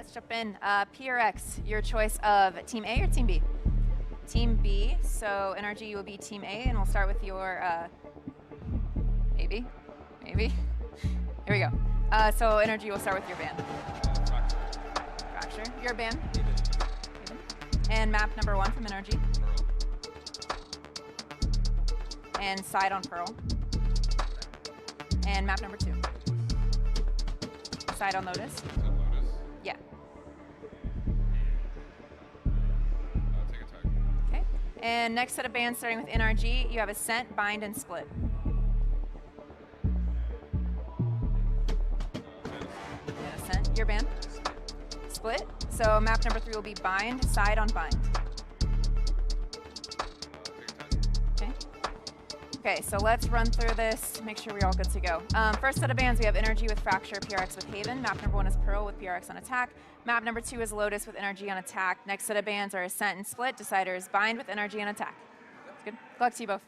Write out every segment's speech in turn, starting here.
let's jump in. PRX, your choice of Team A or Team B? Team B, so NRG will be Team A, and we'll start with your, maybe? Here we go. So NRG, will start with your ban. Fracture. Your ban? Even. And map number 1 from NRG. And side on Pearl. And map number 2. Side on Lotus. Yeah. Take attack. Okay. And next set of bans starting with NRG, you have Ascent, Bind, and Split. And Ascent, your ban. Split. So map number 3 will be Bind, side on Bind. Okay. Okay, so let's run through this, make sure we're all good to go. First set of bans, we have NRG with Fracture, PRX with Haven. Map number 1 is Pearl with PRX on attack. Map number 2 is Lotus with NRG on attack. Next set of bans are Ascent and Split. Decider is Bind with NRG on attack. That's good. Good luck to you both.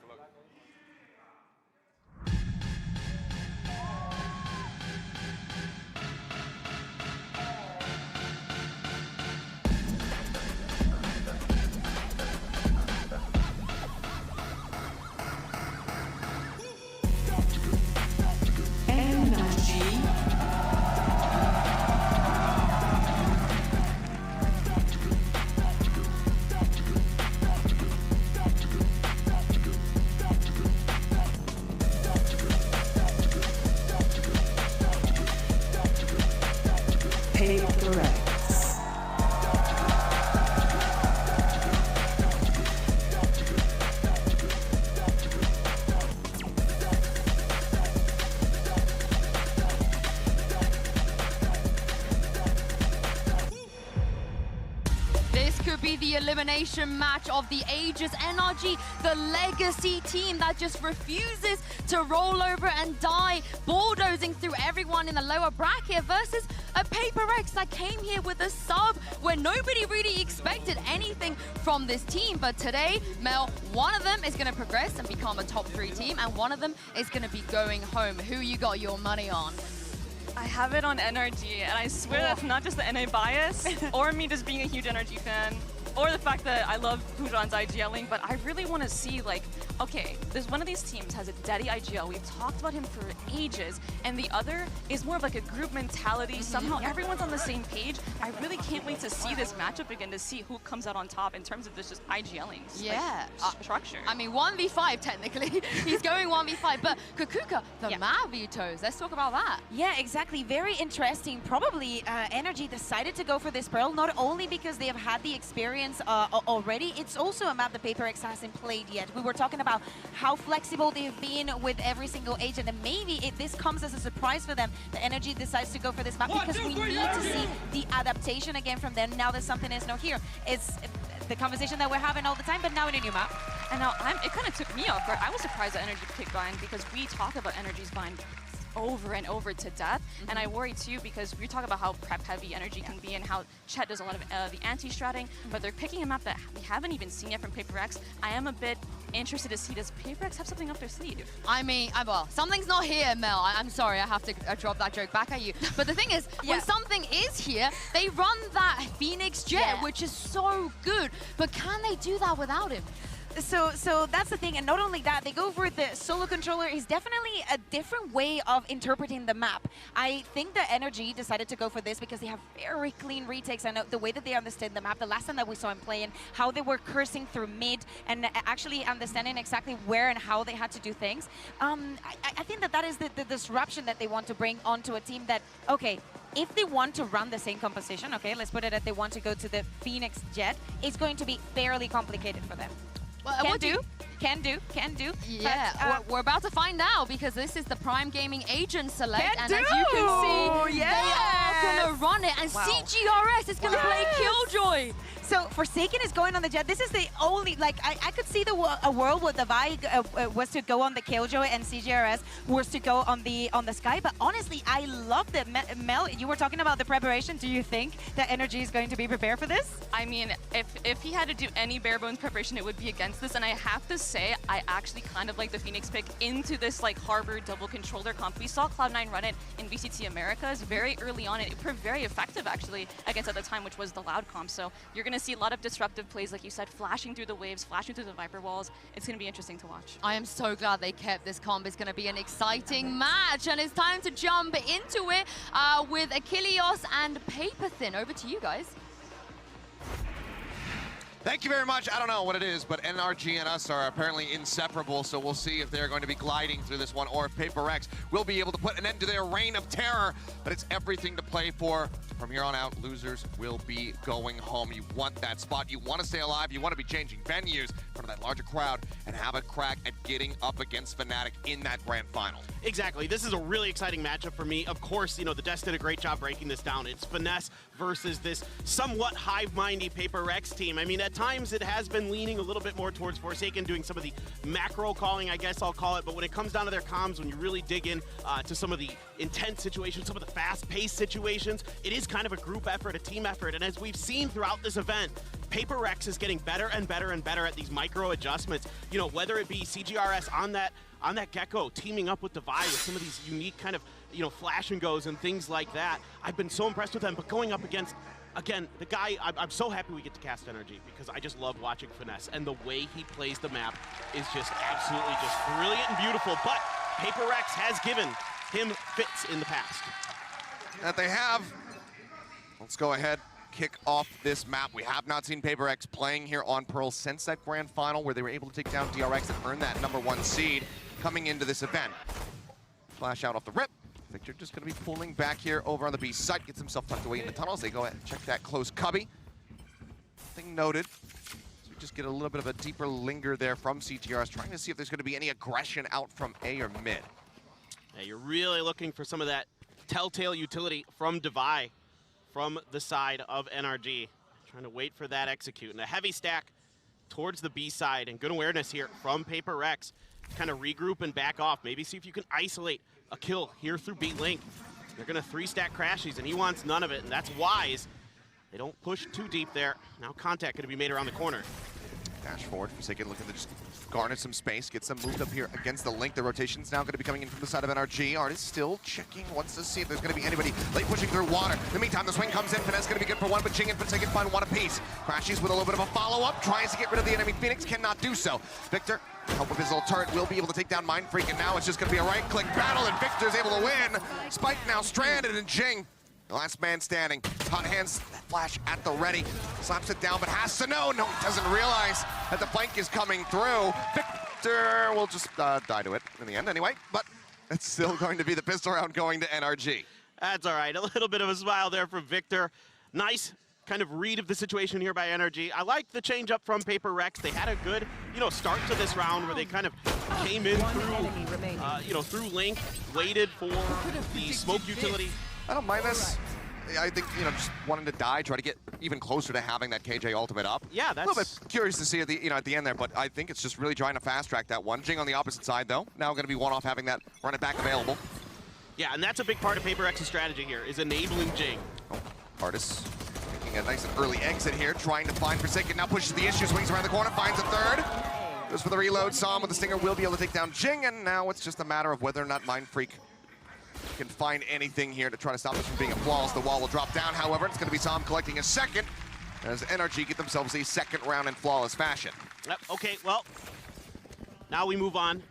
Paper Rex. This could be the elimination match of the ages. NRG, the legacy team that just refuses to roll over and die, bulldozing through everyone in the lower bracket versus a Paper Rex that came here with a sub where nobody really expected anything from this team. But today, Mel, one of them is going to progress and become a top 3 team, and one of them is going to be going home. Who you got your money on? I have it on NRG, and I swear that's not just the NA bias, or me just being a huge NRG fan, or the fact that I love Pujan's IGLing, but I really want to see, like, okay, there's one of these teams has a daddy IGL. We've talked about him for ages, and the other is more of like a group mentality. Somehow everyone's on the same page. I really can't wait to see this matchup again, to see who comes out on top in terms of this just IGLing. Yeah. Like, structure. I mean, 1v5 technically. He's going 1v5, but Kukuka, the map vetoes. Let's talk about that. Yeah, exactly. Very interesting. Probably NRG decided to go for this Pearl, not only because they have had the experience already, it's also a map that Paper Rex hasn't played yet. We were talking about how flexible they've been with every single agent, and maybe this comes as a surprise for them. The NRG decides to go for this map because we need to see the adaptation again from them now that something is not here. It's the conversation that we're having all the time, but now in a new map. And now it kind of took me off guard. I was surprised that NRG picked Bind because we talk about NRG's Bind over and over to death, and I worry too because we talk about how prep heavy NRG can be and how Chet does a lot of the anti-stratting, but they're picking a map that we haven't even seen yet from Paper Rex. I am a bit interested to see, does Paper Rex have something up their sleeve? I mean, well, something's not here, Mel. I'm sorry, I have to drop that joke back at you. But the thing is, when something is here, they run that Phoenix Jet, which is so good. But can they do that without him? So that's the thing, and not only that, they go for the solo controller. Is definitely a different way of interpreting the map. I think the NRG decided to go for this because they have very clean retakes, and the way that they understood the map, the last time that we saw him playing, how they were cursing through mid, and actually understanding exactly where and how they had to do things. I think that is the disruption that they want to bring onto a team that, okay, if they want to run the same composition, okay, let's put it that they want to go to the Phoenix Jet, it's going to be fairly complicated for them. Well, Can do. Yeah, but, we're about to find out because this is the Prime Gaming Agent Select, and as you They can see, they are going to run it, and CGRS is going to play Killjoy. So Forsaken is going on the Jet. This is the only, like, I could see a world where the Vi was to go on the Killjoy and CGRS was to go on the Sky. But honestly, I love that. Mel, you were talking about the preparation. Do you think that NRG is going to be prepared for this? I mean, if he had to do any bare bones preparation, it would be against this. And I have to say, I actually kind of like the Phoenix pick into this like Harbor double controller comp. We saw Cloud9 run it in VCT Americas very early on. It proved very effective actually against at the time, which was the Loud comp. So you're going to see a lot of disruptive plays, like you said, flashing through the waves, flashing through the Viper walls. It's going to be interesting to watch. I am so glad they kept this comp. It's going to be an exciting match, and it's time to jump into it with Achilleos and Paper Thin. Over to you guys. Thank you very much. I don't know what it is, but NRG and us are apparently inseparable, so we'll see if they're going to be gliding through this one or if Paper Rex will be able to put an end to their reign of terror. But it's everything to play for. From here on out, losers will be going home. You want that spot. You want to stay alive. You want to be changing venues in front of that larger crowd and have a crack at getting up against Fnatic in that grand final. Exactly. This is a really exciting matchup for me. Of course, you know, the Des did a great job breaking this down. It's Finesse versus this somewhat hive-mindy Paper Rex team. I mean, at times it has been leaning a little bit more towards Forsaken, doing some of the macro calling, I guess I'll call it. But when it comes down to their comms, when you really dig in to some of the intense situations, some of the fast-paced situations, it is kind of a group effort, a team effort. And as we've seen throughout this event, Paper Rex is getting better and better and better at these micro adjustments. You know, whether it be CGRS on that Gecko teaming up with the Vi with some of these unique kind of, you know, flash and goes and things like that. I've been so impressed with them, but going up against, again, the guy, I'm so happy we get to cast NRG because I just love watching Finesse, and the way he plays the map is just absolutely just brilliant and beautiful. But Paper Rex has given him fits in the past. That they have. Let's go ahead, kick off this map. We have not seen Paper Rex playing here on Pearl since that grand final where they were able to take down DRX and earn that #1 seed coming into this event. Flash out off the rip. Victor just going to be pulling back here over on the B side, gets himself tucked away in the tunnels. They go ahead and check that close cubby. Nothing noted. So we just get a little bit of a deeper linger there from CTRs, trying to see if there's going to be any aggression out from A or mid. Yeah, you're really looking for some of that telltale utility from Devi from the side of NRG. Trying to wait for that execute. And a heavy stack towards the B side, and good awareness here from Paper Rex. Kind of regroup and back off. Maybe see if you can isolate a kill here through B Link. They're going to 3-stack Crashies, and he wants none of it, and that's wise. They don't push too deep there. Now contact going to be made around the corner. Dash forward, Forsaken looking to just garner some space, get some moved up here against the Link. The rotation's now going to be coming in from the side of NRG. Artist still checking, wants to see if there's going to be anybody late pushing through water. In the meantime, the swing comes in. Finesse going to be good for one, but Jing and Forsaken find one apiece. Crashies with a little bit of a follow-up, tries to get rid of the enemy Phoenix, cannot do so. Victor, help with his little turret, will be able to take down Mind Freak, and now it's just going to be a right-click battle, and Victor's able to win. Spike now stranded, and Jing, the last man standing. Hot hands, flash at the ready. Slaps it down, but has to know. No, doesn't realize that the flank is coming through. Victor will just die to it in the end anyway, but it's still going to be the pistol round going to NRG. That's all right. A little bit of a smile there from Victor. Nice kind of read of the situation here by NRG. I like the change up from Paper Rex. They had a good, you know, start to this round where they kind of came in through, you know, through Link, waited for the smoke utility. I don't mind this. I think, you know, just wanting to die, try to get even closer to having that KJ ultimate up. Yeah, that's a little bit curious to see at the, you know, at the end there, but I think it's just really trying to fast track that one. Jing on the opposite side though, now going to be one off having that run it back available. Yeah, and that's a big part of Paper X's strategy here, is enabling Jing. Oh, Artis making a nice and early exit here, trying to find Forsaken, now pushes the issue, swings around the corner, finds a third. Goes for the reload, saw him with the stinger, will be able to take down Jing, and now it's just a matter of whether or not Mind Freak can find anything here to try to stop this from being a flawless. The wall will drop down, however. It's going to be Sam collecting a second as NRG get themselves a second round in flawless fashion. Okay, well, now we move on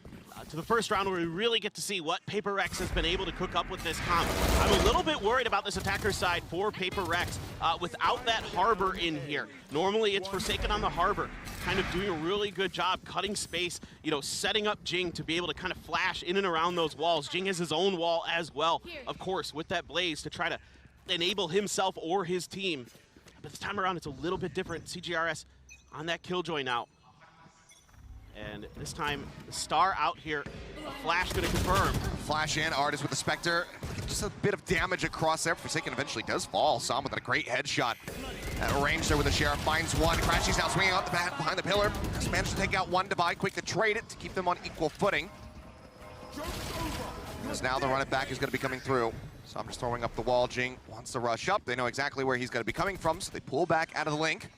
to the first round where we really get to see what Paper Rex has been able to cook up with this comp. I'm a little bit worried about this attacker side for Paper Rex without that Harbor in here. Normally it's Forsaken on the Harbor, kind of doing a really good job cutting space, you know, setting up Jing to be able to kind of flash in and around those walls. Jing has his own wall as well, of course, with that Blaze to try to enable himself or his team. But this time around it's a little bit different. CGRS on that Killjoy now. And this time, the star out here. A flash gonna confirm. Flash in, Artist with the Spectre. Just a bit of damage across there. Forsaken eventually does fall. Sam with a great headshot. At range there with the Sheriff, finds one. Crashy's now swinging out the bat behind the pillar. Just managed to take out one Divide, quick to trade it to keep them on equal footing. Because now the run it back is going to be coming through. Sam just throwing up the wall. Jing wants to rush up. They know exactly where he's going to be coming from, so they pull back out of the link.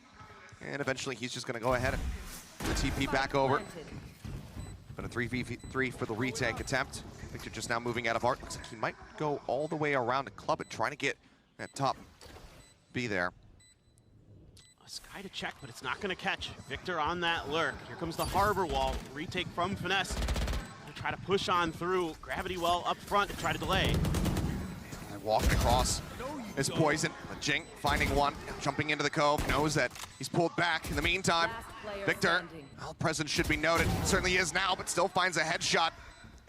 And eventually he's just going to go ahead and the TP back over. But a 3v3 for the retake attempt. Victor just now moving out of Art. Looks like he might go all the way around to club it, trying to get that top B there. Sky to check, but it's not going to catch. Victor on that lurk. Here comes the harbor wall. Retake from Finesse. Gonna try to push on through. Gravity well up front to try to delay. And walking across is Poison. But Jing finding one, jumping into the cove, knows that he's pulled back. In the meantime, Victor, well, presence should be noted. Certainly is now, but still finds a headshot.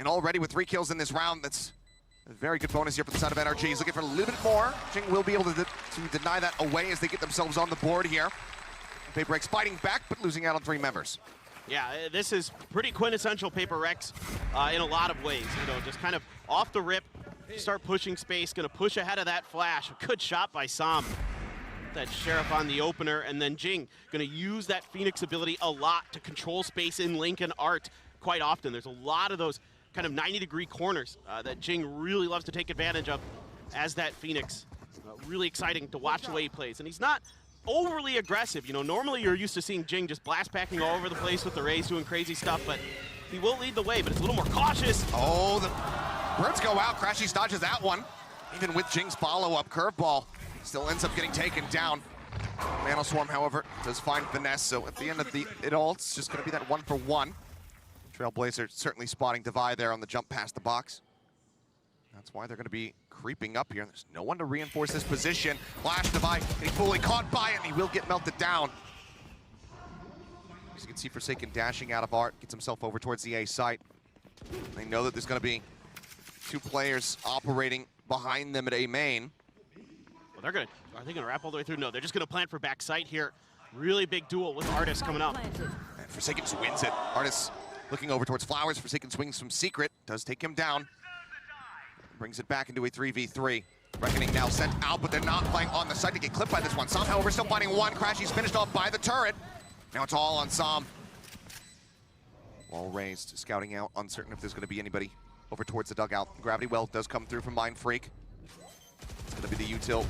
And already with 3 kills in this round, that's a very good bonus here for the side of NRG. He's looking for a little bit more. Jing will be able to deny that away as they get themselves on the board here. Paper Rex fighting back, but losing out on 3 members. Yeah, this is pretty quintessential Paper Rex in a lot of ways. You know, just kind of off the rip, start pushing space, gonna push ahead of that flash. A good shot by Sam. That Sheriff on the opener, and then Jing gonna use that Phoenix ability a lot to control space in Link and Art quite often. There's a lot of those kind of 90-degree corners that Jing really loves to take advantage of as that Phoenix. Really exciting to watch the way he plays. And he's not overly aggressive. You know, normally you're used to seeing Jing just blast packing all over the place with the Rays doing crazy stuff, but he will lead the way, but it's a little more cautious. Oh, the birds go out. Crashy dodges that one. Even with Jing's follow-up curveball, still ends up getting taken down. Nanoswarm, however, does find Finesse, so at the end of it all, it's just going to be that 1-for-1. Trailblazer certainly spotting Divide there on the jump past the box. That's why they're going to be creeping up here. There's no one to reinforce this position. Flash Divide, and he fully caught by it, and he will get melted down. As you can see, Forsaken dashing out of Art, gets himself over towards the A site. They know that there's going to be 2 players operating behind them at A main. Well, are they going to wrap all the way through? No, they're just going to plant for back site here. Really big duel with Artist coming up. And Forsaken just wins it. Artist looking over towards Flowers. Forsaken swings from Secret, does take him down. Brings it back into a 3v3. Reckoning now sent out, but they're not playing on the site to get clipped by this one. Sam, however, still finding one. Crashy's finished off by the turret. Now it's all on Sam. Wall raised, scouting out, uncertain if there's going to be anybody over towards the dugout. Gravity well does come through from Mind Freak. It's going to be the util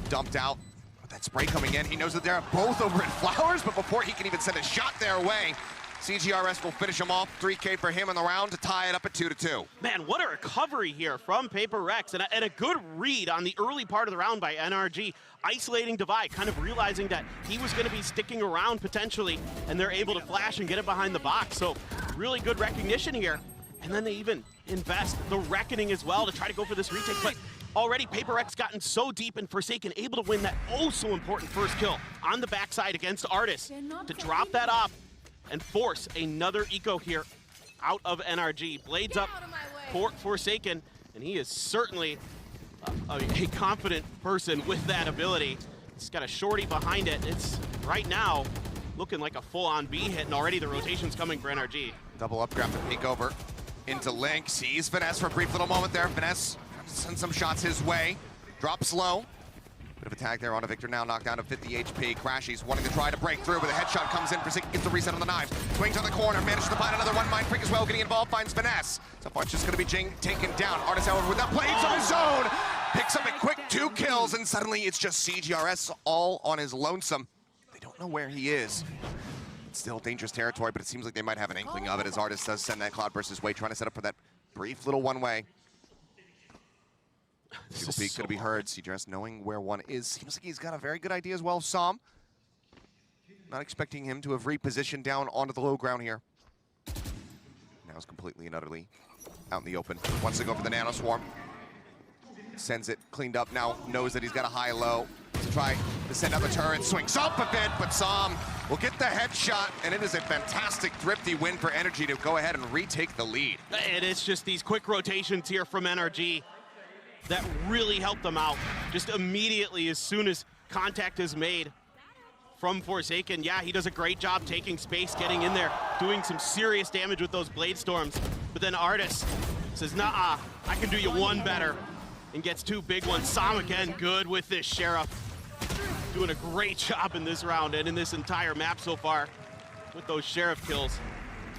dumped out. With that spray coming in, he knows that they're both over at Flowers, but before he can even send a shot their way, CGRS will finish him off. 3K for him in the round to tie it up at 2-2. Man, what a recovery here from Paper Rex, and a good read on the early part of the round by NRG, isolating Divide, kind of realizing that he was going to be sticking around potentially, and they're able to flash and get it behind the box. So really good recognition here. And then they even invest the Reckoning as well to try to go for this retake. But already Paper Rex gotten so deep and Forsaken able to win that oh-so-important first kill on the backside against Artist to drop that off and force another eco here out of NRG. Blades up for Forsaken, and he is certainly a confident person with that ability. He's got a shorty behind it. It's right now looking like a full-on B hit, and already the rotation's coming for NRG. Double up, grab the peek over into Link. Sees Finesse for a brief little moment there. Finesse sends some shots his way. Drops low. Bit of a tag there on a Victor, now knocked down to 50 HP. Crashy's wanting to try to break through, but a headshot comes in. Forsaken gets the reset on the knives. Swings on the corner, manages to find another one. Mind Freak as well, getting involved, finds Finesse. So far it's just gonna be Jing taken down. Artist, however, with that blades on his own, picks up a quick 2 kills, and suddenly it's just CGRS all on his lonesome. They don't know where he is. It's still dangerous territory, but it seems like they might have an inkling of it as Artist does send that Cloudburst his way, trying to set up for that brief little one-way. People peak gonna be heard. CGRS knowing where one is. Seems like he's got a very good idea as well. Sam, not expecting him to have repositioned down onto the low ground here. Now is completely and utterly out in the open. Wants to go for the Nano Swarm. Sends it cleaned up now. Knows that he's got a high-low to try to send out the turret. Swings up a bit, but Sam will get the headshot, and it is a fantastic, thrifty win for NRG to go ahead and retake the lead. And it's just these quick rotations here from NRG that really helped them out. Just immediately, as soon as contact is made, from Forsaken. Yeah, he does a great job taking space, getting in there, doing some serious damage with those Blade Storms. But then Artis says, nah, I can do you one better, and gets 2 big ones. Sam again, good with this Sheriff. Doing a great job in this round and in this entire map so far with those Sheriff kills.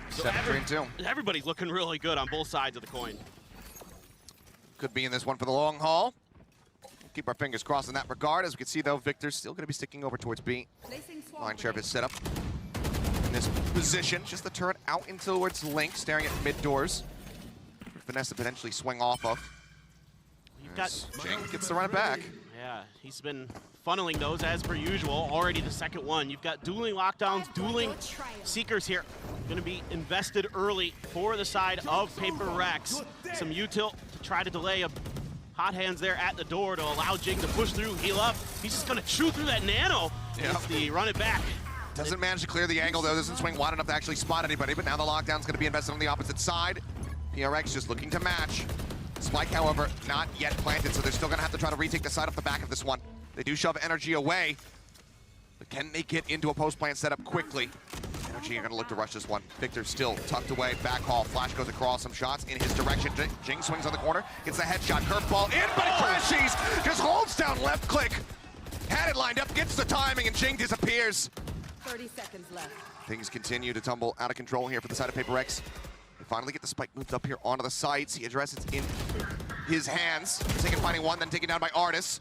So 7-3-2. everybody's looking really good on both sides of the coin. Could be in this one for the long haul. Keep our fingers crossed in that regard. As we can see, though, Victor's still going to be sticking over towards B. Line Sheriff is set up in this position. Just the turret out in towards Link, staring at mid doors. Vanessa potentially swing off of. You've got Jing gets to run it back. Yeah, he's been funneling those as per usual. Already the second one. You've got dueling lockdowns, dueling Seekers here. Going to be invested early for the side of Paper Rex. Some util to try to delay a hot hands there at the door to allow Jing to push through, heal up. He's just going to chew through that nano. It's the run it back. Doesn't manage to clear the angle, though. Doesn't swing wide enough to actually spot anybody, but now the lockdown's going to be invested on the opposite side. PRX just looking to match. Spike, however, not yet planted, so they're still going to have to try to retake the side off the back of this one. They do shove Energy away, but can they get into a post-plant setup quickly? Energy are going to look to rush this one. Victor still tucked away, back haul. Flash goes across, some shots in his direction. Jing swings on the corner, gets the headshot, curveball in, but it crashes! Just holds down left click. Had it lined up, gets the timing, and Jing disappears. 30 seconds left. Things continue to tumble out of control here for the side of Paper Rex. They finally get the spike moved up here onto the sides. He addresses in his hands. Taking finding one, then taken down by Artis.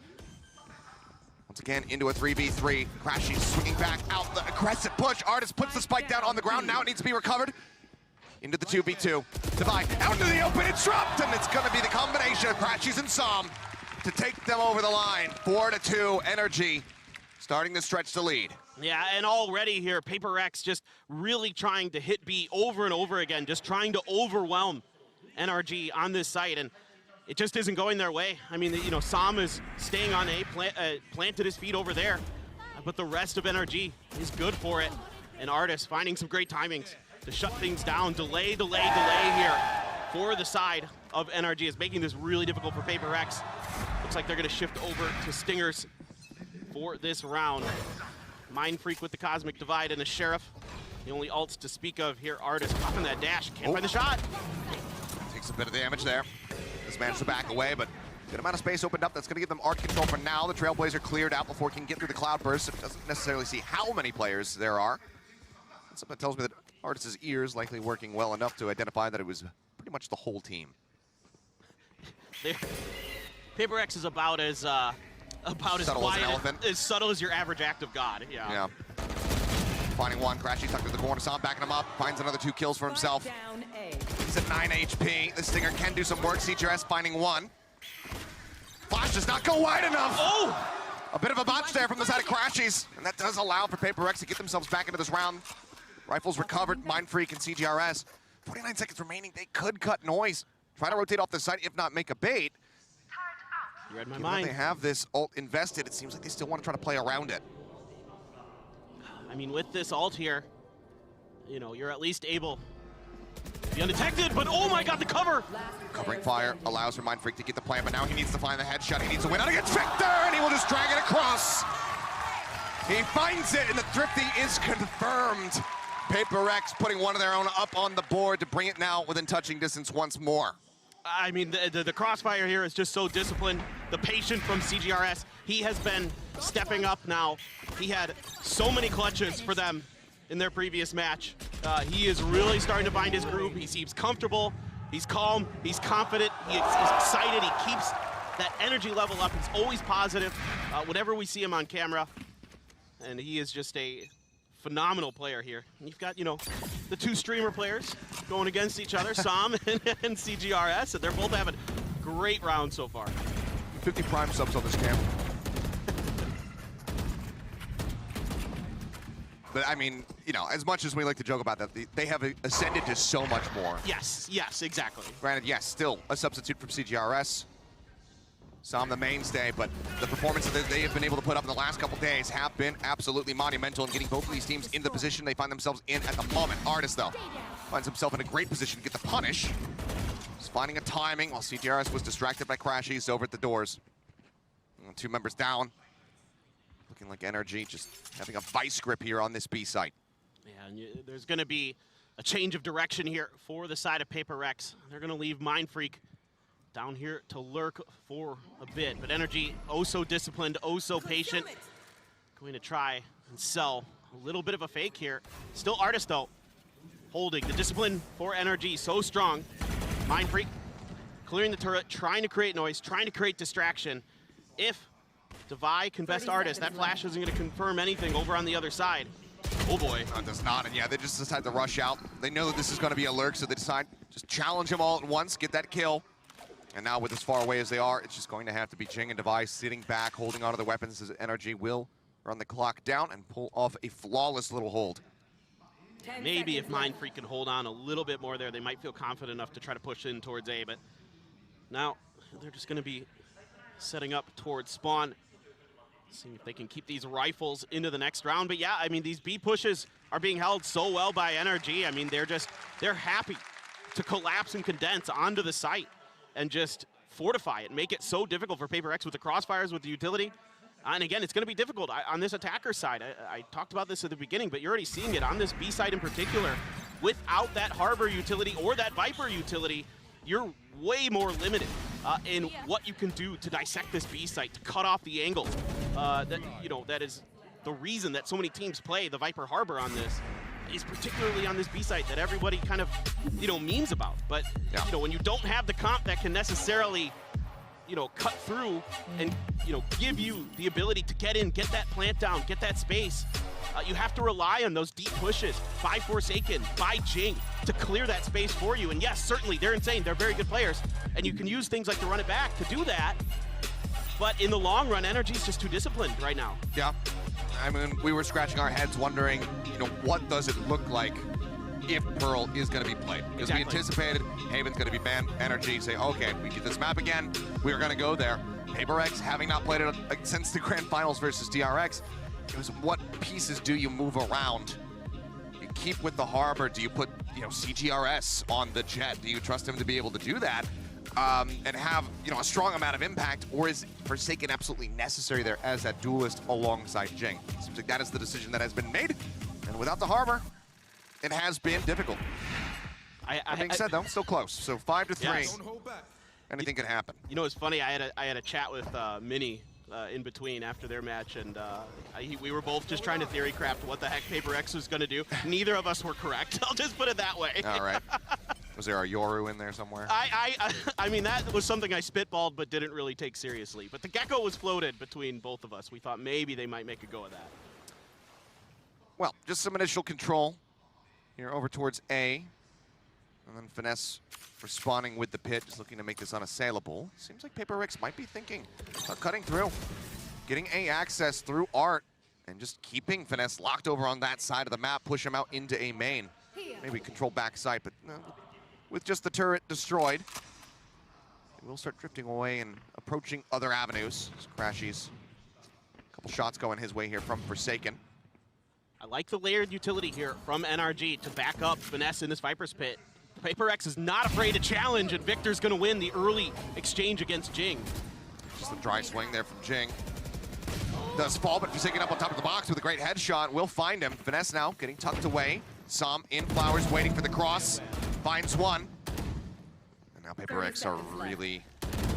Once again, into a 3v3. Crashy swinging back out the aggressive push. Artis puts the spike down on the ground. Now it needs to be recovered. Into the 2v2. Divide out into the open. It's dropped, and it's going to be the combination of Crashies and Som to take them over the line. 4-2 Energy starting the stretch to lead. Yeah, and already here, Paper Rex just really trying to hit B over and over again, just trying to overwhelm NRG on this site, and it just isn't going their way. I mean, you know, Sam is staying on A, planted his feet over there, but the rest of NRG is good for it. And Artis finding some great timings to shut things down. Delay here for the side of NRG is making this really difficult for Paper Rex. Looks like they're going to shift over to Stingers for this round. Mind Freak with the Cosmic Divide and the Sheriff. The only ults to speak of here. Artis popping that dash. Can't find the shot. Takes a bit of damage there. Just managed to back away, but good amount of space opened up. That's going to give them arc control for now. The Trailblazer cleared out before he can get through the cloud burst. It doesn't necessarily see how many players there are. Something tells me that Artis' ears likely working well enough to identify that it was pretty much the whole team. Paper Rex is about as quiet, as subtle as your average act of God. Yeah. Finding one, Crashy tucked to the corner, Sam backing him up, finds another 2 kills for himself. Down A. He's at 9 HP. The Stinger can do some work. CTRS finding one. Flash does not go wide enough. Oh! A bit of a botch there from the side of Crashies, and that does allow for Paper Rex to get themselves back into this round. Rifles recovered, Mind Freak and CGRS. 49 seconds remaining, they could cut noise. Try to rotate off the site, if not make a bait. You read my Given mind. they have this ult invested, it seems like they still want to try to play around it. I mean, with this ult here, you know, you're at least able to be undetected, but oh my god, the cover! Covering fire allows for Mind Freak to get the plan, but now he needs to find the headshot. He needs to win out against Victor, and he will just drag it across. He finds it, and the Thrifty is confirmed. Paper Rex putting one of their own up on the board to bring it now within touching distance once more. I mean, the crossfire here is just so disciplined. The patient from CGRS, he has been stepping up now. He had so many clutches for them in their previous match. He is really starting to find his groove. He seems comfortable, he's calm, he's confident, he's excited, he keeps that energy level up. He's always positive whenever we see him on camera. And he is just a phenomenal player here. And you've got, you know, the 2 streamer players going against each other, Sam and CGRS, and they're both having great rounds so far. 50 Prime subs on this cam. But I mean, you know, as much as we like to joke about that, they have ascended to so much more. Yes, exactly. Granted, yes, still a substitute from CGRS. Sam the mainstay, but the performance that they have been able to put up in the last couple days have been absolutely monumental in getting both of these teams in the position they find themselves in at the moment. Artis, though, finds himself in a great position to get the punish. He's finding a timing while CTRS was distracted by Crashies over at the doors. 2 members down. Looking like NRG just having a vice grip here on this B site. Yeah, and there's going to be a change of direction here for the side of Paper Rex. They're going to leave Mind Freak down here to lurk for a bit. But NRG, oh so disciplined, oh so patient. Going to try and sell a little bit of a fake here. Still Artist, though, holding the discipline for NRG so strong. Mind Freak clearing the turret, trying to create noise, trying to create distraction. If Devi can best Artist, that flash isn't going to confirm anything over on the other side. Oh boy. It does not, and yeah, they just decide to rush out. They know that this is going to be a lurk, so they decide just challenge him all at once, get that kill. And now with as far away as they are, it's just going to have to be Jing and Devi sitting back, holding onto the weapons as NRG will run the clock down and pull off a flawless little hold. Maybe if Mind Freak can hold on a little bit more there, they might feel confident enough to try to push in towards A, but now they're just going to be setting up towards spawn, seeing if they can keep these rifles into the next round. But yeah, I mean, these B pushes are being held so well by NRG. I mean, they're happy to collapse and condense onto the site and just fortify it, make it so difficult for Paper Rex with the crossfires, with the utility. And again, it's going to be difficult on this attacker side. I talked about this at the beginning, but you're already seeing it on this B side in particular. Without that Harbor utility or that Viper utility, you're way more limited in what you can do to dissect this B site, to cut off the angle. That is the reason that so many teams play the Viper Harbor on this, is particularly on this B site that everybody kind of, memes about. But, when you don't have the comp that can necessarily, cut through and, give you the ability to get in, get that plant down, get that space, you have to rely on those deep pushes by Forsaken, by Jing, to clear that space for you. And yes, certainly, they're insane. They're very good players. And you can use things like the run it back to do that. But in the long run, NRG's just too disciplined right now. Yeah. I mean, we were scratching our heads wondering, what does it look like if Pearl is going to be played? Because we anticipated Haven's going to be banned. NRG say, okay, we get this map again. We're going to go there. Paper Rex, having not played it since the Grand Finals versus DRX, it was what pieces do you move around? You keep with the Harbor. Do you put, CGRS on the Jet? Do you trust him to be able to do that? And have, a strong amount of impact, or is Forsaken absolutely necessary there as that duelist alongside Jing? Seems like that is the decision that has been made, and without the Harbor, it has been difficult. That being said, though, still close. So 5-3. Yes. Anything can happen. It's funny. I had a chat with Minnie in between after their match, and we were both just trying to theory craft what the heck Paper X was going to do. Neither of us were correct. I'll just put it that way. All right. Was there a Yoru in there somewhere? I mean, that was something I spitballed but didn't really take seriously. But the Gecko was floated between both of us. We thought maybe they might make a go of that. Well, just some initial control here over towards A. And then Finesse responding with the pit, just looking to make this unassailable. Seems like Paper Rex might be thinking about cutting through, getting A access through Art, and just keeping Finesse locked over on that side of the map, push him out into A main. Maybe control backside, but with just the turret destroyed, it will start drifting away and approaching other avenues. Crashies, a couple shots going his way here from Forsaken. I like the layered utility here from NRG to back up Finesse in this Viper's pit. Paper X is not afraid to challenge, and Victor's going to win the early exchange against Jing. Just a dry swing there from Jing. Does fall, but Forsaken up on top of the box with a great headshot. Will find him. Finesse now getting tucked away. Som in flowers, waiting for the cross. Finds one. And now Paper X are really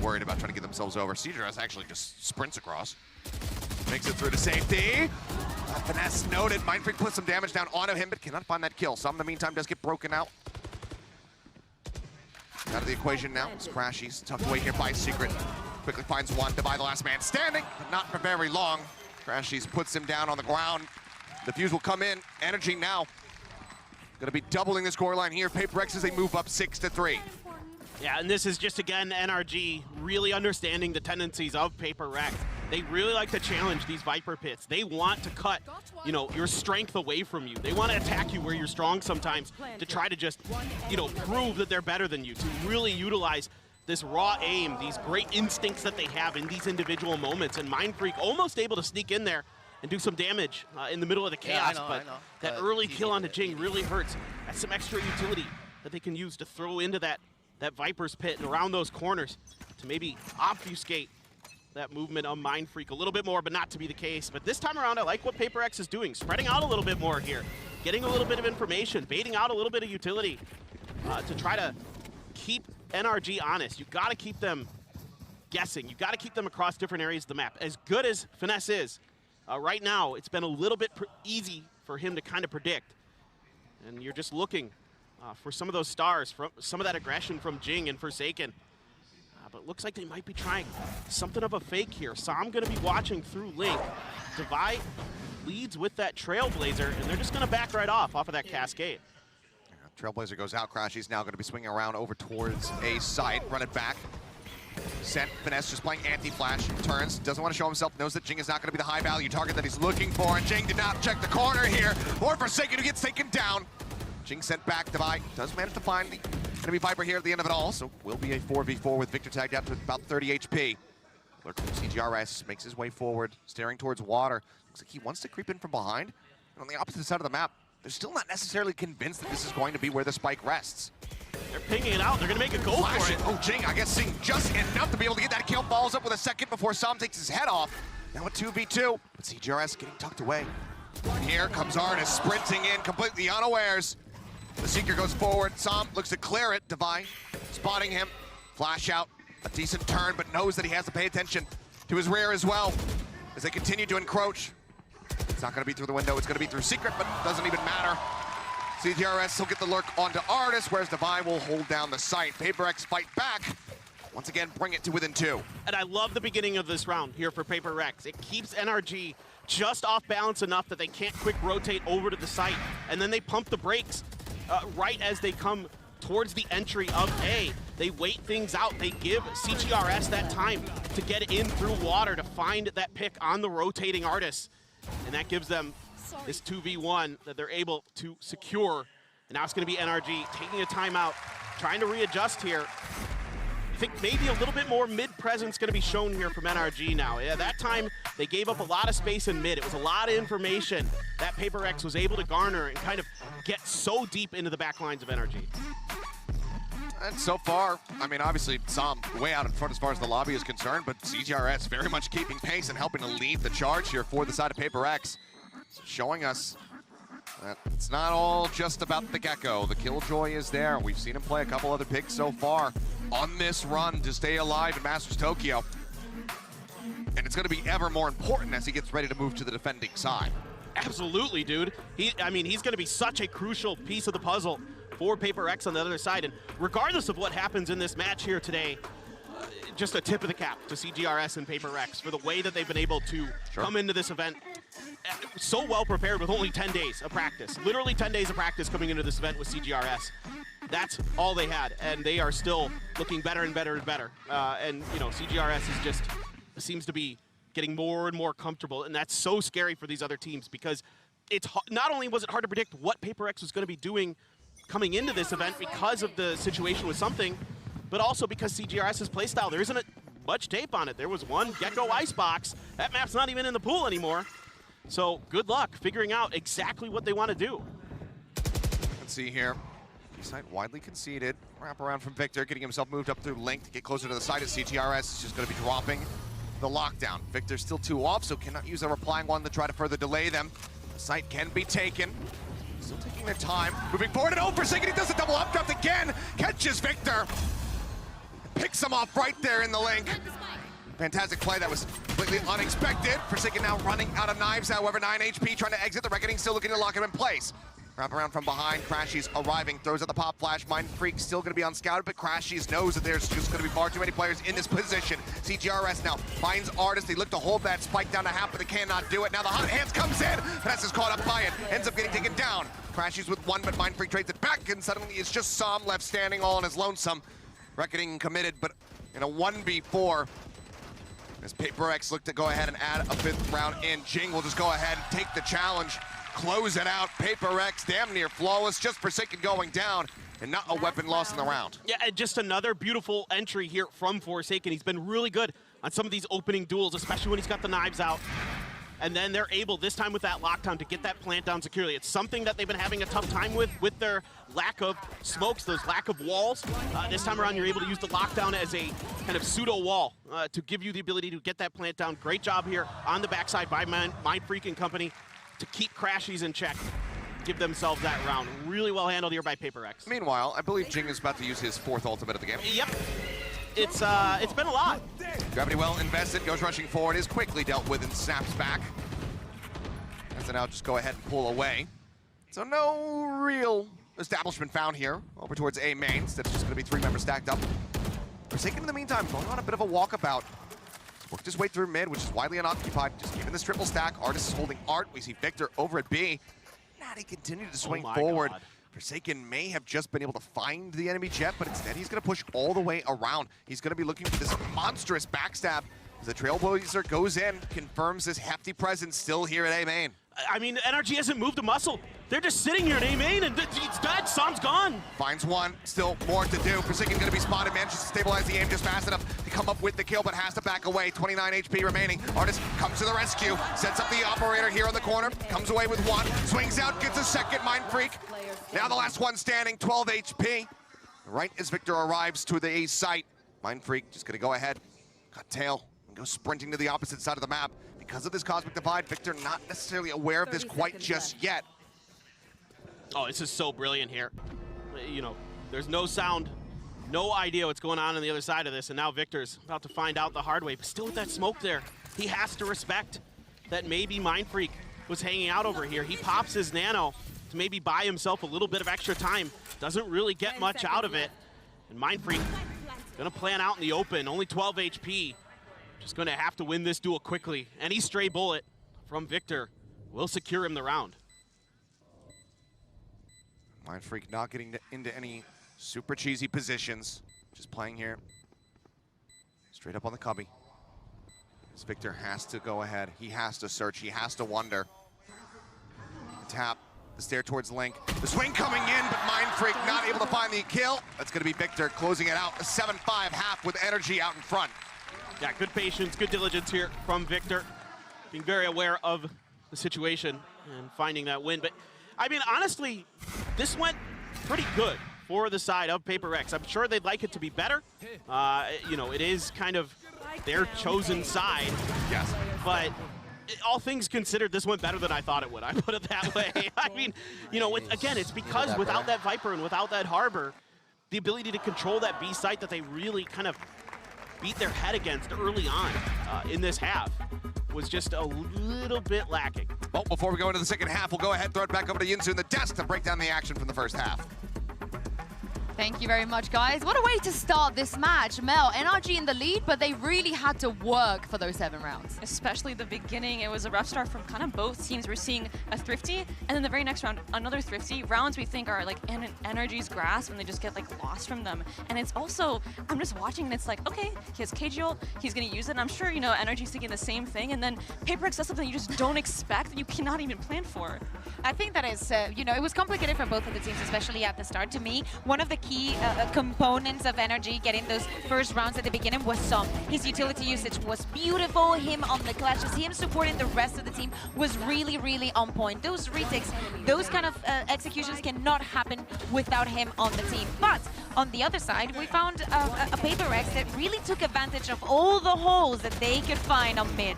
worried about trying to get themselves over. CGRS actually just sprints across. Makes it through to safety. Finesse noted. Mind Freak puts some damage down onto him, but cannot find that kill. Som, in the meantime, does get broken out. Out of the equation now. It's Crashies tucked away here by Secret. Quickly finds one. Devi, the last man standing, but not for very long. Crashies puts him down on the ground. The fuse will come in. Energy now. Going to be doubling the scoreline here. Paper Rex as they move up 6-3. Yeah, and this is just, again, NRG really understanding the tendencies of Paper Rex. They really like to challenge these Viper pits. They want to cut, your strength away from you. They want to attack you where you're strong sometimes to try to just, prove that they're better than you, to really utilize this raw aim, these great instincts that they have in these individual moments. And Mind Freak almost able to sneak in there and do some damage in the middle of the chaos. I know. That early kill onto Jing really hurts. That's some extra utility that they can use to throw into that Viper's pit and around those corners to maybe obfuscate that movement on Mind Freak a little bit more, but not to be the case. But this time around, I like what Paper Rex is doing, spreading out a little bit more here, getting a little bit of information, baiting out a little bit of utility to try to keep NRG honest. You got to keep them guessing. You got to keep them across different areas of the map. As good as Finesse is, right now, it's been a little bit easy for him to kind of predict. And you're just looking for some of those stars, from some of that aggression from Jing and Forsaken. But it looks like they might be trying something of a fake here. So I'm going to be watching through Link. Divide leads with that Trailblazer, and they're just going to back right off of that Cascade. Trailblazer goes out. Crashy's now going to be swinging around over towards a site. Run it back. Sent. Finesse just playing anti-flash. Turns. Doesn't want to show himself. Knows that Jing is not going to be the high-value target that he's looking for. And Jing did not check the corner here. Or Forsaken, who gets taken down. Jing sent back. Divide does manage to find the enemy Viper here at the end of it all. So will be a 4v4 with Victor tagged out to about 30 HP. Lurk from CGRS makes his way forward, staring towards water. Looks like he wants to creep in from behind. And on the opposite side of the map, they're still not necessarily convinced that this is going to be where the spike rests. They're pinging it out. They're going to make a go for it. Oh, Jing, I guess seeing just enough to be able to get that kill. Follows up with a second before Sam takes his head off. Now a 2v2, but CGRS getting tucked away. And here comes Artis sprinting in, completely unawares. The Seeker goes forward. Sam looks to clear it. Divine spotting him. Flash out. A decent turn, but knows that he has to pay attention to his rear as well as they continue to encroach. It's not going to be through the window. It's going to be through Secret, but doesn't even matter. CGRS will get the lurk onto Artis, whereas Divine will hold down the site. Paper Rex fight back. Once again, bring it to within 2. And I love the beginning of this round here for Paper Rex. It keeps NRG just off balance enough that they can't quick rotate over to the site. And then they pump the brakes right as they come towards the entry of A. They wait things out. They give CGRS that time to get in through water to find that pick on the rotating Artis. And that gives them this 2v1 that they're able to secure. And now it's going to be NRG taking a timeout, trying to readjust here. I think maybe a little bit more mid-presence going to be shown here from NRG now. Yeah, that time they gave up a lot of space in mid. It was a lot of information that Paper Rex was able to garner and kind of get so deep into the back lines of NRG. And so far, I mean, obviously, Sam way out in front as far as the lobby is concerned, but CGRS very much keeping pace and helping to lead the charge here for the side of Paper Rex, showing us that it's not all just about the Gecko. The Killjoy is there. We've seen him play a couple other picks so far on this run to stay alive in Masters Tokyo. And it's going to be ever more important as he gets ready to move to the defending side. Absolutely, dude. I mean, he's going to be such a crucial piece of the puzzle for Paper Rex on the other side. And regardless of what happens in this match here today, just a tip of the cap to CGRS and Paper Rex for the way that they've been able to come into this event so well prepared with only 10 days of practice. Literally 10 days of practice coming into this event with CGRS. That's all they had, and they are still looking better and better and better. And, you know, CGRS is just seems to be getting more and more comfortable, and that's so scary for these other teams because it's not only was it hard to predict what Paper Rex was going to be doing coming into this event because of the situation with something, but also because CGRS's playstyle, there isn't much tape on it. There was one Gecko Icebox. That map's not even in the pool anymore. So good luck figuring out exactly what they want to do. Let's see here. Site widely conceded. Wrap around from Victor, getting himself moved up through Link to get closer to the side of CGRS. Is just going to be dropping the lockdown. Victor's still 2 off, so cannot use a replying one to try to further delay them. The site can be taken. Still taking their time. Moving forward and Forsaken, he does a double updraft again. Catches Victor. Picks him off right there in the Link. Fantastic play that was completely unexpected. Forsaken now running out of knives, however, 9 HP trying to exit. The Reckoning still looking to lock him in place. Wrap around from behind, Crashy's arriving, throws out the pop flash. Mind Freak still going to be unscouted, but Crashy's knows that there's just going to be far too many players in this position. CGRS now finds Artis. They look to hold that spike down to half, but they cannot do it. Now the hot hands comes in. Vanessa's caught up by it, ends up getting taken down. Crashy's with 1, but Mind Freak trades it back, and suddenly it's just Sam left standing all on his lonesome. Reckoning committed, but in a 1v4, as Paper Rex look to go ahead and add a 5th round in. Jing will just go ahead and take the challenge, close it out. Paper Rex damn near flawless, just Forsaken going down, and not a weapon loss in the round. Yeah, and just another beautiful entry here from Forsaken. He's been really good on some of these opening duels, especially when he's got the knives out. and then they're able, this time with that lockdown, to get that plant down securely. It's something that they've been having a tough time with their lack of smokes, those lack of walls. This time around, you're able to use the lockdown as a kind of pseudo wall to give you the ability to get that plant down. Great job here on the backside by Mindfreak and company to keep Crashies in check, give themselves that round. Really well handled here by Paper Rex. Meanwhile, I believe Jing is about to use his 4th ultimate of the game. Yep. It's been a lot. Gravity well invested, goes rushing forward, is quickly dealt with and snaps back. Has to now just go ahead and pull away. So no real establishment found here. Over towards A main, instead it's just going to be 3 members stacked up. Forsaken in the meantime, going on a bit of a walkabout. Worked his way through mid, which is widely unoccupied, just giving this triple stack. Artist is holding Art. We see Victor over at B. Natty continued to swing forward. God. Forsaken may have just been able to find the enemy jet, but instead he's going to push all the way around. He's going to be looking for this monstrous backstab. As the Trailblazer goes in, confirms his hefty presence still here at A main. I mean, NRG hasn't moved a muscle. They're just sitting here at A main, and it's dead. Sam's gone. Finds one, still more to do. Forsaken going to be spotted, manages to stabilize the aim just fast enough to come up with the kill, but has to back away. 29 HP remaining. Artist comes to the rescue, sets up the operator here on the corner, comes away with 1, swings out, gets a second. Mindfreak. Now the last one standing, 12 HP. Right as Victor arrives to the A site, Mindfreak just going to go ahead, cut tail, and go sprinting to the opposite side of the map. Because of this Cosmic Divide, Victor not necessarily aware of this quite just yet. Oh, this is so brilliant here. You know, there's no sound, no idea what's going on the other side of this, and now Victor's about to find out the hard way. But still with that smoke there, he has to respect that maybe Mindfreak was hanging out over here. He pops his nano to maybe buy himself a little bit of extra time. Doesn't really get much out of it. And Mindfreak gonna plan out in the open, only 12 HP. Just gonna have to win this duel quickly. Any stray bullet from Victor will secure him the round. Mindfreak not getting into any super cheesy positions. Just playing here straight up on the cubby. As Victor has to go ahead. He has to search. He has to wonder. The tap, the stare towards Link. The swing coming in, but Mindfreak not able to find the kill. That's going to be Victor closing it out. A 7-5 half with energy out in front. Yeah, good patience, good diligence here from Victor. Being very aware of the situation and finding that win. But, I mean, honestly, this went pretty good for the side of Paper Rex. I'm sure they'd like it to be better. You know, it is kind of their chosen side. Yes. But all things considered, this went better than I thought it would. I put it that way. I mean, you know, again, it's because without that Viper and without that Harbor, the ability to control that B site that they really kind of beat their head against early on in this half was just a little bit lacking. Well, before we go into the second half, we'll go ahead and throw it back over to Yinsu in the desk to break down the action from the first half. Thank you very much, guys. What a way to start this match. Mel, NRG in the lead, but they really had to work for those 7 rounds. Especially the beginning, it was a rough start from kind of both teams. We're seeing a Thrifty, and then the very next round, another Thrifty. Rounds we think are like in an NRG's grasp, and they just get like lost from them. And it's also, I'm just watching, and it's like, okay, he has KG ult, he's gonna use it, and I'm sure, you know, NRG's thinking the same thing, and then Paper Rex does something you just don't expect, that you cannot even plan for. I think that is, you know, it was complicated for both of the teams, especially at the start. To me, one of the key components of NRG getting those first rounds at the beginning was Som. His utility usage was beautiful. Him on the clutches, him supporting the rest of the team was really, really on point. Those retakes, those kind of executions cannot happen without him on the team. But on the other side, we found a Paper Rex that really took advantage of all the holes that they could find on mid.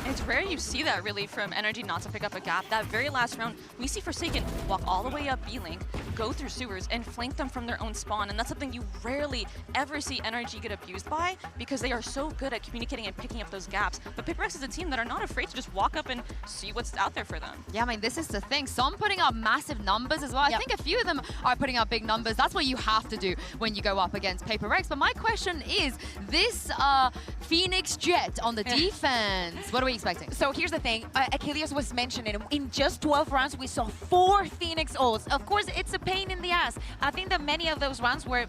It's rare you see that really from NRG not to pick up a gap. That very last round, we see Forsaken walk all the way up B-Link, go through sewers, and flank them from their own spawn. And that's something you rarely ever see NRG get abused by because they are so good at communicating and picking up those gaps. But Paper Rex is a team that are not afraid to just walk up and see what's out there for them. Yeah, I mean, this is the thing. Some putting up massive numbers as well. Yep. I think a few of them are putting up big numbers. That's what you have to do when you go up against Paper Rex. But my question is, this Phoenix Jet on the defense, what are we expecting? So here's the thing, Achilles was mentioning, in just 12 rounds we saw 4 Phoenix ults. Of course, it's a pain in the ass. I think that many of those rounds were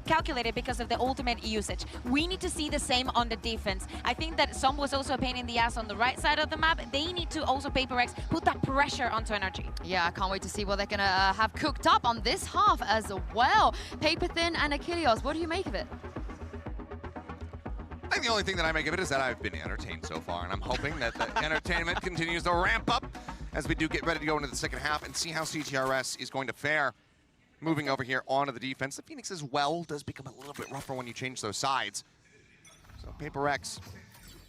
calculated because of the ultimate usage. We need to see the same on the defense. I think that some was also a pain in the ass on the right side of the map. They need to also, Paper Rex, put that pressure onto NRG. Yeah, I can't wait to see what they're going to have cooked up on this half as well. Paper Thin and Achilles, what do you make of it? I think the only thing that I make of it is that I've been entertained so far, and I'm hoping that the entertainment continues to ramp up as we do get ready to go into the second half and see how CGRS is going to fare. Moving over here onto the defense, the Phoenix as well does become a little bit rougher when you change those sides. So Paper Rex,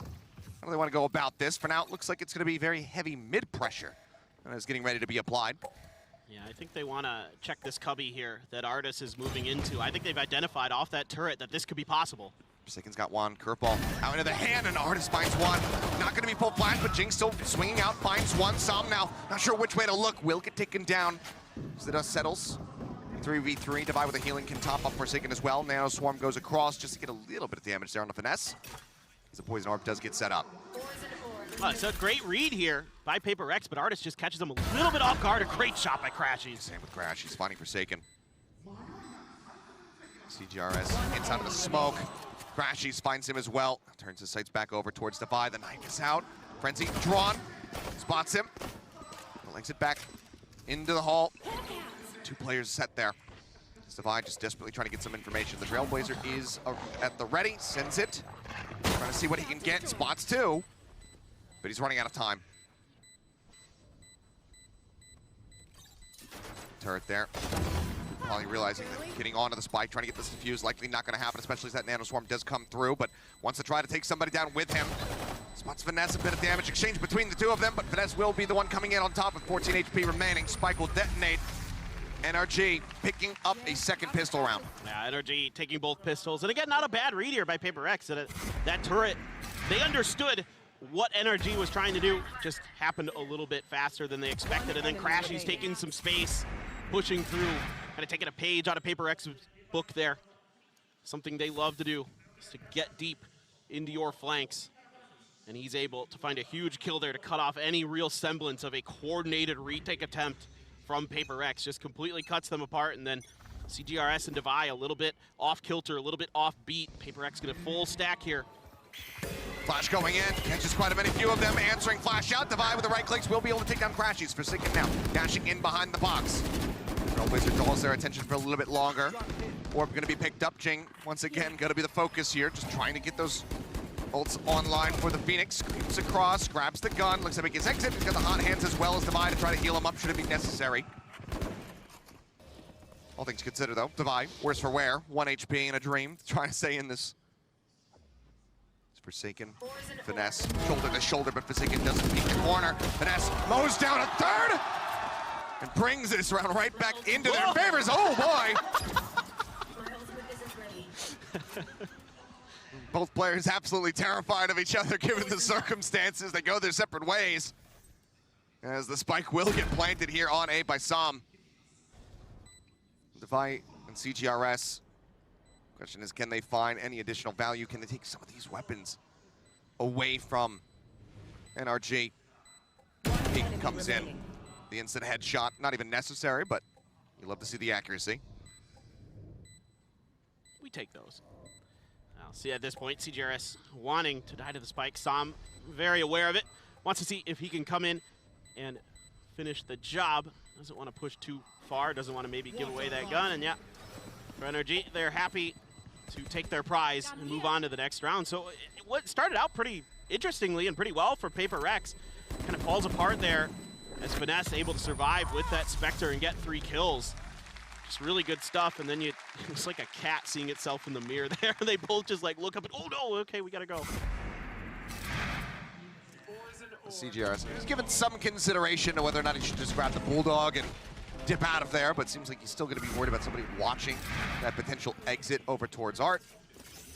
how do they want to go about this? For now, it looks like it's going to be very heavy mid-pressure and it's getting ready to be applied. Yeah, I think they want to check this cubby here that Artis is moving into. I think they've identified off that turret that this could be possible. Forsaken's got one, curveball out into the hand, and Artis finds one. Not going to be full flash, but Jing still swinging out, finds one. Som now, not sure which way to look, will get taken down as the dust settles. 3v3, Divide with a healing can top up Forsaken as well. Nano Swarm goes across just to get a little bit of damage there on the finesse, as the Poison Orb does get set up. Oh, it's a great read here by Paper Rex, but Artis just catches them a little bit off guard. A great shot by Crashies. Same with Crash, he's finding Forsaken. CGRS inside of the smoke. Crashies finds him as well. Turns his sights back over towards Divide. The knife is out. Frenzy drawn. Spots him. Legs it back into the hall. 2 players set there. Divide just desperately trying to get some information. The Trailblazer is at the ready. Sends it. Trying to see what he can get. Spots 2. But he's running out of time. Turret there. Probably realizing that getting onto the spike, trying to get this defused, likely not going to happen, especially as that Nano Swarm does come through, but wants to try to take somebody down with him. Spots Finesse, a bit of damage exchange between the 2 of them, but Finesse will be the one coming in on top with 14 HP remaining. Spike will detonate. NRG picking up a second pistol round. Yeah, NRG taking both pistols. And again, not a bad read here by Paper X. That turret, they understood what NRG was trying to do, just happened a little bit faster than they expected. And then Crashy's taking some space, pushing through, kind of taking a page out of Paper X's book there. Something they love to do is to get deep into your flanks. And he's able to find a huge kill there to cut off any real semblance of a coordinated retake attempt from Paper X. Just completely cuts them apart, and then CGRS and Divide a little bit off kilter, a little bit off beat. Paper X gonna full stack here. Flash going in, catches quite a many few of them, answering flash out. Divide with the right clicks will be able to take down Crashies. Forsaken now, dashing in behind the box. Trailblazer draws their attention for a little bit longer. Orb gonna be picked up. Jing, once again, gonna be the focus here, just trying to get those ults online for the Phoenix. Creeps across, grabs the gun, looks like he gets exit. He's got the hot hands as well as Divide to try to heal him up should it be necessary. All things considered though, Divide, worse for wear, 1 HP in a dream, trying to stay in this. It's Forsaken, Finesse, shoulder to shoulder, but Forsaken doesn't peek the corner. Finesse mows down a third, and brings this round right back into their favors. Oh boy! Both players absolutely terrified of each other given the circumstances. They go their separate ways as the spike will get planted here on A by Som. Divide and CGRS. Question is, can they find any additional value? Can they take some of these weapons away from NRG? Peek comes in. The instant headshot, not even necessary, but you love to see the accuracy. We take those. I'll see at this point, CGRS wanting to die to the spike. Som, very aware of it, wants to see if he can come in and finish the job. Doesn't want to push too far, doesn't want to maybe give away that gun, and yeah, for NRG, they're happy to take their prize and move on to the next round. So what started out pretty interestingly and pretty well for Paper Rex kind of falls apart there as Finesse able to survive with that Spectre and get 3 kills. Just really good stuff, and then it's like a cat seeing itself in the mirror there. They both just like look up and, oh no, okay, we gotta go. CGRS, he's given some consideration to whether or not he should just grab the Bulldog and dip out of there, but seems like he's still gonna be worried about somebody watching that potential exit over towards Art.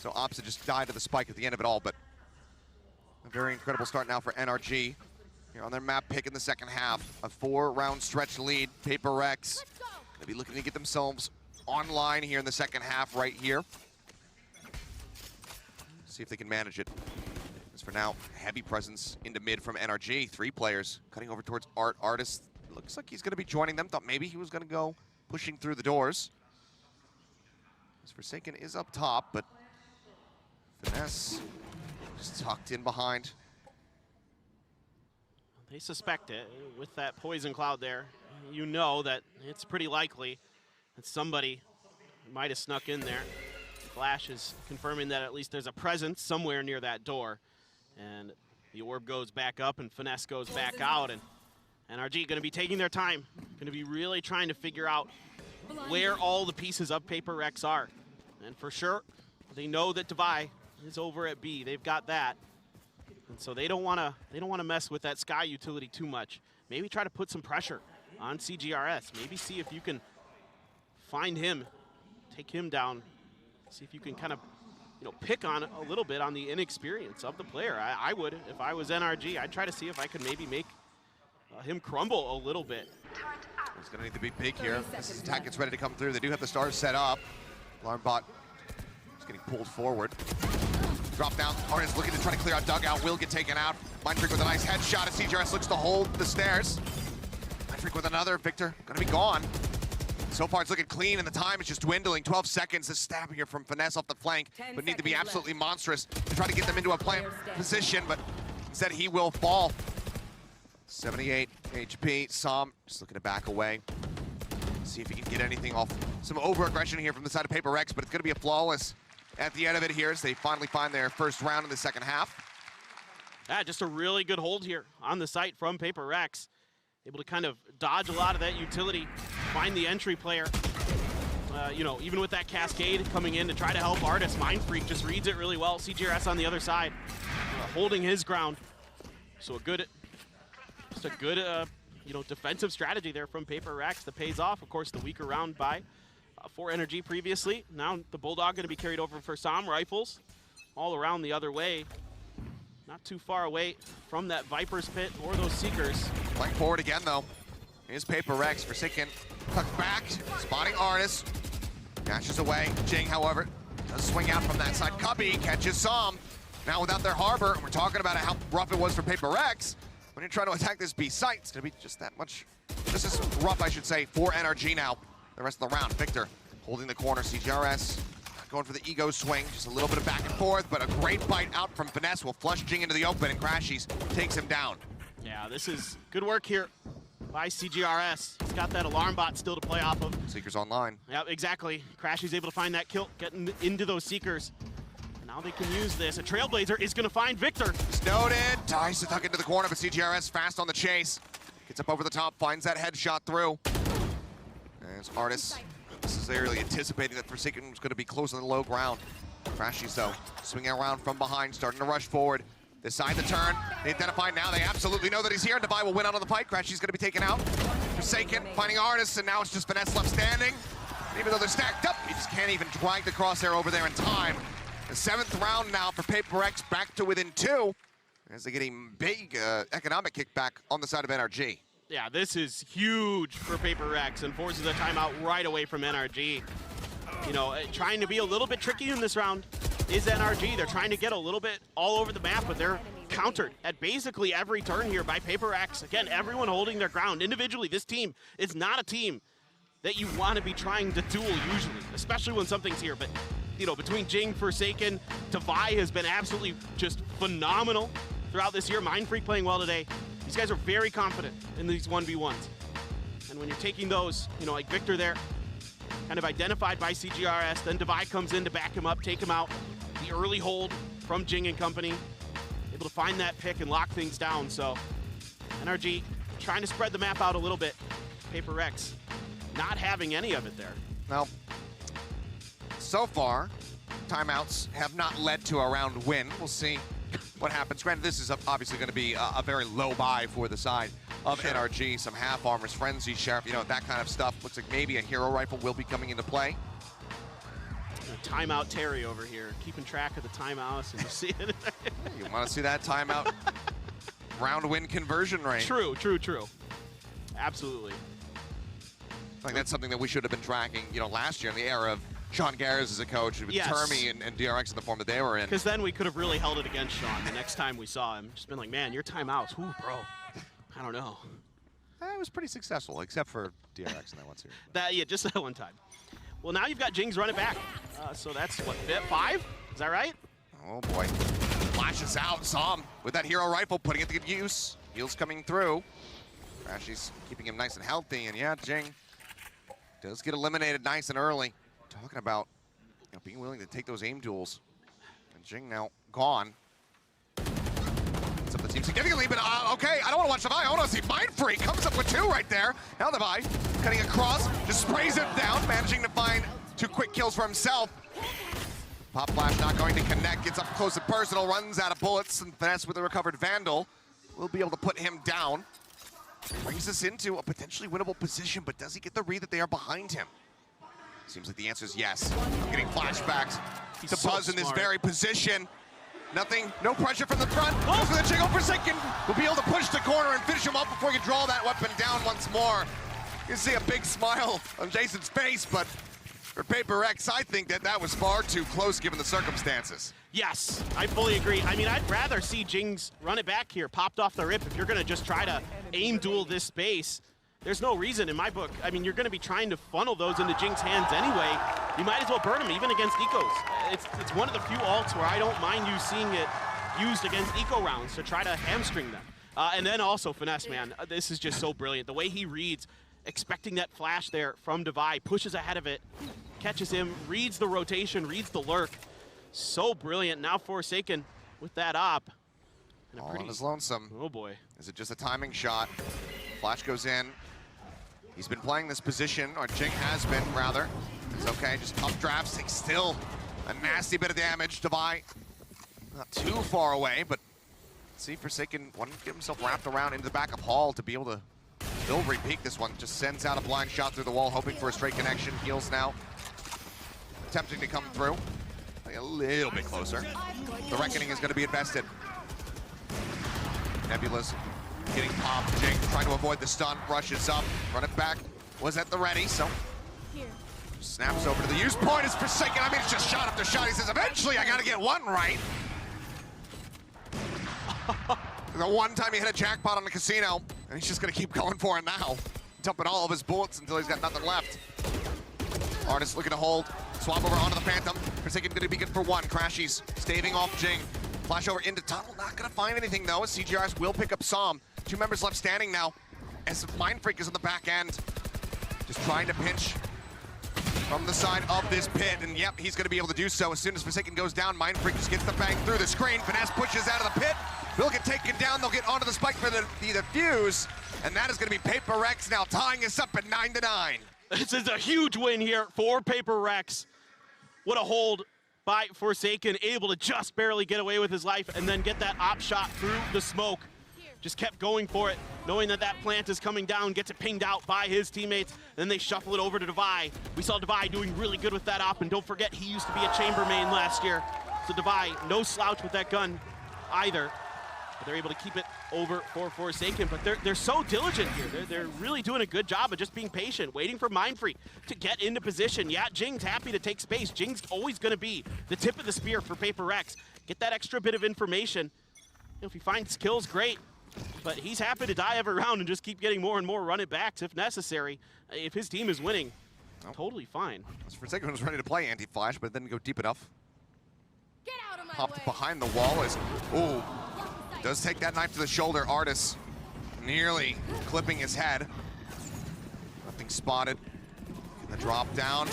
So opposite just died to the spike at the end of it all, but a very incredible start now for NRG. Here on their map pick in the second half, a 4-round stretch lead. Paper Rex gonna be looking to get themselves online here in the second half right here. See if they can manage it. As for now, heavy presence into mid from NRG. 3 players cutting over towards Artis. Looks like he's gonna be joining them. Thought maybe he was gonna go pushing through the doors. As Forsaken is up top, but Finesse just tucked in behind. They suspect it. With that poison cloud there, you know that it's pretty likely that somebody might have snuck in there. Flash is confirming that at least there's a presence somewhere near that door. And the orb goes back up and Finesse goes back out. And NRG going to be taking their time, going to be really trying to figure out where all the pieces of Paper Rex are. And for sure, they know that Devi is over at B. They've got that. And so they don't want to mess with that Sky utility too much. Maybe try to put some pressure on CGRS. Maybe see if you can find him, take him down, see if you can kind of, pick on a little bit on the inexperience of the player. I would, if I was NRG, I'd try to see if I could maybe make him crumble a little bit. It's going to need to be big here. This is attack gets ready to come through. They do have the stars set up. Alarm bot is getting pulled forward. Drop down. Artist looking to try to clear out dugout. Will get taken out. Mindfreak with a nice headshot as CGRS looks to hold the stairs. Mindfreak with another. Victor going to be gone. So far it's looking clean and the time is just dwindling. 12 seconds. This stab here from Finesse off the flank would need to be absolutely monstrous to try to get them into a plant position, but instead he will fall. 78 HP. Som just looking to back away. See if he can get anything off. Some over-aggression here from the side of Paper Rex, but it's going to be a flawless at the end of it here as they finally find their first round in the second half. Yeah, just a really good hold here on the site from Paper Rex. Able to kind of dodge a lot of that utility, find the entry player. Even with that cascade coming in to try to help Artist, Mindfreak just reads it really well. CGRS on the other side, holding his ground. So just a good, defensive strategy there from Paper Rex that pays off. Of course, the weaker round by for NRG previously. Now the Bulldog going to be carried over for Som rifles all around the other way. Not too far away from that Viper's Pit or those Seekers. Playing forward again, though. Here's Paper Rex. Forsaken tucked back, spotting Artist. Dashes away. Jing, however, does swing out from that side. Cubby catches Som. Now without their harbor, and we're talking about how rough it was for Paper Rex. When you try to attack this B site, it's going to be just that much, just as rough, I should say, for NRG now. The rest of the round, Victor holding the corner. CGRS going for the ego swing, just a little bit of back and forth, but a great bite out from Finesse will flush Jing into the open, and Crashies takes him down. Yeah, this is good work here by CGRS. He's got that alarm bot still to play off of. Seekers online. Yeah, exactly. Crashies able to find that kill, getting into those Seekers. Now they can use this. A Trailblazer is going to find Victor. Snowden tries to tuck into the corner, but CGRS fast on the chase. Gets up over the top, finds that headshot through. There's Artist. Necessarily anticipating that Forsaken was going to be close on the low ground. Crashies, though, swinging around from behind, starting to rush forward. Decide to turn. They identify now. They absolutely know that he's here. And Devi will win out on the fight. Crashies going to be taken out. Forsaken finding Artist, and now it's just Finesse left standing. And even though they're stacked up, he just can't even drag the crosshair over there in time. The 7th round now for Paper Rex, back to within 2, as they're getting big economic kickback on the side of NRG. Yeah, this is huge for Paper Rex and forces a timeout right away from NRG. Trying to be a little bit tricky in this round is NRG. They're trying to get a little bit all over the map, but they're countered at basically every turn here by Paper Rex. Again, everyone holding their ground. Individually, this team is not a team that you want to be trying to duel usually, especially when something's here. But between Jing, Forsaken, Devi has been absolutely just phenomenal throughout this year. Mindfreak playing well today. These guys are very confident in these 1v1s. And when you're taking those, like Victor there, kind of identified by CGRS, then Devi comes in to back him up, take him out. The early hold from Jing and company, able to find that pick and lock things down. So NRG trying to spread the map out a little bit. Paper Rex not having any of it there. Now, so far, timeouts have not led to a round win. We'll see what happens. Granted, this is obviously going to be a very low buy for the side of NRG. Some half armors, frenzy, sheriff, that kind of stuff. Looks like maybe a hero rifle will be coming into play. Timeout Terry over here, keeping track of the timeouts, and you see it. You want to see that timeout round win conversion rate. True. Absolutely. I think that's something that we should have been tracking, last year in the era of Sean Garris as a coach, with Termy and DRX in the form that they were in. Because then we could have really held it against Sean the next time we saw him. Just been like, man, your timeouts, ooh, bro. I don't know. It was pretty successful, except for DRX in that one series. Yeah, just that one time. Well, now you've got Jing's running back. So that's, what, 5? Is that right? Oh, boy. Flashes out. Som with that hero rifle, putting it to good use. Heals coming through. Crashies keeping him nice and healthy. And, yeah, Jing does get eliminated nice and early. Talking about being willing to take those aim duels. And Jing now gone. It's up the team significantly, but okay, I don't want to watch Devi. I want to see Mind Freak. Comes up with 2 right there. Now Devi cutting across, just sprays it down, managing to find 2 quick kills for himself. Pop Flash not going to connect, gets up close and personal, runs out of bullets, and Finesse with a recovered Vandal will be able to put him down. Brings us into a potentially winnable position, but does he get the read that they are behind him? Seems like the answer is yes. I'm getting flashbacks to so Buzz in this smart. very position. Nothing, no pressure from the front. Goes for the Jingle Forsaken. Will be able to push the corner and finish him up before you draw that weapon down once more. You see a big smile on Jason's face, but for Paper Rex, I think that was far too close given the circumstances. Yes, I fully agree. I mean, I'd rather see Jings run it back here, popped off the rip. If you're going to just try to aim duel this space, there's no reason in my book. I mean, you're going to be trying to funnel those into Jing's hands anyway. You might as well burn them, even against ecos. It's one of the few ults where I don't mind you seeing it used against eco rounds to try to hamstring them. And then also Finesse, man. This is just so brilliant. The way he reads, expecting that flash there from Devi, pushes ahead of it, catches him, reads the rotation, reads the lurk. So brilliant. Now Forsaken with that op. And All on his lonesome. Oh boy. Is it just a timing shot? Flash goes in. He's been playing this position, or Jing has been, rather. It's okay, just tough drafts, takes still a nasty bit of damage. Devi not too far away, but see, Forsaken wanted to get himself wrapped around into the back of Hall to be able to still repeat this one. Just sends out a blind shot through the wall, hoping for a straight connection. Heals now, attempting to come through. A little bit closer. The Reckoning is going to be invested. Nebula's getting popped. Jing trying to avoid the stun, rushes up, run it back. Was at the ready, so snaps over to the use point. Is Forsaken. I mean, it's just shot after shot. He says, eventually I got to get one right. The one time he hit a jackpot on the casino, and he's just going to keep going for it now. Dumping all of his bullets until he's got nothing left. Artist looking to hold. Swap over onto the Phantom. Forsaken going to be good for 1. Crashies staving off Jing. Flash over into tunnel. Not going to find anything, though, as CGRs will pick up Som. 2 members left standing now, as Mind Freak is on the back end. Just trying to pinch from the side of this pit, and yep, he's going to be able to do so. As soon as Forsaken goes down, Mind Freak just gets the bang through the screen. Finesse pushes out of the pit. Will get taken down. They'll get onto the spike for the defuse, and that is going to be Paper Rex now tying us up at 9-9. This is a huge win here for Paper Rex. What a hold by Forsaken, able to just barely get away with his life and then get that op shot through the smoke. Just kept going for it, knowing that that plant is coming down, gets it pinged out by his teammates, then they shuffle it over to Devi. We saw Devi doing really good with that op, and don't forget, he used to be a chamber main last year. So Devi, no slouch with that gun either. But they're able to keep it over for Forsaken, but they're so diligent here. They're really doing a good job of just being patient, waiting for Mind Freak to get into position. Yeah, Jing's happy to take space. Jing's always going to be the tip of the spear for Paper Rex. Get that extra bit of information. If he finds kills, great. But he's happy to die every round and just keep getting more and more run it backs if necessary. If his team is winning, totally fine. Forsaken was ready to play anti-flash, but didn't go deep enough. Get out of my Popped way. behind the wall as, ooh, does take that knife to the shoulder. Artis nearly clipping his head. Nothing spotted. The drop down.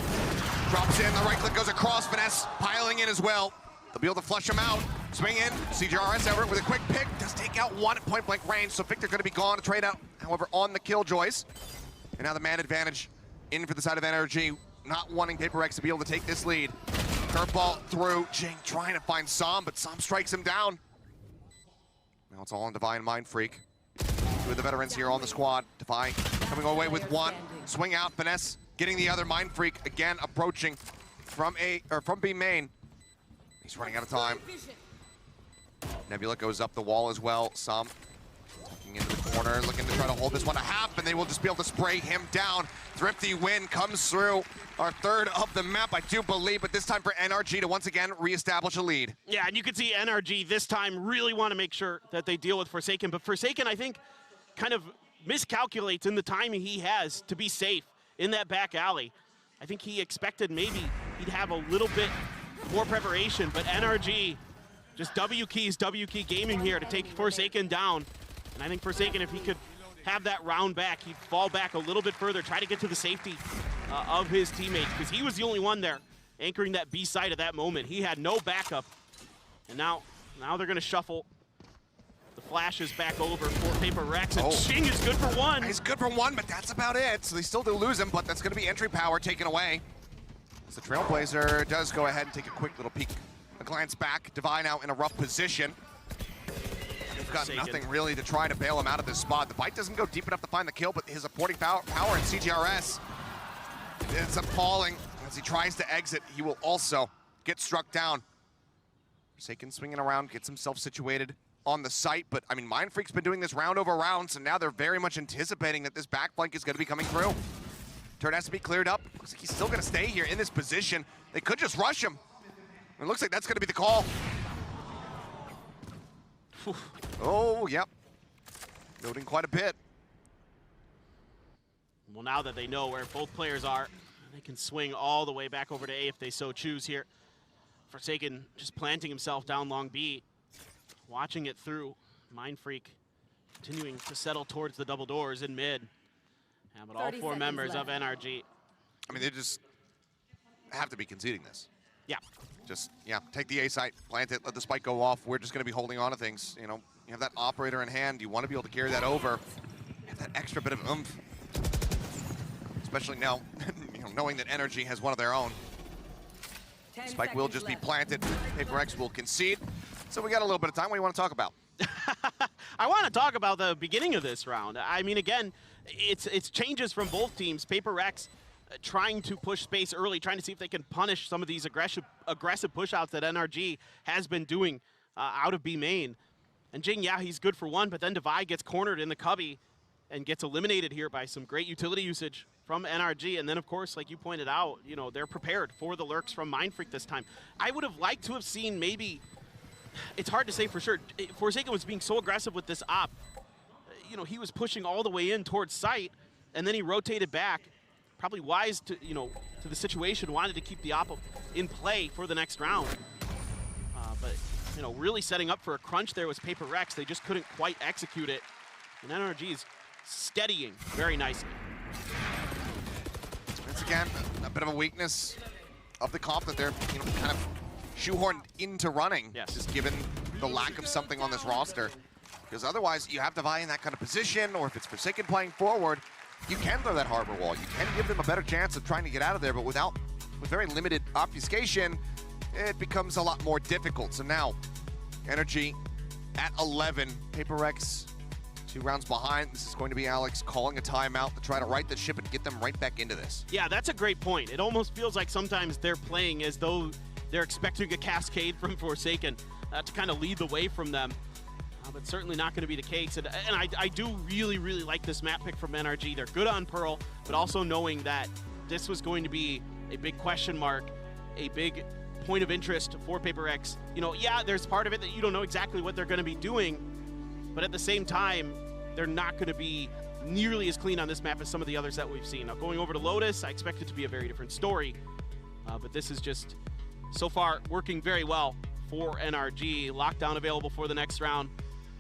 Drops in, the right click goes across. Finesse piling in as well. They'll be able to flush him out. Swing in. CGRS Everett with a quick pick. Does take out 1 at point blank range, so Victor going to be gone to trade out, however, on the Killjoys. And now the man advantage in for the side of NRG, not wanting Paper Rex to be able to take this lead. Curveball through. Jing trying to find Som, but Som strikes him down. Now it's all on Devi and Mind Freak. 2 of the veterans here on the squad. Devi coming away with 1. Swing out. Finesse getting the other. Mind Freak again approaching from B main. He's running out of time. Nebula goes up the wall as well. Som tucking into the corner, looking to try to hold this one to half, and they will just be able to spray him down. Thrifty win comes through. Our 3rd of the map, I do believe, but this time for NRG to once again reestablish a lead. Yeah, and you can see NRG this time really want to make sure that they deal with Forsaken, but Forsaken, I think, kind of miscalculates in the timing he has to be safe in that back alley. I think he expected maybe he'd have a little bit more preparation, but NRG just W key gaming here to take Forsaken down. And I think Forsaken, if he could have that round back, he'd fall back a little bit further, try to get to the safety of his teammates, because he was the only one there anchoring that B side at that moment. He had no backup. And now they're gonna shuffle the flashes back over for Paper Rex, and Ching is good for one. He's good for one, but that's about it. So they still do lose him, but that's gonna be entry power taken away. As the Trailblazer does go ahead and take a quick little peek, a glance back. Divine out in a rough position. They've got nothing really to try to bail him out of this spot. The bite doesn't go deep enough to find the kill, but his supporting power in CGRS ends up falling. As he tries to exit, he will also get struck down. Forsaken swinging around, gets himself situated on the site, but I mean, Mindfreak's been doing this round over round, so now they're very much anticipating that this back flank is gonna be coming through. Turret has to be cleared up. Looks like he's still gonna stay here in this position. They could just rush him. It looks like that's gonna be the call. Oh, yep. Loading quite a bit. Well, now that they know where both players are, they can swing all the way back over to A if they so choose here. Forsaken just planting himself down long B, watching it through. Mindfreak continuing to settle towards the double doors in mid. Yeah, but all four members of NRG. I mean, they just have to be conceding this. Yeah. Just, yeah, take the A site, plant it, let the spike go off. We're just going to be holding on to things. You know, you have that operator in hand. You want to be able to carry that over. You have that extra bit of oomph. Especially now, you know, knowing that NRG has one of their own. Spike will just be planted. Paper Rex will concede. So we got a little bit of time. What do you want to talk about? I want to talk about the beginning of this round. I mean, again, it's changes from both teams. Paper Rex trying to push space early, trying to see if they can punish some of these aggressive push-outs that NRG has been doing out of B main. And Jing, yeah, he's good for one, but then Divide gets cornered in the cubby and gets eliminated here by some great utility usage from NRG. And then, of course, like you pointed out, you know, they're prepared for the lurks from Mindfreak this time. I would have liked to have seen maybe, it's hard to say for sure, Forsaken was being so aggressive with this op. You know, he was pushing all the way in towards site, and then he rotated back. Probably wise to, you know, to the situation, wanted to keep the op in play for the next round. But, you know, really setting up for a crunch there was Paper Rex. They just couldn't quite execute it. And NRG is steadying very nicely. Once again, a bit of a weakness of the comp that they're, you know, kind of shoehorned into running. Yes. Just given the lack of something on this roster. Because otherwise, you have to vie in that kind of position, or if it's Forsaken playing forward, you can throw that harbor wall. You can give them a better chance of trying to get out of there, but with very limited obfuscation, it becomes a lot more difficult. So now, NRG at 11, Paper Rex 2 rounds behind. This is going to be Alex calling a timeout to try to right the ship and get them right back into this. Yeah, that's a great point. It almost feels like sometimes they're playing as though they're expecting a cascade from Forsaken to kind of lead the way from them. But certainly not going to be the case. And I do really, really like this map pick from NRG. They're good on Pearl, but also knowing that this was going to be a big question mark, a big point of interest for Paper Rex. You know, yeah, there's part of it that you don't know exactly what they're going to be doing, but at the same time, they're not going to be nearly as clean on this map as some of the others that we've seen. Now, going over to Lotus, I expect it to be a very different story, but this is just, so far, working very well for NRG. Lockdown available for the next round.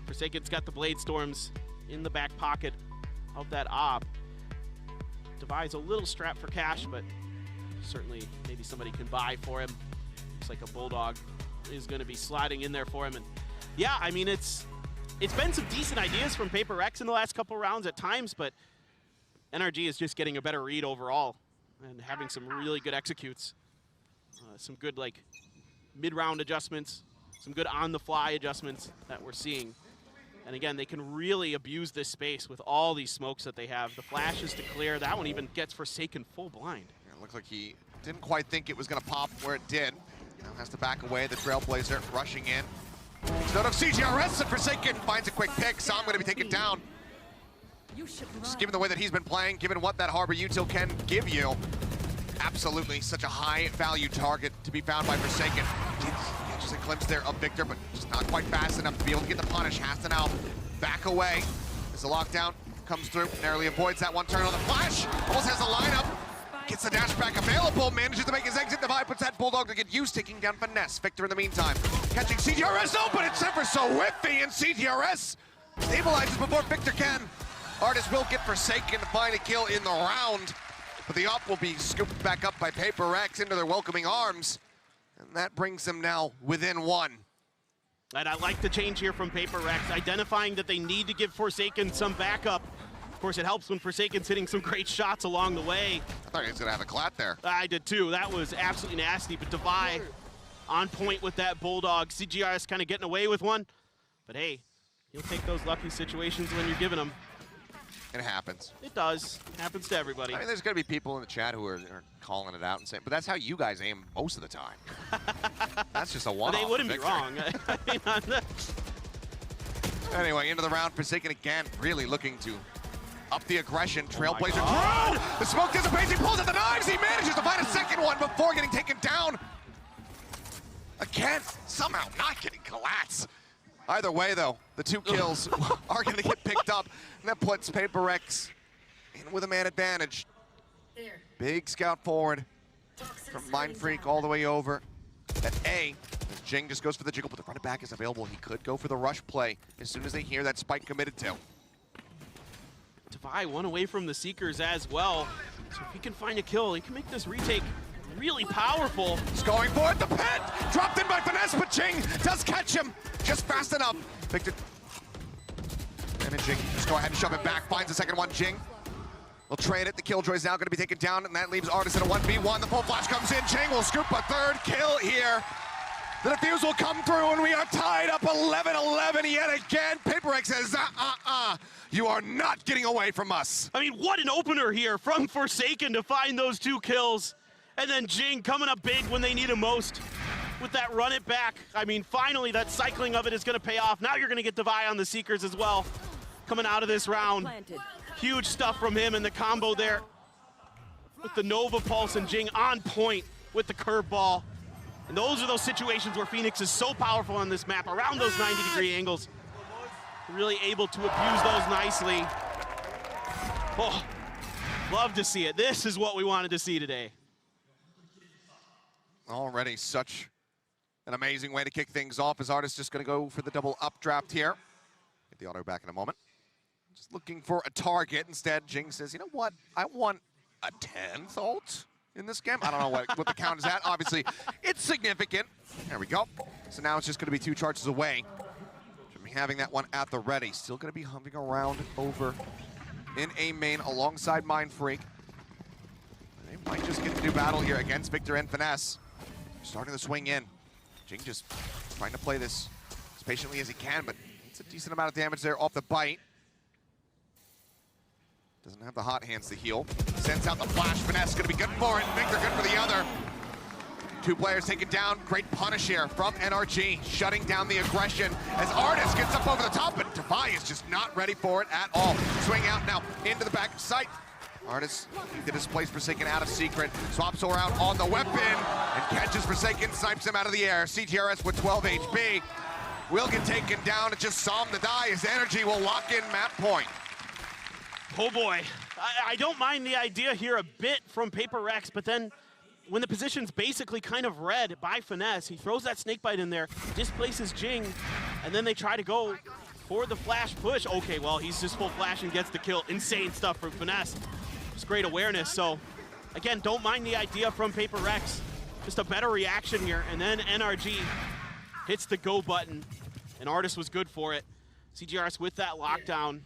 Forsaken's got the Blade Storms in the back pocket of that op. Divide's a little strapped for cash, but certainly maybe somebody can buy for him. Looks like a Bulldog is going to be sliding in there for him. And yeah, I mean, it's been some decent ideas from Paper Rex in the last couple rounds at times, but NRG is just getting a better read overall and having some really good executes. Some good, like, mid-round adjustments, some good on-the-fly adjustments that we're seeing. And again, they can really abuse this space with all these smokes that they have. The flashes to clear, that one even gets Forsaken full blind. Yeah, it looks like he didn't quite think it was going to pop where it did. Now has to back away, the Trailblazer rushing in. Instead of CGRS, and Forsaken finds a quick pick, so I'm going to be taken down. Just given the way that he's been playing, given what that Harbor Util can give you, absolutely such a high-value target to be found by Forsaken. Just a glimpse there of Victor, but just not quite fast enough to be able to get the punish. Has to now back away as the lockdown comes through, narrowly avoids that one turn on the flash, almost has the lineup, gets the dash back available, manages to make his exit. Divide puts that Bulldog to get used, taking down Finesse. Victor in the meantime, catching CTRS, oh, but it's ever so whiffy, and CTRS stabilizes before Victor can. Artist will get Forsaken to find a kill in the round. But the up will be scooped back up by Paper Rex into their welcoming arms. And that brings them now within 1. And I like the change here from Paper Rex, identifying that they need to give Forsaken some backup. Of course, it helps when Forsaken's hitting some great shots along the way. I thought he was gonna have a clat there. I did too. That was absolutely nasty. But Devi on point with that Bulldog. CGRS kind of getting away with one. But hey, you'll take those lucky situations when you're giving them. It happens. It does. It happens to everybody. I mean, there's gonna be people in the chat who are calling it out and saying, but that's how you guys aim most of the time. That's just a one-off. They wouldn't be wrong. Anyway, into the round, Forsaken again, really looking to up the aggression. Trailblazer God. through! The smoke dissipates, he pulls out the knives, he manages to find a second one before getting taken down. Again, somehow not getting collapsed. Either way, though, the 2 kills are going to get picked up, and that puts Paper Rex in with a man advantage. Big scout forward from Mind Freak all the way over at A. As Jing just goes for the jiggle, but the running back is available. He could go for the rush play as soon as they hear that spike committed to. Devi one away from the Seekers as well. So if he can find a kill, he can make this retake really powerful. He's going for it, the pit! Dropped in by Finesse, but Jing does catch him just fast enough. Victor. And then Jing just go ahead and shove it back, finds the second one. Jing will trade it. The Killjoy is now going to be taken down, and that leaves Artis in a 1v1. The full flash comes in. Jing will scoop a 3rd kill here. The defuse will come through, and we are tied up 11-11 yet again. Paper Rex says, you are not getting away from us. I mean, what an opener here from Forsaken to find those 2 kills. And then Jing coming up big when they need him most with that run it back. I mean, finally, that cycling of it is going to pay off. Now you're going to get Devi on the Seekers as well coming out of this round. Huge stuff from him and the combo there with the Nova Pulse and Jing on point with the curveball. And those are those situations where Phoenix is so powerful on this map, around those 90-degree angles. Really able to abuse those nicely. Oh, love to see it. This is what we wanted to see today. Already such an amazing way to kick things off as Artis just going to go for the double updraft here. Get the auto back in a moment. Just looking for a target. Instead, Jing says, you know what? I want a 10th ult in this game. I don't know what the count is at. Obviously, it's significant. There we go. So now it's just going to be 2 charges away from having that one at the ready. Still going to be humping around over in A main alongside Mind Freak. They might just get the new battle here against Victor and Finesse. Starting to swing in. Jing just trying to play this as patiently as he can, but it's a decent amount of damage there off the bite. Doesn't have the hot hands to heal. Sends out the flash. Finesse gonna be good for it. Victor good for the other. 2 players taken down. Great punish here from NRG, shutting down the aggression as Artis gets up over the top, but Devi is just not ready for it at all. Swing out now into the back sight. Artis to displace Forsaken out of secret. Swaps around on the weapon and catches Forsaken, snipes him out of the air. CGRS with 12 HP. Will get taken down. It just saw him to die. His energy will lock in map point. Oh boy, I don't mind the idea here a bit from Paper Rex, but then when the position's basically kind of red by Finesse, he throws that snakebite in there, displaces Jing, and then they try to go for the flash push. Okay, well, he's just full flash and gets the kill. Insane stuff from Finesse. It's great awareness. So, again, don't mind the idea from Paper Rex. Just a better reaction here. And then NRG hits the go button, and Artis was good for it. CGRS with that lockdown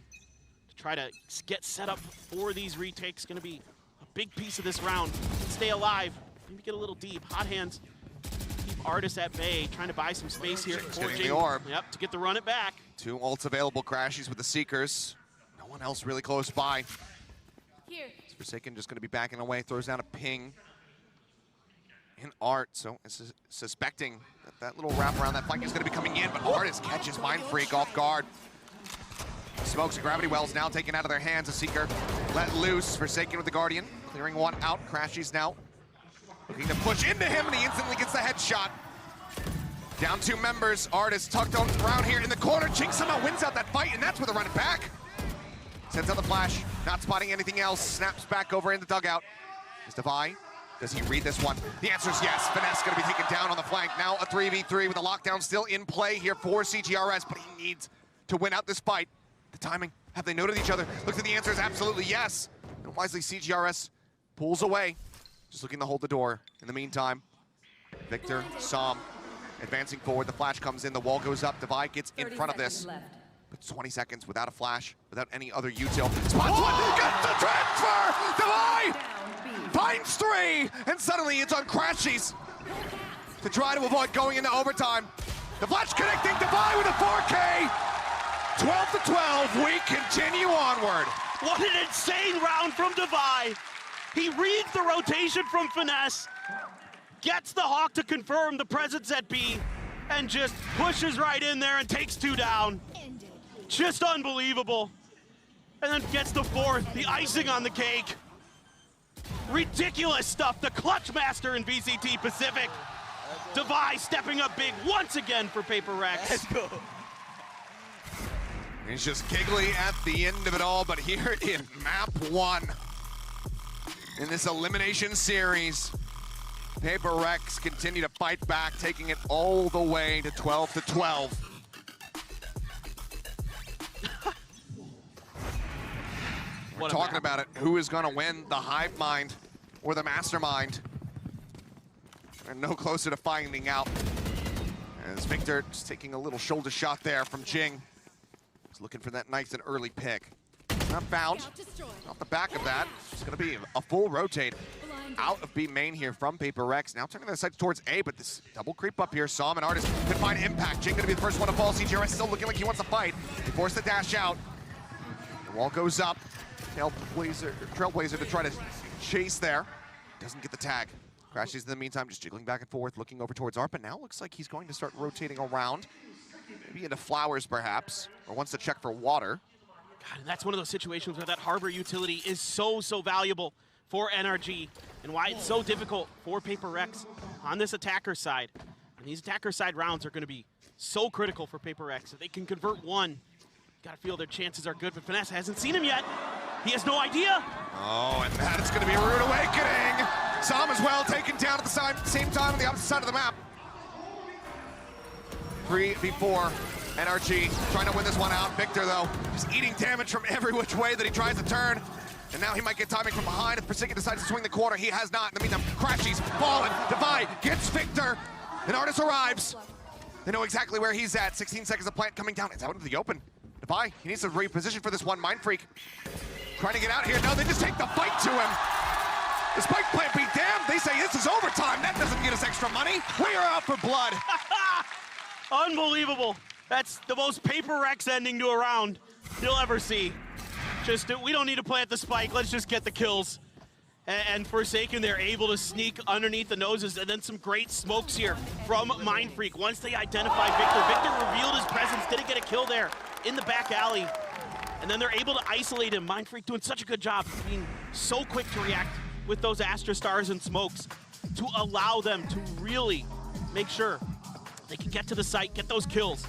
to try to get set up for these retakes. Going to be a big piece of this round. Stay alive. Maybe get a little deep. Hot hands. Keep Artis at bay. Trying to buy some space here. Getting the orb. Yep, to get the run it back. 2 ults available. Crashies with the Seekers. No one else really close by. Forsaken just going to be backing away. Throws down a ping in Art. So it's suspecting that that little wrap around that flank is going to be coming in, but Artis catches Mind Freak off guard. Smokes and Gravity Wells now taken out of their hands. A Seeker let loose. Forsaken with the Guardian. Clearing one out. Crashies now looking to push into him, and he instantly gets the headshot. Down 2 members. Artis tucked on around here in the corner. Jing somehow wins out that fight, and that's where they run it back. Sends out the flash, not spotting anything else. Snaps back over in the dugout. Is Devi? Does he read this one? The answer is yes. Finesse gonna be taken down on the flank. Now a 3v3 with the lockdown still in play here for CGRS, but he needs to win out this fight. The timing, have they noted each other? Looks like the answer is absolutely yes. And wisely CGRS pulls away, just looking to hold the door. In the meantime, Victor, Som, advancing forward. The flash comes in, the wall goes up. Divide gets in front of this. But 20 seconds without a flash, without any other util. Spots one, gets the transfer! Divide finds 3, and suddenly it's on Crashies to try to avoid going into overtime. The flash connecting, Divide with a 4K. 12-12, we continue onward. What an insane round from Divide. He reads the rotation from Finesse, gets the Hawk to confirm the presence at B, and just pushes right in there and takes 2 down. Just unbelievable. And then gets the 4th, the icing on the cake. Ridiculous stuff, the clutch master in VCT Pacific. Divide stepping up big once again for Paper Rex. Let's go. He's just giggly at the end of it all, but here in map 1, in this elimination series, Paper Rex continue to fight back, taking it all the way to 12-12. We're talking about it. Who is going to win, the hive mind or the mastermind? And no closer to finding out. As Victor just taking a little shoulder shot there from Jing. He's looking for that nice and early pick. Not found. Off the back of that, it's going to be a full rotate out of B main here from Paper Rex. Now turning their sights towards A, but this double creep up here. Som and Artist can find impact. Jing going to be the first one to fall. CGRS still looking like he wants to fight. He forced the dash out. The wall goes up. Trailblazer to try to chase there. Doesn't get the tag. Crashes in the meantime, just jiggling back and forth, looking over towards Art, but now looks like he's going to start rotating around. Maybe into flowers, perhaps, or wants to check for water. God, and that's one of those situations where that harbor utility is so valuable for NRG, and why it's so difficult for Paper Rex on this attacker side. And these attacker side rounds are going to be so critical for Paper Rex. If they can convert one, gotta feel their chances are good, but Finesse hasn't seen him yet. He has no idea. Oh, and that is going to be a rude awakening. Som as well, taken down at the same time on the opposite side of the map. 3v4, NRG trying to win this one out. Victor, though, just eating damage from every which way that he tries to turn. And now he might get timing from behind if Forsaken decides to swing the corner. He has not. In the meantime, Crashies fallen. Divide gets Victor. And Artist arrives. They know exactly where he's at. 16 seconds of plant coming down. It's out into the open. Divide, he needs to reposition for this one. Mind Freak trying to get out here. No, they just take the fight to him. The spike plant be damned. They say this is overtime. That doesn't get us extra money. We are out for blood. Unbelievable. That's the most Paper Rex ending to a round you'll ever see. Just, we don't need to plant the spike. Let's just get the kills. And Forsaken, they're able to sneak underneath the noses, and then some great smokes here from Mind Freak. Once they identified Victor, Victor revealed his presence, didn't get a kill there in the back alley. And then they're able to isolate him. Mind Freak doing such a good job of being so quick to react with those Astra Stars and smokes to allow them to really make sure they can get to the site, get those kills.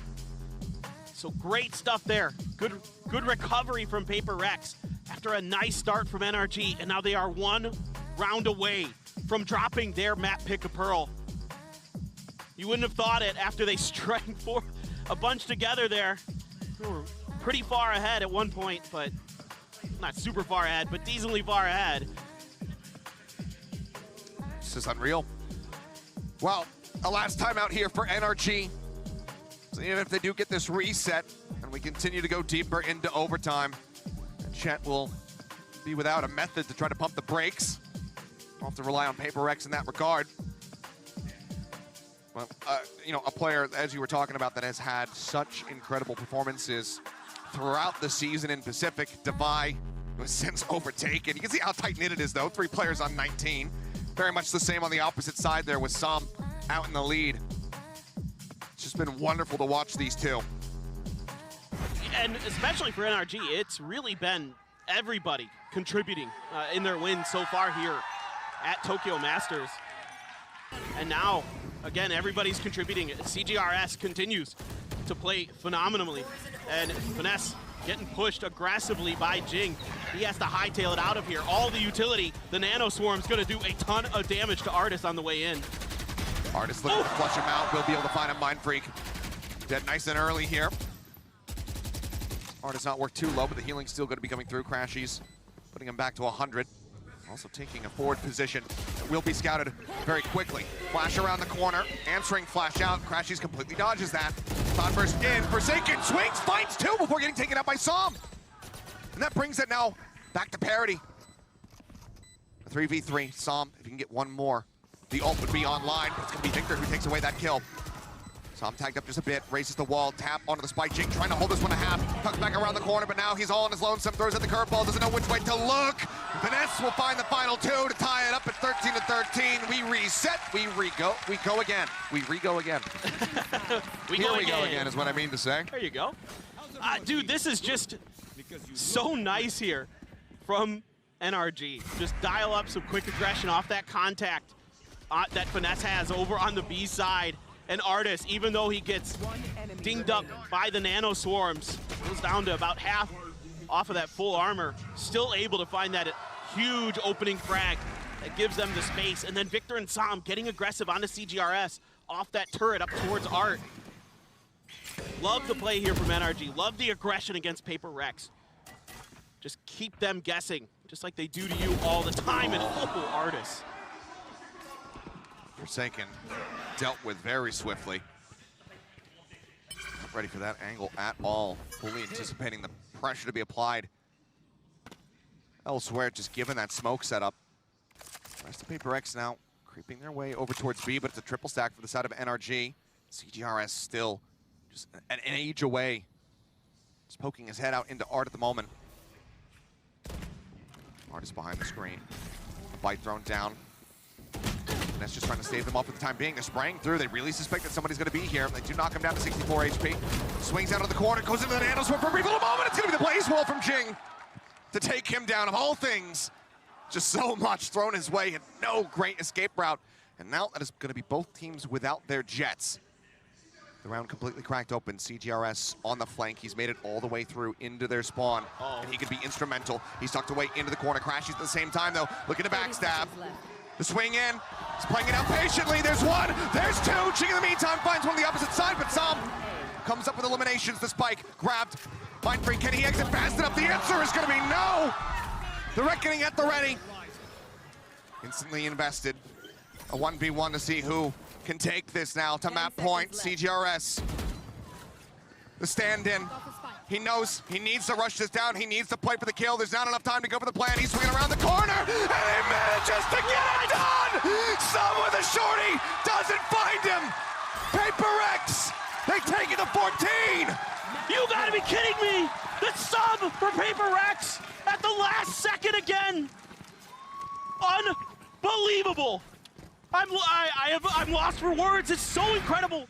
So great stuff there. Good recovery from Paper Rex after a nice start from NRG, and now they are one round away from dropping their map pick of Pearl. You wouldn't have thought it after they strung for a bunch together there. They were pretty far ahead at one point, but not super far ahead, but decently far ahead. This is unreal. Well, a last time out here for NRG. So even if they do get this reset and we continue to go deeper into overtime, Chet will be without a method to try to pump the brakes. We'll have to rely on Paper Rex in that regard. Well, you know, a player, as you were talking about, that has had such incredible performances throughout the season in Pacific. Divide was since overtaken. You can see how tight-knit it is, though. 3 players on 19. Very much the same on the opposite side there with Som out in the lead. It's just been wonderful to watch these two. And especially for NRG, it's really been everybody contributing in their wins so far here at Tokyo Masters. And now, again, everybody's contributing. CGRS continues to play phenomenally. And Finesse getting pushed aggressively by Jing. He has to hightail it out of here. All the utility, the Nano Swarm's gonna do a ton of damage to Artist on the way in. Artist looking to flush him out. We'll be able to find a Mind Freak. Dead nice and early here. Artist not worked too low, but the healing's still going to be coming through. Crashies putting him back to 100. Also taking a forward position that will be scouted very quickly. Flash around the corner, answering flash out. Crashies completely dodges that. Cloudburst in, Forsaken swings, finds two before getting taken out by Som. And that brings it now back to parity. A 3v3, Som, if you can get one more, the ult would be online, but it's gonna be Victor who takes away that kill. Som tagged up just a bit, raises the wall, tap onto the spike. Jing trying to hold this one a half, tucks back around the corner, but now he's all on his lonesome, throws at the curveball, doesn't know which way to look. Finesse will find the final two to tie it up at 13-13. We reset, we go again. We re-go again. Here we go again is what I mean to say. There you go. Dude, this is just so nice here from NRG. Just dial up some quick aggression off that contact that Finesse has over on the B side. And Artis, even though he gets dinged up by the nano swarms, goes down to about half off of that full armor, still able to find that huge opening frag that gives them the space. And then Victor and Som getting aggressive onto CGRS off that turret up towards Art. Love the play here from NRG. Love the aggression against Paper Rex. Just keep them guessing, just like they do to you all the time. And oh, Artis. Forsaken dealt with very swiftly. Not ready for that angle at all. Fully anticipating the pressure to be applied. Elsewhere, just given that smoke setup. The rest of Paper X now creeping their way over towards B, but it's a triple stack for the side of NRG. CGRS still just an age away. Just poking his head out into Art at the moment. Art is behind the screen. Bite thrown down. That's just trying to save them up for the time being. They're spraying through. They really suspect that somebody's going to be here. They do knock him down to 64 HP. Swings out of the corner, goes into the nanoswarm for a brief little moment. It's going to be the blaze wall from Jing to take him down. Of all things, just so much thrown his way and no great escape route. And now that is going to be both teams without their jets. The round completely cracked open. CGRS on the flank. He's made it all the way through into their spawn. And he could be instrumental. He's tucked away into the corner. Crashies at the same time, though. Looking to backstab. The swing in. He's playing it out patiently. There's one. There's two. Jing in the meantime finds one on the opposite side, but Som comes up with eliminations. The spike grabbed. Mindfreak, can he exit fast enough? The answer is going to be no. The reckoning at the ready. Instantly invested. A 1v1 to see who can take this now to map point. CGRS. The stand-in. He knows he needs to rush this down. He needs to play for the kill. There's not enough time to go for the plan. He's swinging around the corner, and he manages to get it done! Some with a shorty doesn't find him! Paper Rex, they take it to 14! You gotta be kidding me! The sub for Paper Rex at the last second again! Unbelievable! I'm lost for words. It's so incredible.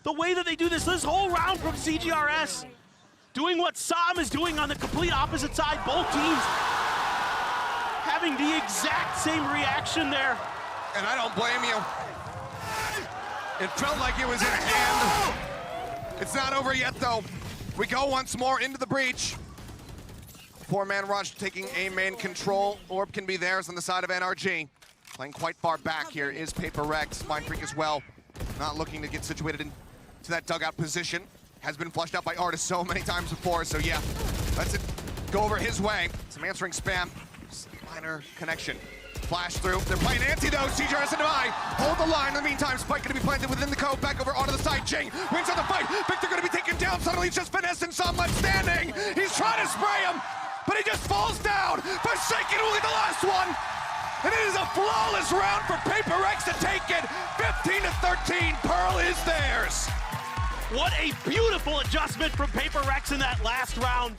The way that they do this whole round from CGRS. Doing what Som is doing on the complete opposite side. Both teams having the exact same reaction there. And I don't blame you. It felt like it was in hand. It's not over yet, though. We go once more into the breach. Four-man rush taking A main control. Orb can be theirs on the side of NRG. Playing quite far back here is Paper Rex. Mindfreak as well. Not looking to get situated into that dugout position. Has been flushed out by Artis so many times before, so yeah. Lets it go over his way. Some answering spam. Just minor connection. Flash through. They're playing anti though. CGRS and I hold the line. In the meantime, Spike going to be planted within the cove. Back over onto the side. Jing wins on the fight. Victor going to be taken down. Suddenly it's just Finesse and Som left standing. He's trying to spray him, but he just falls down. Forsaken will get the last one. And it is a flawless round for Paper Rex to take it. 15-13. Pearl is theirs. What a beautiful adjustment from Paper Rex in that last round.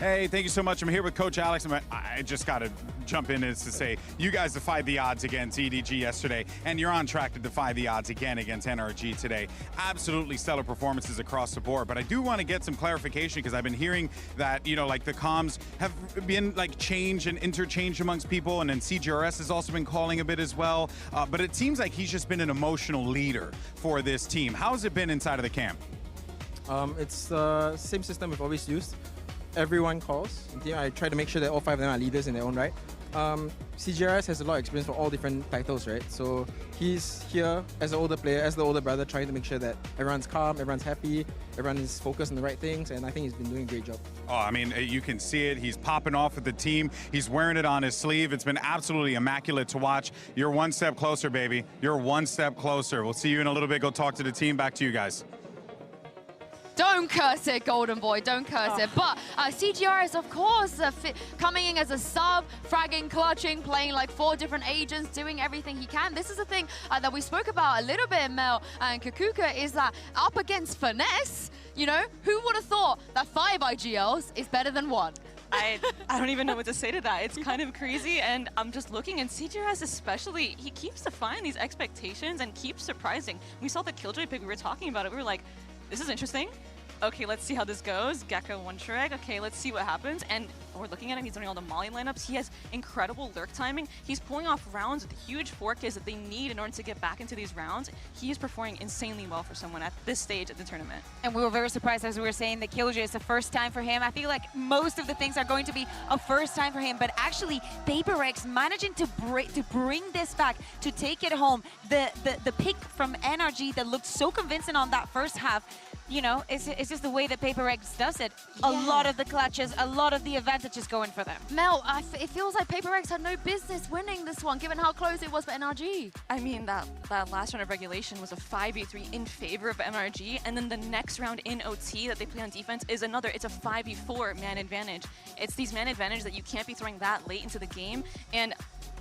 Hey, thank you so much. I'm here with Coach Alex. I just got to jump in as to say, you guys defied the odds against EDG yesterday, and you're on track to defy the odds again against NRG today. Absolutely stellar performances across the board, but I do want to get some clarification because I've been hearing that, you know, like the comms have been like changed and interchanged amongst people, and then CGRS has also been calling a bit as well. But it seems like he's just been an emotional leader for this team. How's it been inside of the camp? It's the same system we've always used. Everyone calls. I try to make sure that all 5 of them are leaders in their own right. CGRS has a lot of experience for all different titles, right? So he's here as an older player, as the older brother, trying to make sure that everyone's calm, everyone's happy, everyone is focused on the right things, and I think he's been doing a great job. Oh, I mean, you can see it. He's popping off with the team. He's wearing it on his sleeve. It's been absolutely immaculate to watch. You're one step closer, baby. You're one step closer. We'll see you in a little bit. Go talk to the team. Back to you guys. Don't curse it, Golden Boy, don't curse it. But CGRS, of course, coming in as a sub, fragging, clutching, playing like 4 different agents, doing everything he can. This is the thing that we spoke about a little bit, Mel and Kakuka, is that up against Finesse, you know, who would have thought that 5 IGLs is better than 1? I don't even know what to say to that. It's kind of crazy, and I'm just looking, and CGRS especially, he keeps defying these expectations and keeps surprising. We saw the Killjoy pick, we were talking about it, we were like, this is interesting. Okay, let's see how this goes. Gecko 1 Shrek. Okay, let's see what happens. And we're looking at him. He's doing all the Molly lineups. He has incredible lurk timing. He's pulling off rounds with huge 4Ks that they need in order to get back into these rounds. He is performing insanely well for someone at this stage of the tournament. And we were very surprised, as we were saying, that Killjoy is the first time for him. I feel like most of the things are going to be a first time for him, but actually Paper Rex managing to bring this back, to take it home. The pick from NRG that looked so convincing on that first half, you know, it's just the way that Paper Rex does it. A lot of the clutches, a lot of the advantages going for them. Mel, it feels like Paper Rex had no business winning this one, given how close it was for NRG. I mean, that last round of regulation was a 5v3 in favor of NRG, and then the next round in OT that they play on defense is another. It's a 5v4 man advantage. It's these man advantage that you can't be throwing that late into the game, and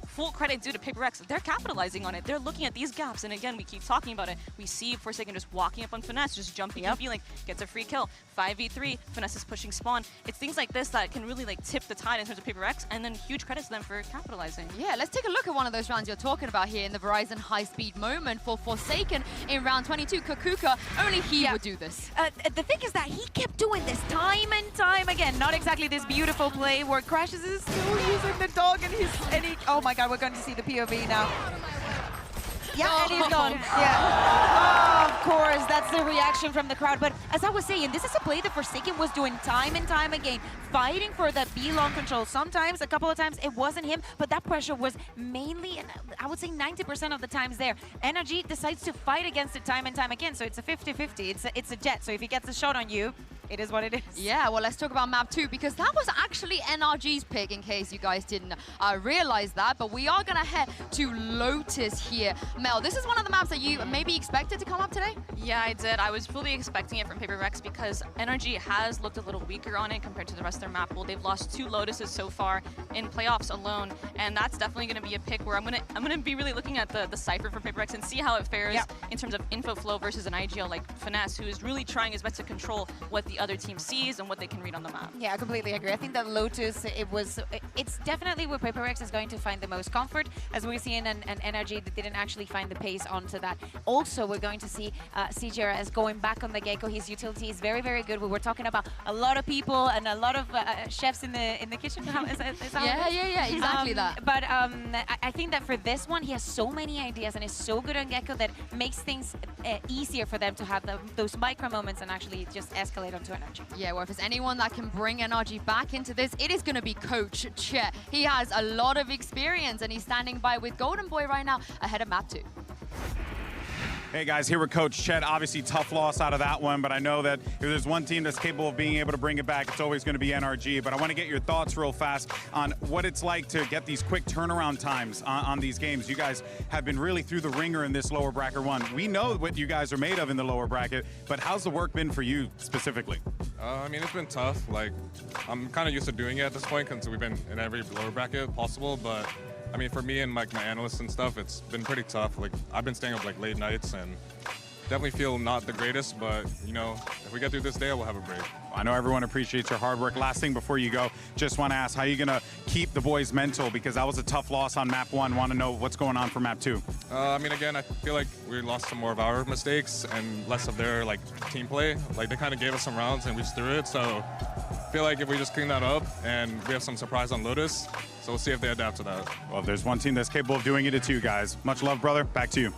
full credit due to Paper Rex. They're capitalizing on it. They're looking at these gaps, and again, we keep talking about it. We see Forsaken just walking up on Finesse, just jumping and feeling, gets a free kill. 5v3, Finesse is pushing spawn. It's things like this that can really like tip the tide in terms of Paper Rex, and then huge credits to them for capitalizing. Yeah, let's take a look at one of those rounds you're talking about here in the Verizon high-speed moment for Forsaken in round 22. Kakuka, only he would do this. The thing is that he kept doing this time and time again. Not exactly this beautiful play where Crashes is still using the dog, and he, oh my god, we're going to see the POV now. Yeah, and he's gone. Yeah. Of course, that's the reaction from the crowd. But as I was saying, this is a play that Forsaken was doing time and time again, fighting for that B-long control. Sometimes, a couple of times, it wasn't him, but that pressure was mainly, and I would say 90% of the times there. NRG decides to fight against it time and time again, so it's a 50-50. It's a jet, so if he gets a shot on you, it is what it is. Yeah, well, let's talk about map 2, because that was actually NRG's pick, in case you guys didn't realize that. But we are going to head to Lotus here. Mel, this is one of the maps that you maybe expected to come up today? Yeah, I did. I was fully expecting it from Paper Rex because NRG has looked a little weaker on it compared to the rest of their map pool. They've lost 2 Lotuses so far in playoffs alone, and that's definitely going to be a pick where I'm gonna be really looking at the Cypher for Paper Rex and see how it fares in terms of info flow versus an IGL like Finesse, who is really trying his best to control what the other team sees and what they can read on the map. Yeah, I completely agree. I think that Lotus, it's definitely where Paper Rex is going to find the most comfort, as we're seeing an NRG that didn't actually find the pace onto that. Also, we're going to see CGRS going back on the Gecko. His utility is very, very good. We were talking about a lot of people and a lot of chefs in the kitchen. Yeah, exactly that. But I think that for this one, he has so many ideas and is so good on Gecko that makes things easier for them to have those micro moments and actually just escalate onto NRG. Yeah, well, if there's anyone that can bring NRG back into this, it is going to be Coach Chet. He has a lot of experience, and he's standing by with Golden Boy right now ahead of map 2. Hey guys, here with Coach Chet. Obviously tough loss out of that one, but I know that if there's one team that's capable of being able to bring it back, it's always going to be NRG. But I want to get your thoughts real fast on what it's like to get these quick turnaround times on these games. You guys have been really through the ringer in this lower bracket one. We know what you guys are made of in the lower bracket, but how's the work been for you specifically? I mean, it's been tough. Like, I'm kind of used to doing it at this point because we've been in every lower bracket possible, but I mean, for me and like my analysts and stuff, it's been pretty tough. Like, I've been staying up like late nights and definitely feel not the greatest, but you know, if we get through this day, we'll have a break. I know everyone appreciates your hard work. Last thing before you go, just want to ask, how are you going to keep the boys mental? Because that was a tough loss on map 1. Want to know what's going on for map 2. I mean, again, I feel like we lost some more of our mistakes and less of their like team play. Like they kind of gave us some rounds and we just threw it. So I feel like if we just clean that up and we have some surprise on Lotus, so we'll see if they adapt to that. Well, if there's one team that's capable of doing it, it's you guys. Much love, brother. Back to you.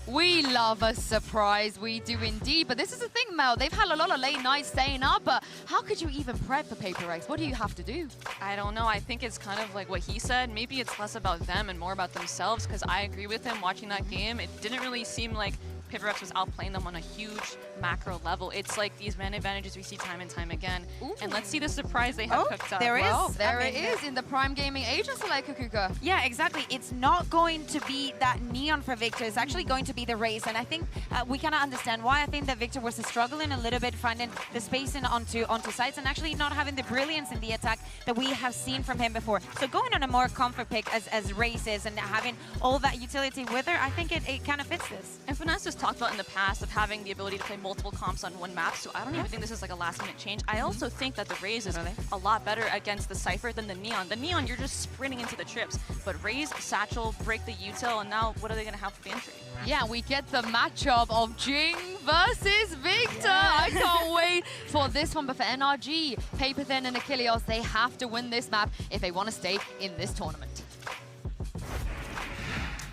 We love a surprise, we do indeed. But this is the thing, Mel, they've had a lot of late nights staying up, but how could you even prep for Paper Rex? What do you have to do? I don't know. I think it's kind of like what he said. Maybe it's less about them and more about themselves, because I agree with him watching that game. It didn't really seem like Paper Rex was outplaying them on a huge macro level. It's like these man advantages we see time and time again. Ooh. And let's see the surprise they have cooked up. There is. Well, there I it mean, is in the Prime Gaming Agents like Kukuka. Yeah, exactly. It's not going to be that neon for Victor. It's actually going to be the race. And I think we cannot understand why. I think that Victor was struggling a little bit, finding the spacing onto sides and actually not having the brilliance in the attack that we have seen from him before. So going on a more comfort pick as races and having all that utility with her, I think it kind of fits this. And Finesse has talked about in the past of having the ability to play multiple comps on one map, so I don't even think this is like a last-minute change. I also think that the Raze is a lot better against the Cypher than the Neon. The Neon, you're just sprinting into the trips, but Raze, Satchel, break the util, and now what are they going to have for the entry? Yeah, we get the matchup of Jing versus Victor. I can't wait for this one, but for NRG, Paper Thin and Achilleos, they have to win this map if they want to stay in this tournament.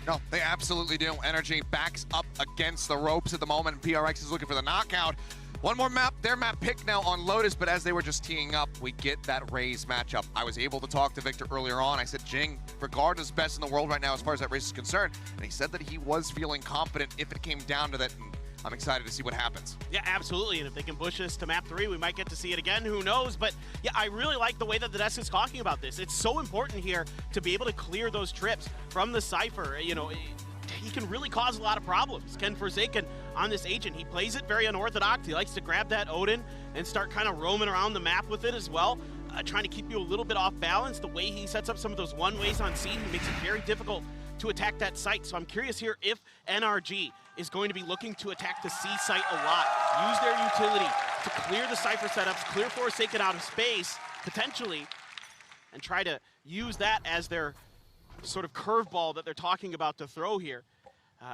No, they absolutely do. Energy backs up against the ropes at the moment. PRX is looking for the knockout. One more map, their map pick now on Lotus, but as they were just teeing up, we get that Raze matchup. I was able to talk to Victor earlier on. I said, Jing, regardless, best in the world right now as far as that race is concerned. And he said that he was feeling confident if it came down to that. And I'm excited to see what happens. Yeah, absolutely. And if they can push us to map 3, we might get to see it again. Who knows? But yeah, I really like the way that the desk is talking about this. It's so important here to be able to clear those trips from the Cypher. You know, he can really cause a lot of problems. Ken Forsaken on this agent, he plays it very unorthodox. He likes to grab that Odin and start kind of roaming around the map with it as well, trying to keep you a little bit off balance. The way he sets up some of those one-ways on C, he makes it very difficult to attack that site. So I'm curious here if NRG is going to be looking to attack the C site a lot, use their utility to clear the Cypher setups, clear Forsaken out of space, potentially, and try to use that as their sort of curveball that they're talking about to throw here.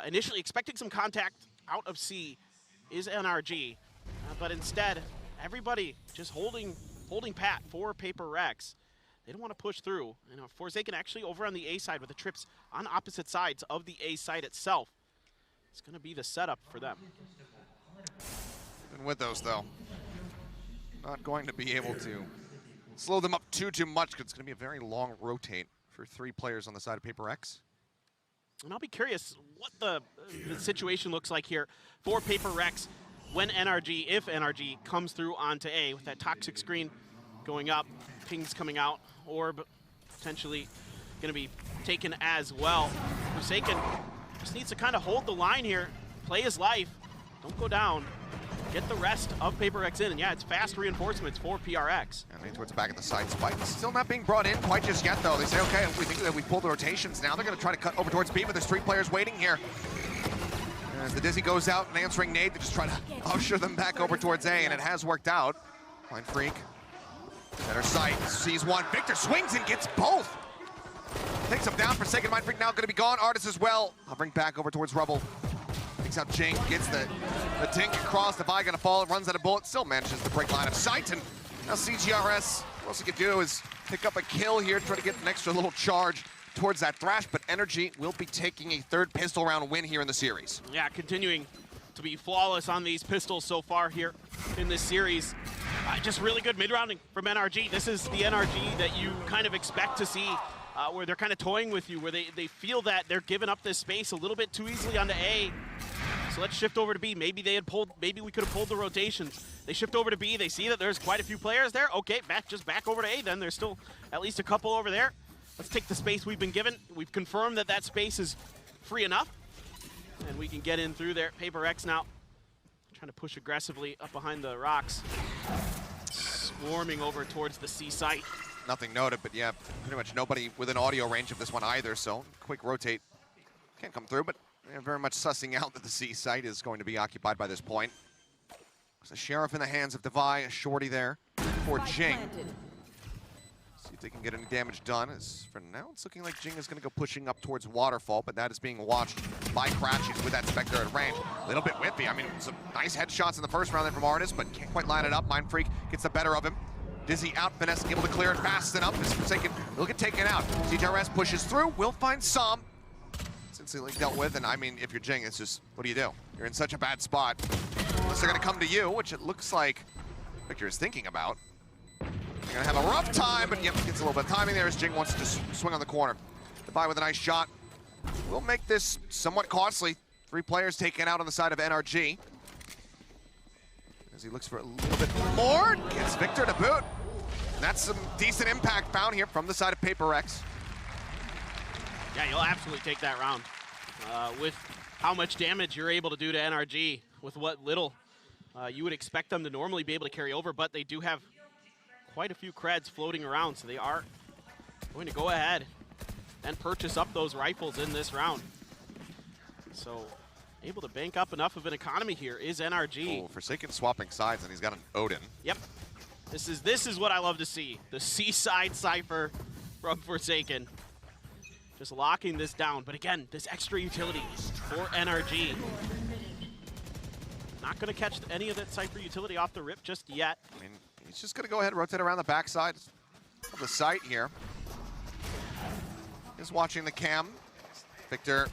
Initially expecting some contact out of C is NRG, but instead, everybody just holding pat for Paper Rex. They don't want to push through. You know, Forsaken actually over on the A side with the trips on opposite sides of the A site itself. It's going to be the setup for them. And with those, though, not going to be able to slow them up too much, because it's going to be a very long rotate for 3 players on the side of Paper Rex. And I'll be curious what the situation looks like here for Paper Rex when NRG, if NRG comes through onto A with that toxic screen going up, pings coming out, orb potentially going to be taken as well. Forsaken just needs to kind of hold the line here, play his life, don't go down, get the rest of Paper Rex in, and yeah, it's fast reinforcements for PRX. And lean towards the back of the side. Spike still not being brought in quite just yet, though. They say, okay, we think that we pulled the rotations. Now they're going to try to cut over towards B, but there's 3 players waiting here. As the Dizzy goes out and answering nade, they just try to usher them back over towards A, and it has worked out. Mind Freak, center sight, sees one. Victor swings and gets both. Takes him down for a second. Mind Freak now going to be gone. Artist as well. Hovering back over towards Rubble. Takes out Jing, gets the dink across. The Vi gonna fall, runs out of bullet, still manages to break line of sight. And now CGRS, what else he can do is pick up a kill here, try to get an extra little charge towards that Thrash, but Energy will be taking a 3rd pistol round win here in the series. Yeah, continuing to be flawless on these pistols so far here in this series. Just really good mid-rounding from NRG. This is the NRG that you kind of expect to see, where they're kind of toying with you, where they feel that they're giving up this space a little bit too easily onto A. So let's shift over to B. Maybe we could have pulled the rotations. They shift over to B, they see that there's quite a few players there. Okay, just back over to A then. There's still at least a couple over there. Let's take the space we've been given. We've confirmed that that space is free enough. And we can get in through there. Paper Rex now trying to push aggressively up behind the rocks. Swarming over towards the C site. Nothing noted, but yeah, pretty much nobody within audio range of this one either, so quick rotate. Can't come through, but They're very much sussing out that the C site is going to be occupied by this point. There's a Sheriff in the hands of Devi, a Shorty there for Jing. See if they can get any damage done. As for now, it's looking like Jing is going to go pushing up towards Waterfall, but that is being watched by Crashes with that Spectre at range. A little bit whippy. I mean, some nice headshots in the first round there from Artis, but can't quite line it up. Mind Freak gets the better of him. Dizzy out, Finesse able to clear it fast enough. This Forsaken will get taken out. CJRS pushes through, will find some. It's instantly dealt with, and I mean, if you're Jing, it's just, what do you do? You're in such a bad spot. Unless they're gonna come to you, which it looks like Victor is thinking about. They're gonna have a rough time, but yep, gets a little bit of timing there as Jing wants to just swing on the corner. Devi with a nice shot. Will make this somewhat costly. 3 players taken out on the side of NRG. As he looks for a little bit more, gets Victor to boot. And that's some decent impact found here from the side of Paper Rex. Yeah, you'll absolutely take that round. With how much damage you're able to do to NRG, with what little you would expect them to normally be able to carry over, but they do have quite a few creds floating around, so they are going to go ahead and purchase up those rifles in this round. So, able to bank up enough of an economy here is NRG. Oh, Forsaken swapping sides, and he's got an Odin. Yep. This is what I love to see. The Seaside Cypher from Forsaken. Just locking this down. But again, this extra utility for NRG. Not going to catch any of that Cypher utility off the rip just yet. I mean, he's just going to go ahead and rotate around the backside of the site here. Is watching the cam. Victor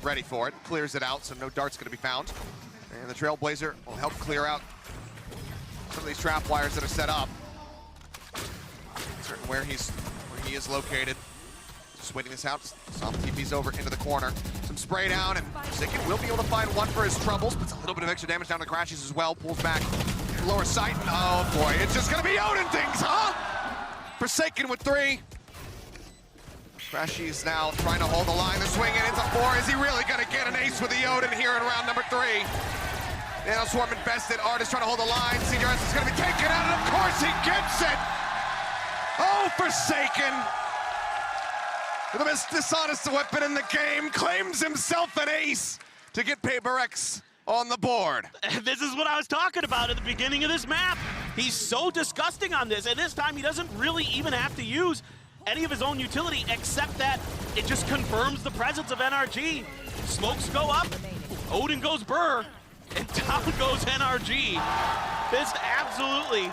ready for it. Clears it out, so no dart's going to be found. And the Trailblazer will help clear out some of these trap wires that are set up. Certain where he is located. Just waiting this out. Some TP's over into the corner. Some spray down, and Forsaken will be able to find one for his troubles. Puts a little bit of extra damage down to Crashes as well. Pulls back lower sight. And oh boy, it's just gonna be Odin things, huh? Forsaken with 3. Crashes now trying to hold the line. They're swinging into 4. Is he really gonna get an ace with the Odin here in round number 3? Nanoswarm invested. Artis trying to hold the line. CJRS is going to be taken out, and of course he gets it! Oh, Forsaken! The most dishonest weapon in the game claims himself an ace to get Paper Rex on the board. This is what I was talking about at the beginning of this map. He's so disgusting on this, and this time he doesn't really even have to use any of his own utility, except that it just confirms the presence of NRG. Smokes go up, Odin goes burr, and down goes NRG. This absolutely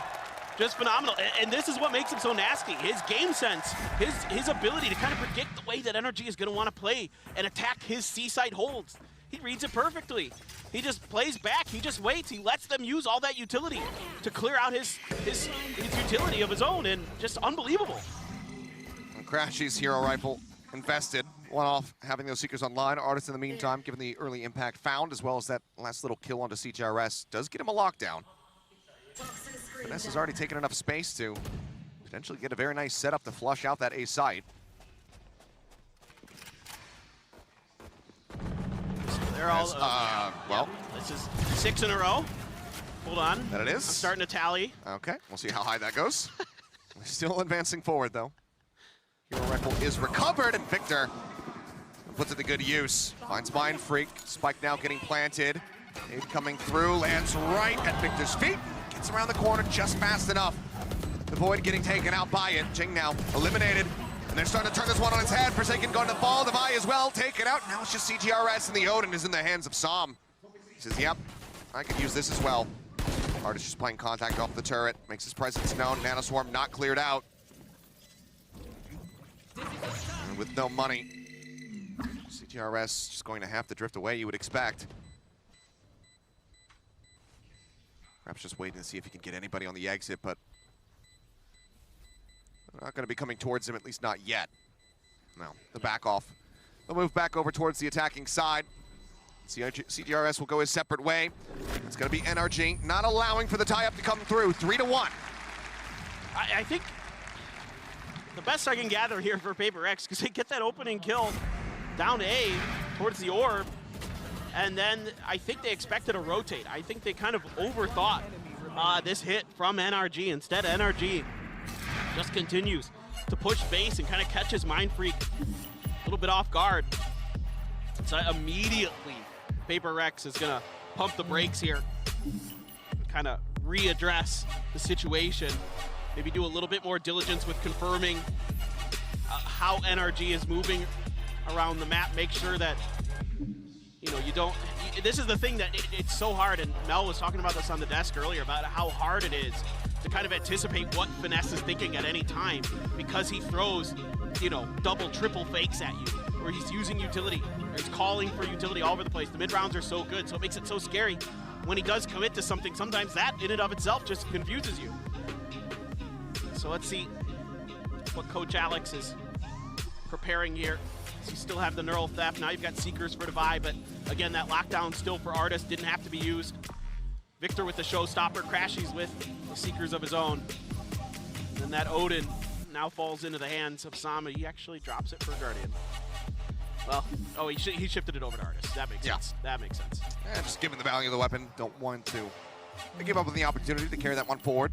just phenomenal. And this is what makes him so nasty. His game sense, his ability to kind of predict the way that NRG is going to want to play and attack his C-site holds. He reads it perfectly. He just plays back. He just waits. He lets them use all that utility to clear out his utility of his own, and just unbelievable. And Crashy's hero rifle invested. One off having those Seekers online. Artis in the meantime, given the early impact found, as well as that last little kill onto CJRS, does get him a lockdown. Finesse has already taken enough space to potentially get a very nice setup to flush out that A site. They're all, well. This is 6 in a row. Hold on. That it is. I'm starting to tally. Okay, we'll see how high that goes. Still advancing forward, though. Hero rifle is recovered, and Victor puts it to good use. Finds Mind Freak. Spike now getting planted. Aid coming through, lands right at Victor's feet. Gets around the corner just fast enough. The Void getting taken out by it. Jing now eliminated. And they're starting to turn this one on its head. Forsaken going to fall. Devi as well. Taken out. Now it's just CGRS, and the Odin is in the hands of Som. He says, yep, I could use this as well. Artis just playing contact off the turret. Makes his presence known. Nanoswarm not cleared out. And with no money, CGRS just going to have to drift away, you would expect. Perhaps just waiting to see if he can get anybody on the exit, but they're not going to be coming towards him, at least not yet. No, the back off. They'll move back over towards the attacking side. CGRS will go his separate way. It's going to be NRG, not allowing for the tie-up to come through. 3-1. I think the best I can gather here for Paper Rex, because they get that opening kill down to A towards the orb, and then I think they expected a rotate. I think they kind of overthought this hit from NRG. Instead, NRG just continues to push base and kind of catches Mind Freak a little bit off guard. So immediately, Paper Rex is gonna pump the brakes here, kind of readdress the situation, maybe do a little bit more diligence with confirming how NRG is moving around the map, make sure that, you know, you don't, this is the thing that it's so hard, and Mel was talking about this on the desk earlier, about how hard it is to kind of anticipate what Finesse is thinking at any time, because he throws, you know, double, triple fakes at you, or he's using utility, or he's calling for utility all over the place. The mid rounds are so good, so it makes it so scary. When he does commit to something, sometimes that in and of itself just confuses you. So let's see what Coach Alex is preparing here. So you still have the neural theft. Now you've got Seekers for Divide, but again, that lockdown still for Artist didn't have to be used. Victor with the showstopper, Crashies with the Seekers of his own. And that Odin now falls into the hands of Sama. He actually drops it for Guardian. Well, oh, he shifted it over to Artist. That makes sense. That makes sense. Yeah, just given the value of the weapon, don't want to give up on the opportunity to carry that one forward.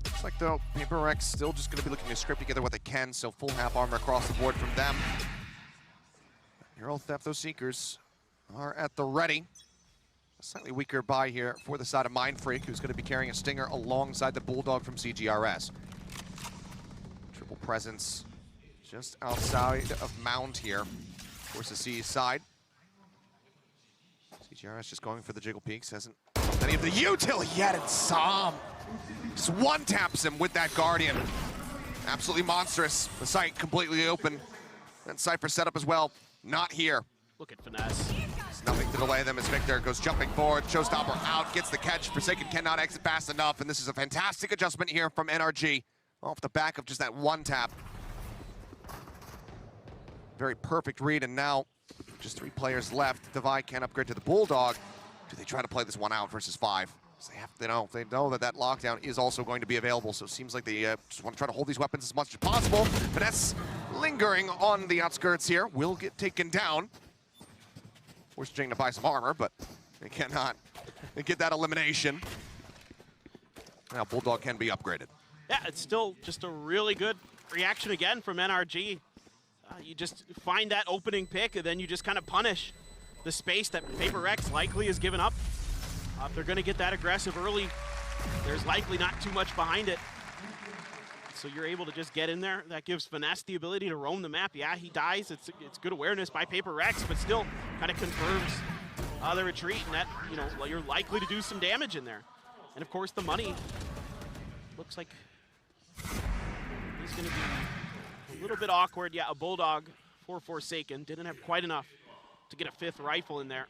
Looks like, though, Paper Rex still just going to be looking to scrape together what they can, so full half armor across the board from them. Neural Theft, those Seekers are at the ready. A slightly weaker buy here for the side of Mind Freak, who's going to be carrying a Stinger alongside the Bulldog from CGRS. Triple presence just outside of Mound here. Of course, the C side. CGRS just going for the Jiggle Peaks, hasn't done any of the utility yet, and Sam just one-taps him with that Guardian. Absolutely monstrous. The site completely open. And Cypher set up as well. Not here. Look at Finesse. There's nothing to delay them as Victor goes jumping forward. Showstopper out, gets the catch. Forsaken cannot exit fast enough, and this is a fantastic adjustment here from NRG off the back of just that one tap. Very perfect read, and now just 3 players left. Divide can upgrade to the Bulldog. Do they try to play this one out versus 5? They know that that lockdown is also going to be available, so it seems like they just want to try to hold these weapons as much as possible. Finesse lingering on the outskirts here, will get taken down. Forced Jing to buy some armor, but they cannot get that elimination. Now Bulldog can be upgraded. Yeah, it's still just a really good reaction again from NRG. You just find that opening pick, and then you just kind of punish the space that Paper Rex likely has given up. If they're going to get that aggressive early, there's likely not too much behind it. So you're able to just get in there. That gives Finesse the ability to roam the map. Yeah, he dies. It's good awareness by Paper Rex, but still kind of confirms the retreat, and that, you know, you're likely to do some damage in there. And of course, the money looks like he's going to be a little bit awkward. Yeah, a Bulldog for Forsaken. Didn't have quite enough to get a 5th rifle in there.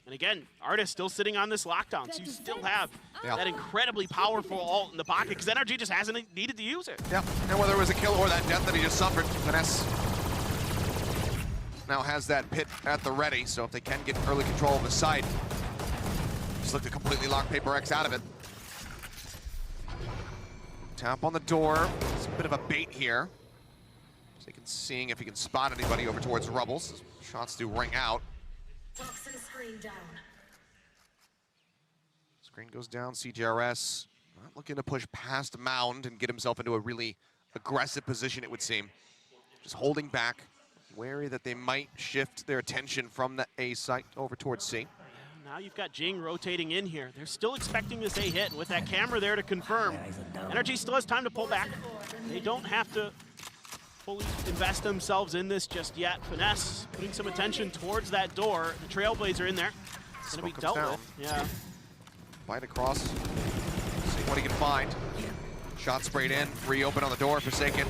And again, Artist still sitting on this lockdown, so you still have that incredibly powerful ult in the pocket, because NRG just hasn't needed to use it. Yeah, and whether it was a kill or that death that he just suffered, Finesse now has that pit at the ready, so if they can get early control of the site, just look to completely lock Paper Rex out of it. Tap on the door, it's a bit of a bait here. So he can seeing if he can spot anybody over towards Rubbles. Shots do ring out. Screen down. Screen goes down, CGRS not looking to push past Mound and get himself into a really aggressive position, it would seem. Just holding back, wary that they might shift their attention from the A site over towards C. Now you've got Jing rotating in here. They're still expecting this A hit, and with that camera there to confirm, NRG still has time to pull back. They don't have to fully invest themselves in this just yet. Finesse putting some attention towards that door. The Trailblazer in there. It's going to be dealt with. Yeah. Bite across. See what he can find. Shot sprayed in. Reopen on the door. Forsaken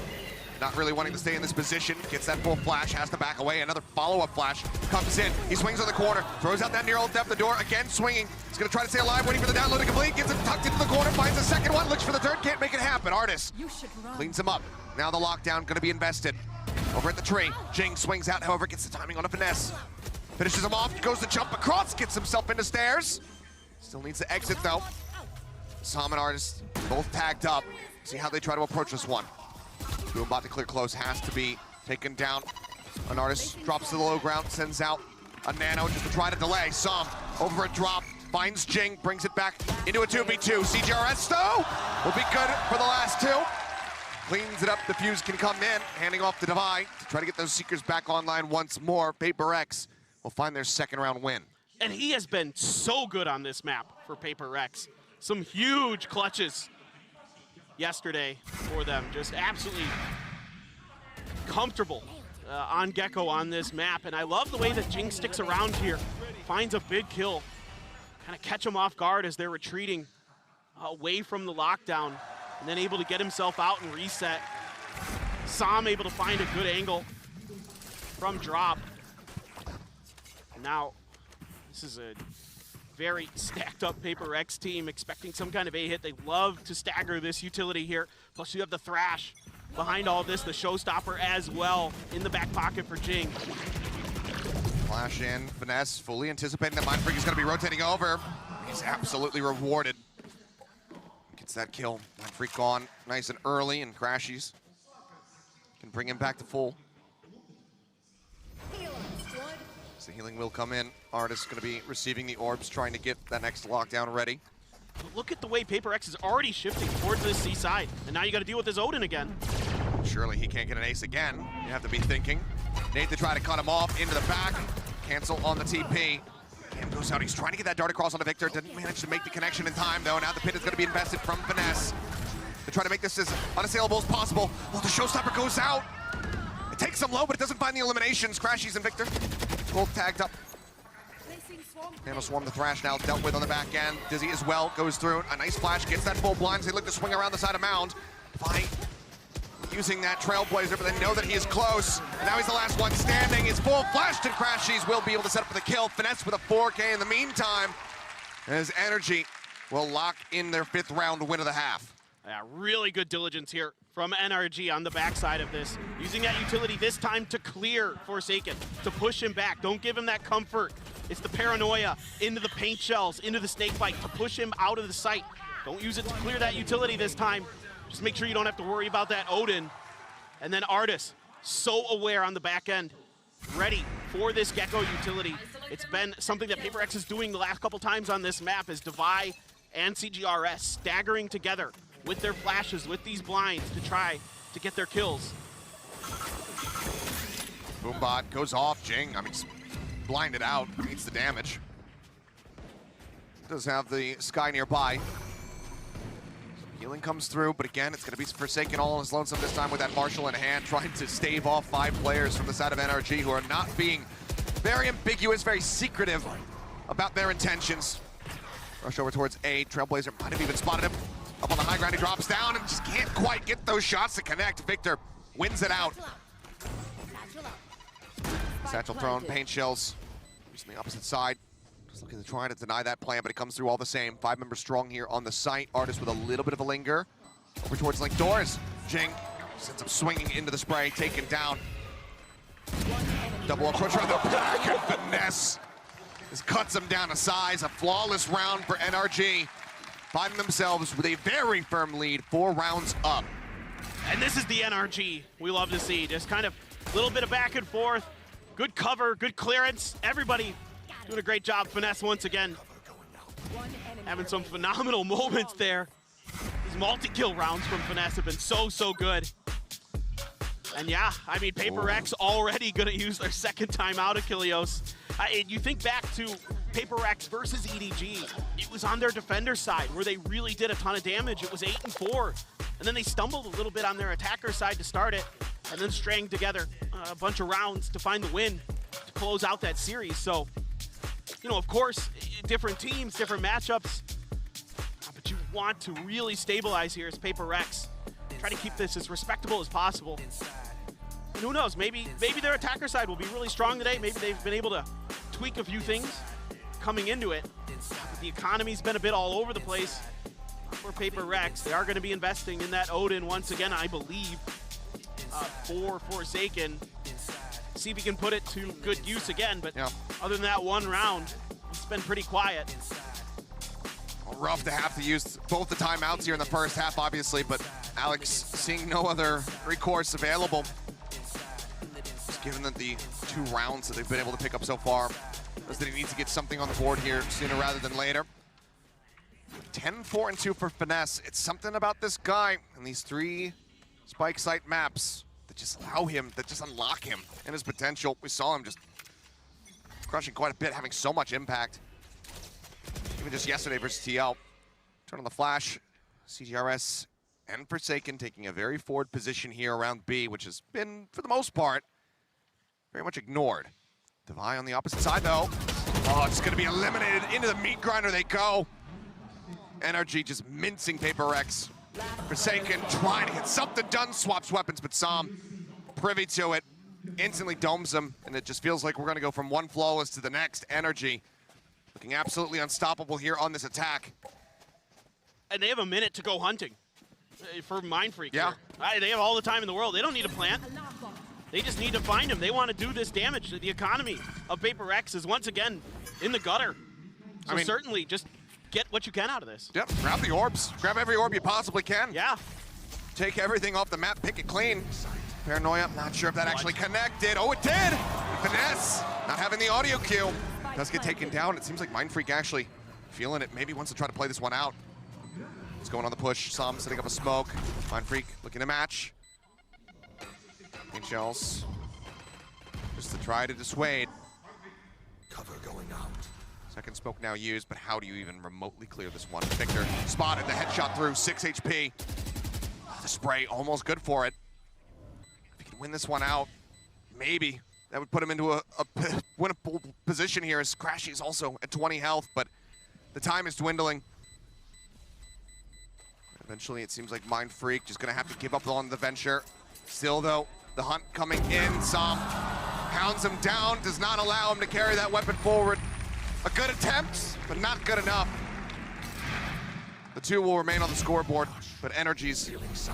not really wanting to stay in this position. Gets that full flash. Has to back away. Another follow-up flash comes in. He swings on the corner. Throws out that neural theft. The door again swinging. He's going to try to stay alive. Waiting for the download to complete. Gets it tucked into the corner. Finds the second one. Looks for the third. Can't make it happen. Artist cleans him up. Now the lockdown going to be invested. Over at the tree. Jing swings out. However, gets the timing on a Finesse. Finishes him off. Goes to jump across. Gets himself into stairs. Still needs to exit though. Sam and Artist both tagged up. See how they try to approach this one. About to clear close, has to be taken down. An Artist drops to the low ground, sends out a nano just to try to delay. Sam over a drop, finds Jing, brings it back into a 2v2. CGRS though will be good for the last 2. Cleans it up, the fuse can come in, handing off to Divide to try to get those Seekers back online once more. Paper Rex will find their second round win. And he has been so good on this map for Paper Rex. Some huge clutches yesterday for them. Just absolutely comfortable on Gecko on this map. And I love the way that Jing sticks around here, finds a big kill, kind of catch him off guard as they're retreating away from the lockdown, and then able to get himself out and reset. Sam able to find a good angle from drop. And now, this is a very stacked up Paper Rex team expecting some kind of A-hit. They love to stagger this utility here. Plus you have the Thrash behind all this, the showstopper as well in the back pocket for Jing. Flash in, Finesse fully anticipating that Mind Freak is going to be rotating over. He's absolutely rewarded. Gets that kill. Mind Freak gone nice and early, and Crashies can bring him back to full. So healing will come in. Artist going to be receiving the orbs, trying to get that next lockdown ready. But look at the way Paper Rex is already shifting towards this C side, and now you got to deal with this Odin again. Surely he can't get an ace again. You have to be thinking. Nate to try to cut him off into the back. Cancel on the TP. Cam goes out. He's trying to get that dart across onto Victor. Didn't manage to make the connection in time, though. Now the pit is going to be invested from Finesse. They try to make this as unassailable as possible. Oh, the showstopper goes out. It takes him low, but it doesn't find the eliminations. Crashies and Victor both tagged up. Nano Swarm, the Thrash now dealt with on the back end. Dizzy as well goes through. A nice flash, gets that full blind. They look to swing around the side of Mound. Defy using that Trailblazer, but they know that he is close. And now he's the last one standing. His full flashed, and Crashies will be able to set up for the kill. Finesse with a 4K in the meantime, as Energy will lock in their 5th round win of the half. Yeah, really good diligence here from NRG on the backside of this. Using that utility this time to clear Forsaken, to push him back. Don't give him that comfort. It's the paranoia into the paint shells, into the snake bite, to push him out of the sight. Don't use it to clear that utility this time. Just make sure you don't have to worry about that Odin. And then Artis, so aware on the back end, ready for this Gecko utility. It's been something that Paper Rex is doing the last couple times on this map, is Devi and CGRS staggering together with their flashes, with these blinds, to try to get their kills. Boombot goes off. Jing, I mean, blinded out, needs the damage. Does have the Sky nearby. Healing comes through, but again, it's going to be Forsaken all on his lonesome this time with that Marshall in hand, trying to stave off 5 players from the side of NRG who are not being very ambiguous, very secretive about their intentions. Rush over towards A. Trailblazer might have even spotted him. Up on the high ground, he drops down and just can't quite get those shots to connect. Victor wins it out. Satchel thrown, paint shells. Just on the opposite side. Just looking to try to deny that plan, but it comes through all the same. 5 members strong here on the site. Artist with a little bit of a linger. Over towards Link Doors. Jing sends him swinging into the spray, taken down. Double approach around the back, and Finesse just cuts him down to size. A flawless round for NRG. Finding themselves with a very firm lead, 4 rounds up. And this is the NRG we love to see. Just kind of a little bit of back and forth. Good cover, good clearance. Everybody doing a great job. Finesse once again having some phenomenal moments there. These multi-kill rounds from Finesse have been so good. And yeah, I mean, Paper Rex already gonna use their 2nd time out of Kilios. You think back to Paper Rex versus EDG, it was on their defender side where they really did a ton of damage. It was 8-4. And then they stumbled a little bit on their attacker side to start it, and then strang together a bunch of rounds to find the win to close out that series. So, you know, of course, different teams, different matchups, but you want to really stabilize here as Paper Rex. Try to keep this as respectable as possible. And who knows, maybe their attacker side will be really strong today. Maybe they've been able to tweak a few things coming into it. The economy's been a bit all over the place for Paper Rex. They are going to be investing in that Odin once again, I believe, for Forsaken. See if he can put it to good use again, but other than that one round, it's been pretty quiet. Rough to have to use both the timeouts here in the first half, obviously, but Alex seeing no other recourse available. Just given that the 2 rounds that they've been able to pick up so far, does that he needs to get something on the board here sooner rather than later. 10-4-2 for Finesse. It's something about this guy and these 3 spike site maps that just allow him, that just unlock him and his potential. We saw him just crushing quite a bit, having so much impact. Even just yesterday versus TL. Turn on the flash. CGRS and Forsaken taking a very forward position here around B, which has been, for the most part, very much ignored. Devi on the opposite side, though. Oh, it's going to be eliminated. Into the meat grinder they go. NRG just mincing Paper Rex. Forsaken trying to get something done, swaps weapons, but Sam privy to it, instantly domes him, and it just feels like we're going to go from one flawless to the next. NRG looking absolutely unstoppable here on this attack. And they have a minute to go hunting for Mindfreak. Yeah. Here. They have all the time in the world. They don't need a plant. They just need to find him. They want to do this damage. The economy of Paper Rex is once again in the gutter. So certainly just get what you can out of this. Yep, grab the orbs. Grab every orb you possibly can. Yeah. Take everything off the map, pick it clean. Paranoia, not sure if that actually connected. Oh, it did! Finesse, not having the audio cue. Does get taken down. It seems like Mindfreak actually feeling it. Maybe wants to try to play this one out. He's going on the push. Sam setting up a smoke. Mindfreak looking to match. Paint shells. Just to try to dissuade. Cover going out. Second smoke now used, but how do you even remotely clear this one? Victor spotted the headshot through, 6 HP. The spray almost good for it. If he can win this one out, maybe that would put him into a winnable position here, as Crashy is also at 20 health, but the time is dwindling. Eventually, it seems like Mindfreak just gonna have to give up on the venture. Still though, the hunt coming in. Sam hounds him down, does not allow him to carry that weapon forward. A good attempt, but not good enough. The two will remain on the scoreboard, but NRG's,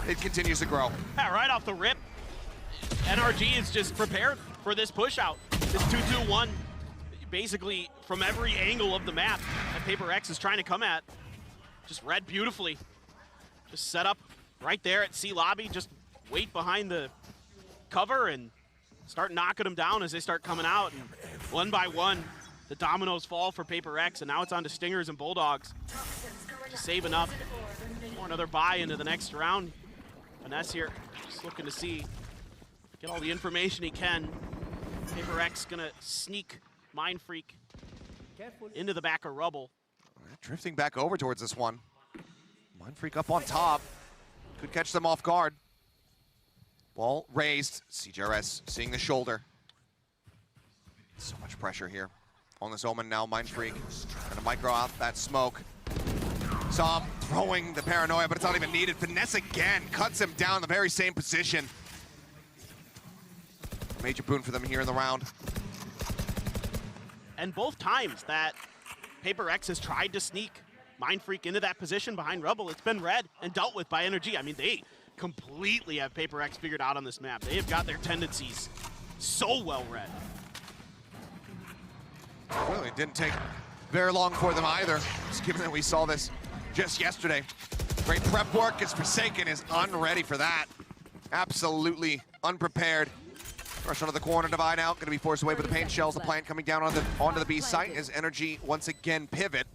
it continues to grow. Yeah, right off the rip, NRG is just prepared for this push out. This 2-2-1, basically from every angle of the map that Paper Rex is trying to come at. Just read beautifully. Just set up right there at C lobby, just wait behind the cover and start knocking them down as they start coming out. And one by one, the dominoes fall for Paper Rex, and now it's on to Stingers and Bulldogs. Just save enough for another buy into the next round. Finesse here, just looking to see, get all the information he can. Paper Rex gonna sneak Mindfreak into the back of rubble. Drifting back over towards this one. Mindfreak up on top. Could catch them off guard. Ball raised. CGRS seeing the shoulder. So much pressure here on this Omen now. Mindfreak gonna micro out that smoke. Sam throwing the Paranoia, but it's not even needed. Finesse again, cuts him down in the very same position. Major boon for them here in the round. And both times that Paper Rex has tried to sneak Mindfreak into that position behind rubble, it's been read and dealt with by NRG. I mean, they completely have Paper Rex figured out on this map. They have got their tendencies so well read. Well, it didn't take very long for them either, just given that we saw this just yesterday. Great prep work as Forsaken is unready for that. Absolutely unprepared. Rush onto the corner, Devi now, gonna be forced away with the paint shells. The plant coming down onto the B site as NRG once again pivot.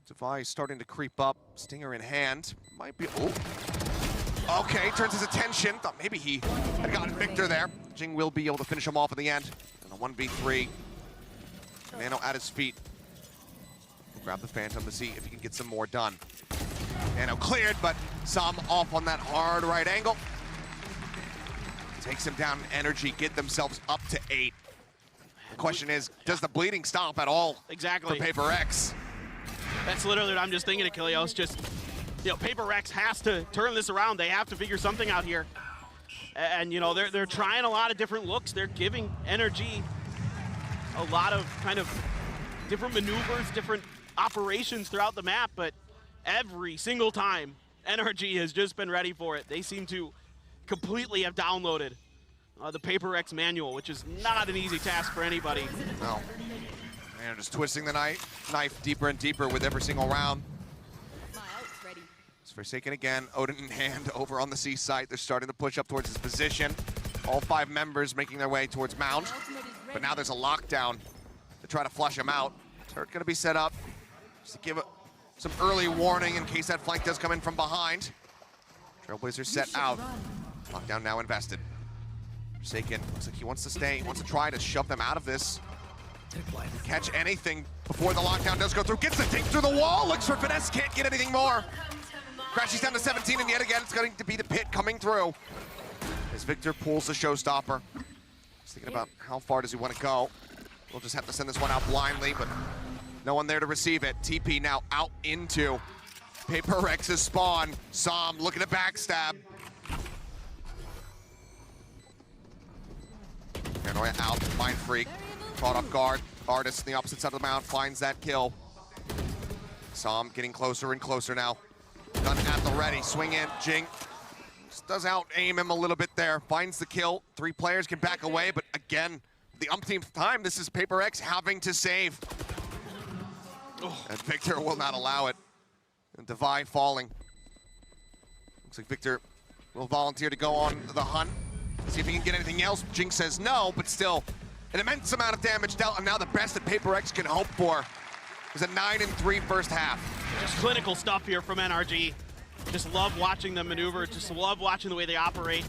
Devi starting to creep up, Stinger in hand. Might be, oh. Okay, turns his attention. Thought maybe he had gotten Victor there. Jing will be able to finish him off in the end. And a 1v3. Nano at his feet. We'll grab the Phantom to see if he can get some more done. Nano cleared, but Sam off on that hard right angle. Takes him down. NRG get themselves up to 8. The question is, does the bleeding stop at all? Exactly. For Paper Rex? That's literally what I'm just thinking, Achilleos. Just, you know, Paper Rex has to turn this around. They have to figure something out here. And, you know, they're trying a lot of different looks. They're giving NRG a lot of kind of different maneuvers, different operations throughout the map, but every single time, NRG has just been ready for it. They seem to completely have downloaded the Paper Rex manual, which is not an easy task for anybody. No. And just twisting the knife deeper and deeper with every single round. It's Forsaken again, Odin in hand over on the C site. They're starting to push up towards his position. All 5 members making their way towards Mound. But now there's a lockdown to try to flush him out. Turret gonna be set up just to give some early warning in case that flank does come in from behind. Trailblazer set out. Lockdown now invested. Forsaken looks like he wants to stay. He wants to try to shove them out of this. Catch anything before the lockdown does go through. Gets the dink through the wall. Looks for finesse. Can't get anything more. Crashes down to 17, and yet again, it's going to be the pit coming through. As Victor pulls the showstopper. He's thinking about how far does he want to go. We'll just have to send this one out blindly, but no one there to receive it. TP now out into Paper Rex's spawn. Som looking to backstab. Paranoia out, Mind Freak, caught off guard. Artist on the opposite side of the mound finds that kill. Som getting closer and closer now. Gun at the ready, swing in, Jing. Just does out aim him a little bit there, finds the kill. 3 players can back away, but again, the umpteenth time, this is Paper X having to save. And Victor will not allow it. And Devi falling. Looks like Victor will volunteer to go on the hunt. See if he can get anything else. Jing says no, but still an immense amount of damage dealt, and now the best that Paper X can hope for is a 9-3 first half. Just clinical stuff here from NRG. Just love watching them maneuver, just love watching the way they operate.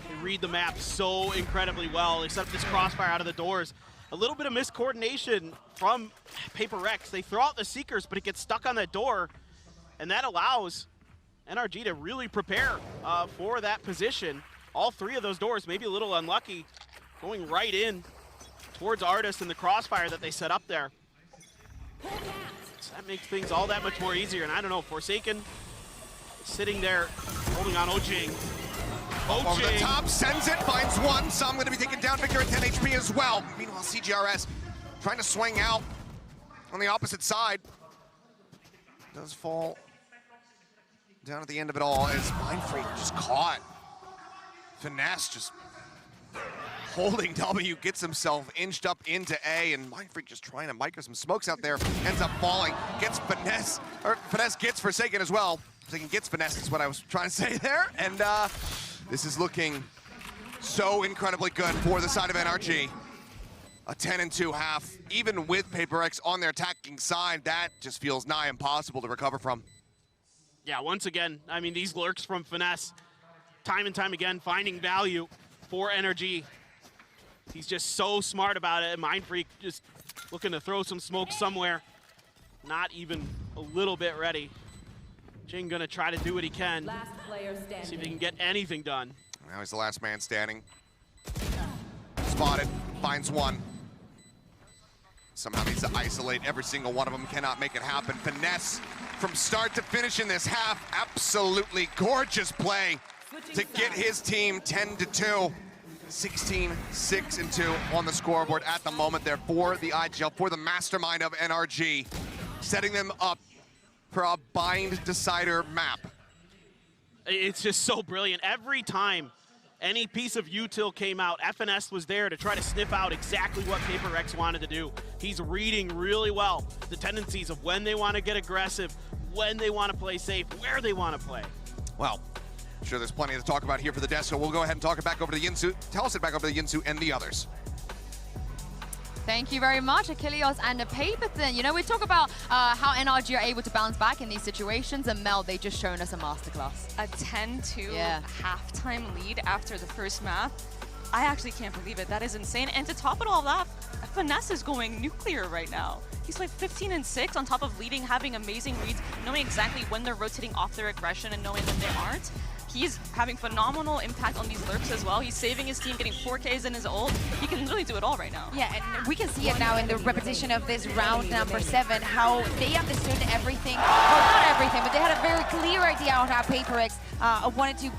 They read the map so incredibly well. They set up this crossfire out of the doors. A little bit of miscoordination from Paper X. They throw out the Seekers, but it gets stuck on that door, and that allows NRG to really prepare for that position. All 3 of those doors, maybe a little unlucky, going right in towards Artist and the crossfire that they set up there. So that makes things all that much more easier. And I don't know, Forsaken sitting there holding on Ojing. Over the top, sends it, finds one. Some going to be taken down. Victor at 10 HP as well. Meanwhile, CGRS trying to swing out on the opposite side. Does fall down at the end of it all as Mind Freak just caught. Finesse just holding W, gets himself inched up into A, and Mind Freak just trying to micro some smokes out there, ends up falling, gets Finesse, or Finesse gets Forsaken as well. Forsaken gets Finesse is what I was trying to say there, and this is looking so incredibly good for the side of NRG. A 10-2 half, even with Paper X on their attacking side, that just feels nigh impossible to recover from. Yeah, once again, I mean, these lurks from Finesse, time and time again, finding value for NRG. He's just so smart about it, and Mind Freak just looking to throw some smoke somewhere. Not even a little bit ready. Jing gonna try to do what he can. Last player standing. See if he can get anything done. Now he's the last man standing. Spotted, finds one. Somehow needs to isolate every single one of them, cannot make it happen. Finesse from start to finish in this half. Absolutely gorgeous play to get his team 10-2. 16-6-2 on the scoreboard at the moment there for the IGL, for the mastermind of NRG, setting them up for a bind decider map. It's just so brilliant. Every time any piece of util came out, FNS was there to try to sniff out exactly what Paper X wanted to do. He's reading really well the tendencies of when they want to get aggressive, when they want to play safe, where they want to play. Well, I'm sure there's plenty to talk about here for the desk, so we'll go ahead and talk it back over to Yinsu. Tell us it back over to Yinsu and the others. Thank you very much, Achilles and the Paper Thin. You know, we talk about how NRG are able to bounce back in these situations, and Mel, they just shown us a masterclass. A 10-2 Yeah. halftime lead after the first map. I actually can't believe it. That is insane. And to top it all off, Finesse is going nuclear right now. He's like 15-6 on top of leading, having amazing reads, knowing exactly when they're rotating off their aggression and knowing when they aren't. He's having phenomenal impact on these lurks as well. He's saving his team, getting 4Ks in his ult. He can literally do it all right now. Yeah, and we can see it now in the repetition of this round number 7, how they understood everything, or not everything, but they had a very clear idea on how Paper X wanted to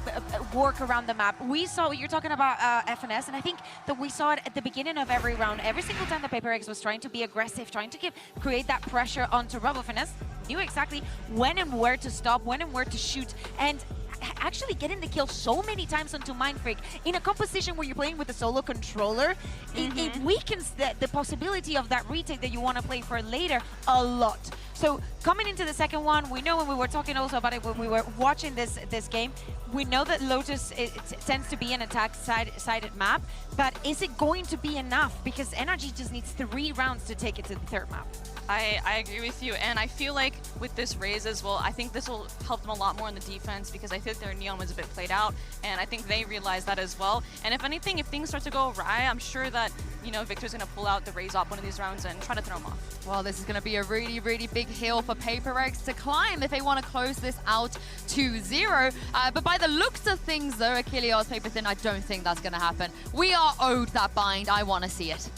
work around the map. We saw, you're talking about FNS, and I think that we saw it at the beginning of every round. Every single time that Paper X was trying to be aggressive, trying to create that pressure onto Robo, FNS knew exactly when and where to stop, when and where to shoot, and actually getting the kill so many times onto Mind Freak in a composition where you're playing with a solo controller, it weakens the possibility of that retake that you want to play for later a lot. So coming into the second one, we know when we were talking also about it when we were watching this game, we know that Lotus it tends to be an attack-sided map, but is it going to be enough? Because NRG just needs 3 rounds to take it to the third map. I agree with you, and I feel like with this raise as well, I think this will help them a lot more in the defense because I think their Neon was a bit played out, and I think they realize that as well. And if anything, if things start to go awry, I'm sure that, you know, Victor's going to pull out the raise up one of these rounds and try to throw him off. Well, this is going to be a really, really big hill for Paper Rex to climb if they want to close this out to 0. But by the looks of things, though, Achilles, Paper Thin, I don't think that's going to happen. We are owed that bind. I want to see it.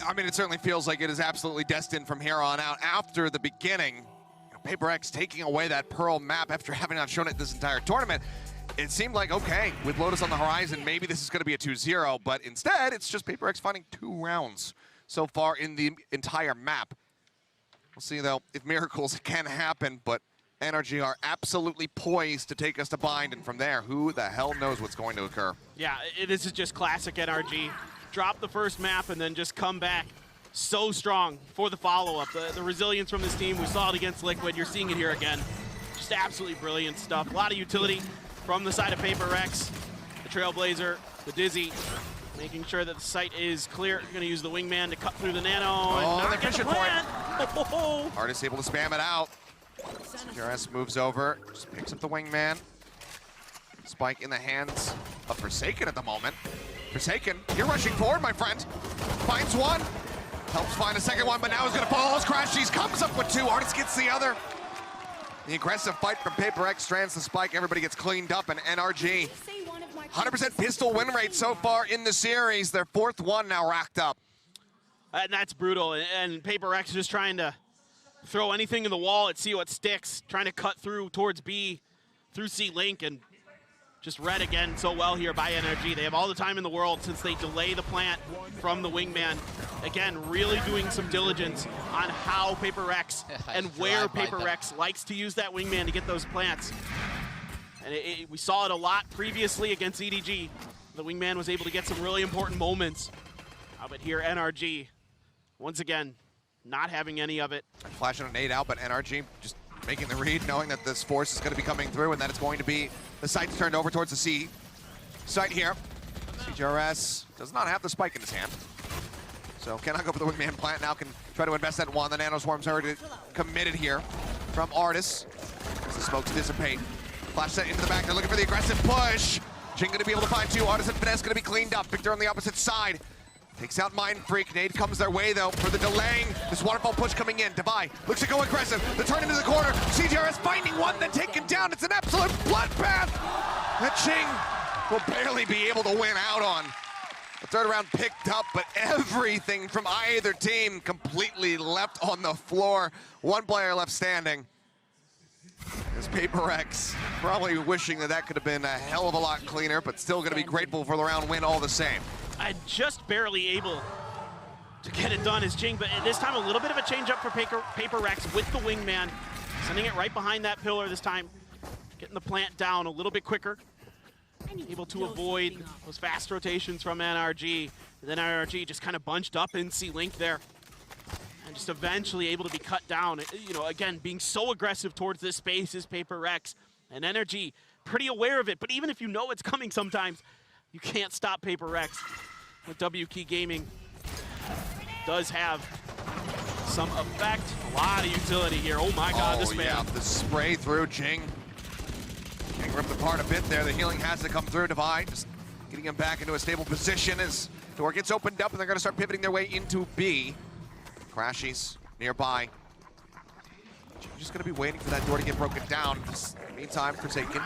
I mean, it certainly feels like it is absolutely destined from here on out. After the beginning, Paper Rex taking away that Pearl map after having not shown it this entire tournament, it seemed like, okay, with Lotus on the horizon, maybe this is going to be a 2-0, but instead, it's just Paper Rex finding 2 rounds so far in the entire map. We'll see, though, if miracles can happen, but NRG are absolutely poised to take us to bind, and from there, who the hell knows what's going to occur. Yeah, this is just classic NRG. Drop the first map and then just come back so strong for the follow-up. The resilience from this team, we saw it against Liquid. You're seeing it here again. Just absolutely brilliant stuff. A lot of utility from the side of Paper Rex. The Trailblazer, the Dizzy, making sure that the site is clear. Going to use the Wingman to cut through the Nano. Oh, and they're fishing for it. Artist able to spam it out. CRS moves over, just picks up the Wingman. Spike in the hands of Forsaken at the moment. Forsaken, you're rushing forward, my friend. Finds one, helps find a second one, but now he's gonna fall. Crashies comes up with 2, Artist gets the other. The aggressive fight from Paper Rex strands the Spike, everybody gets cleaned up, and NRG, 100% pistol win rate so far in the series. Their 4th one now racked up. And that's brutal, and Paper Rex just trying to throw anything in the wall and see what sticks, trying to cut through towards B, through C-Link, and just read again so well here by NRG. They have all the time in the world since they delay the plant from the Wingman. Again, really doing some diligence on how Paper Rex and where Paper Rex likes to use that Wingman to get those plants. And we saw it a lot previously against EDG. The Wingman was able to get some really important moments. But here, NRG, once again, not having any of it. Flashing a nade out, but NRG just making the read, knowing that this force is going to be coming through and that it's going to be the site's turned over towards the C site here. CGRS does not have the Spike in his hand, so cannot go for the Wingman plant. Now can try to invest that one. The Nano Swarm's already committed here from Artis. As the smokes dissipate. Flash set into the back. They're looking for the aggressive push. Jing going to be able to find 2. Artis and Finesse going to be cleaned up. Victor on the opposite side. Takes out Mind Freak. Nade comes their way, though, for the delaying. This waterfall push coming in. Devi looks to go aggressive. The turn into the corner. CGRS finding one, then taken down. It's an absolute bloodbath that Ching will barely be able to win out on. The third round picked up, but everything from either team completely left on the floor. One player left standing. As Paper Rex probably wishing that that could have been a hell of a lot cleaner, but still going to be grateful for the round win all the same. Just barely able to get it done as Jing, but this time a little bit of a change up for Paper Rex with the Wingman, sending it right behind that pillar this time, getting the plant down a little bit quicker, able to avoid those fast rotations from NRG, and then NRG just kind of bunched up in C-Link there, and just eventually able to be cut down. You know, again, being so aggressive towards this space is Paper Rex, and NRG pretty aware of it, but even if you know it's coming sometimes, you can't stop Paper Rex. With W Key Gaming does have some effect. A lot of utility here. Oh my God, this man. Yeah, the spray through Jing. Getting ripped apart a bit there. The healing has to come through. Devi just getting him back into a stable position as the door gets opened up and they're going to start pivoting their way into B. Crashies nearby. Just going to be waiting for that door to get broken down. Just, meantime, Forsaken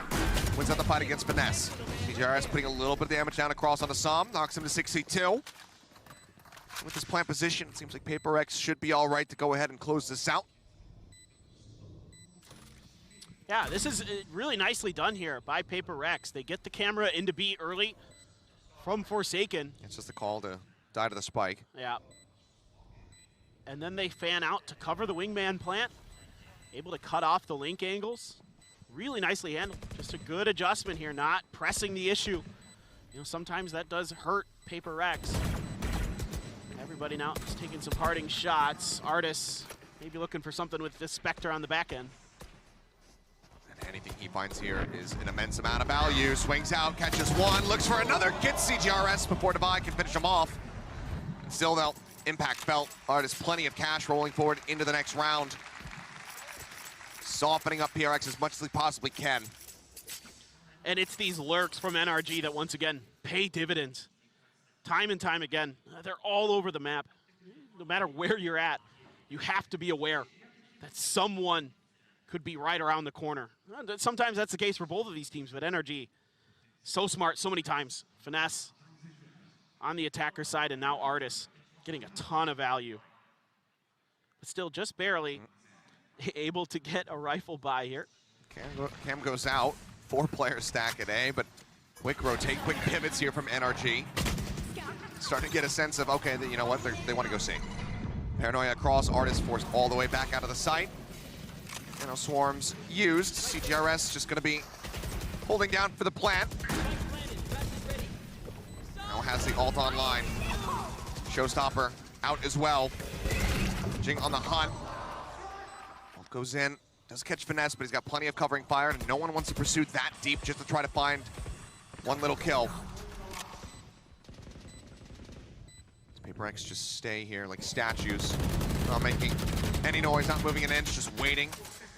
wins out the fight against Finesse. CGRS putting a little bit of damage down across onto Som, knocks him to 62. With this plant position, it seems like Paper Rex should be all right to go ahead and close this out. Yeah, this is really nicely done here by Paper Rex. They get the camera into B early from Forsaken. It's just a call to die to the Spike. Yeah. And then they fan out to cover the Wingman plant. Able to cut off the link angles. Really nicely handled. Just a good adjustment here, not pressing the issue. You know, sometimes that does hurt Paper Rex. Everybody now is taking some parting shots. Artis maybe looking for something with this Spectre on the back end. And anything he finds here is an immense amount of value. Swings out, catches one, looks for another, gets CGRS before Devi can finish him off. And still though, impact felt. Artis plenty of cash rolling forward into the next round. Softening up PRX as much as they possibly can. And it's these lurks from NRG that once again pay dividends. time and time again. They're all over the map. No matter where you're at, you have to be aware that someone could be right around the corner. Sometimes that's the case for both of these teams, but NRG, so smart so many times. Finesse on the attacker side, and now Artis getting a ton of value. But still just barely able to get a rifle by here. Cam goes out. 4-player stack at A, but quick rotate, quick pivots here from NRG. Starting to get a sense of, okay, you know what, they want to go C. Paranoia across, Artis forced all the way back out of the site. You know, swarms used. CGRS just going to be holding down for the plant. Now has the ult online. Showstopper out as well. Jing on the hunt. Ult goes in. Does catch Finesse, but he's got plenty of covering fire, and no one wants to pursue that deep just to try to find one little kill. Paper Rex just stay here like statues, not making any noise, not moving an inch, just waiting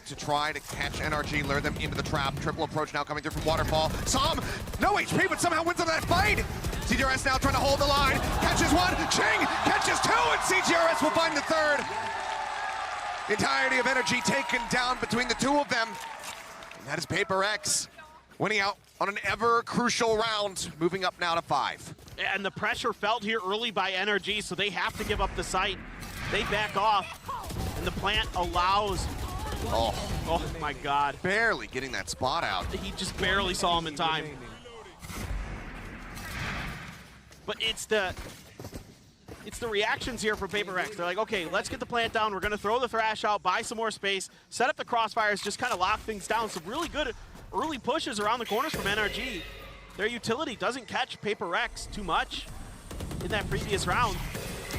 to try to catch NRG, lure them into the trap. Triple approach now coming through from Waterfall. Som, no HP, but somehow wins on that fight. CGRS now trying to hold the line. Catches one, Ching catches two, and CGRS will find the third. The entirety of NRG taken down between the two of them. And that is Paper Rex winning out on an ever crucial round, moving up now to 5. And the pressure felt here early by NRG, so they have to give up the site. They back off, and the plant allows. Oh my God. Barely getting that spot out. He just barely saw him in time. But it's the reactions here from Paper Rex. They're like, okay, let's get the plant down. We're going to throw the Thrash out, buy some more space, set up the crossfires, just kind of lock things down. Some really good early pushes around the corners from NRG. Their utility doesn't catch Paper Rex too much in that previous round.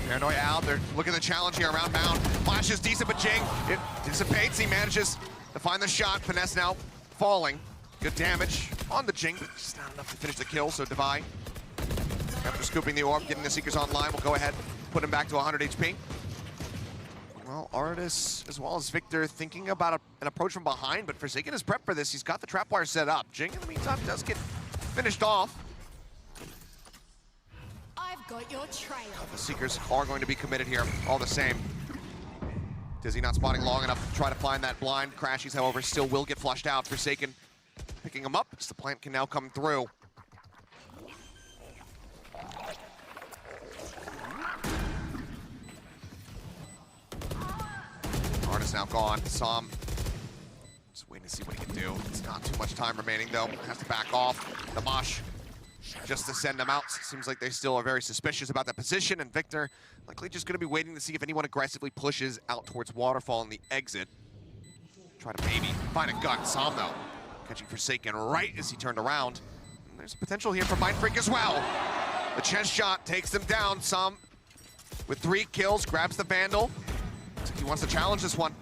Paranoia out. They're looking at the challenge here around Mound. Flash is decent, but Jing, it dissipates. He manages to find the shot. Finesse now falling. Good damage on the Jing, but just not enough to finish the kill, so Divide, after scooping the orb, getting the Seekers online, will go ahead, put him back to 100 HP. Well, Artis, as well as Victor, thinking about an approach from behind, but Forsaken is prepped for this. He's got the trap wire set up. Jing, in the meantime, does get finished off. I've got your trail. The Seekers are going to be committed here, all the same. Dizzy not spotting long enough to try to find that blind. Crashies, however, still will get flushed out. Forsaken picking him up as the plant can now come through. Artis now gone. Som just waiting to see what he can do. It's not too much time remaining though. Has to back off. The Mosh just to send them out. Seems like they still are very suspicious about that position, and Victor likely just going to be waiting to see if anyone aggressively pushes out towards Waterfall in the exit. Try to maybe find a gun. Som though catching Forsaken right as he turned around. And there's potential here for Mind Freak as well. The chest shot takes them down. Som with 3 kills grabs the Vandal. Looks like he wants to challenge this one.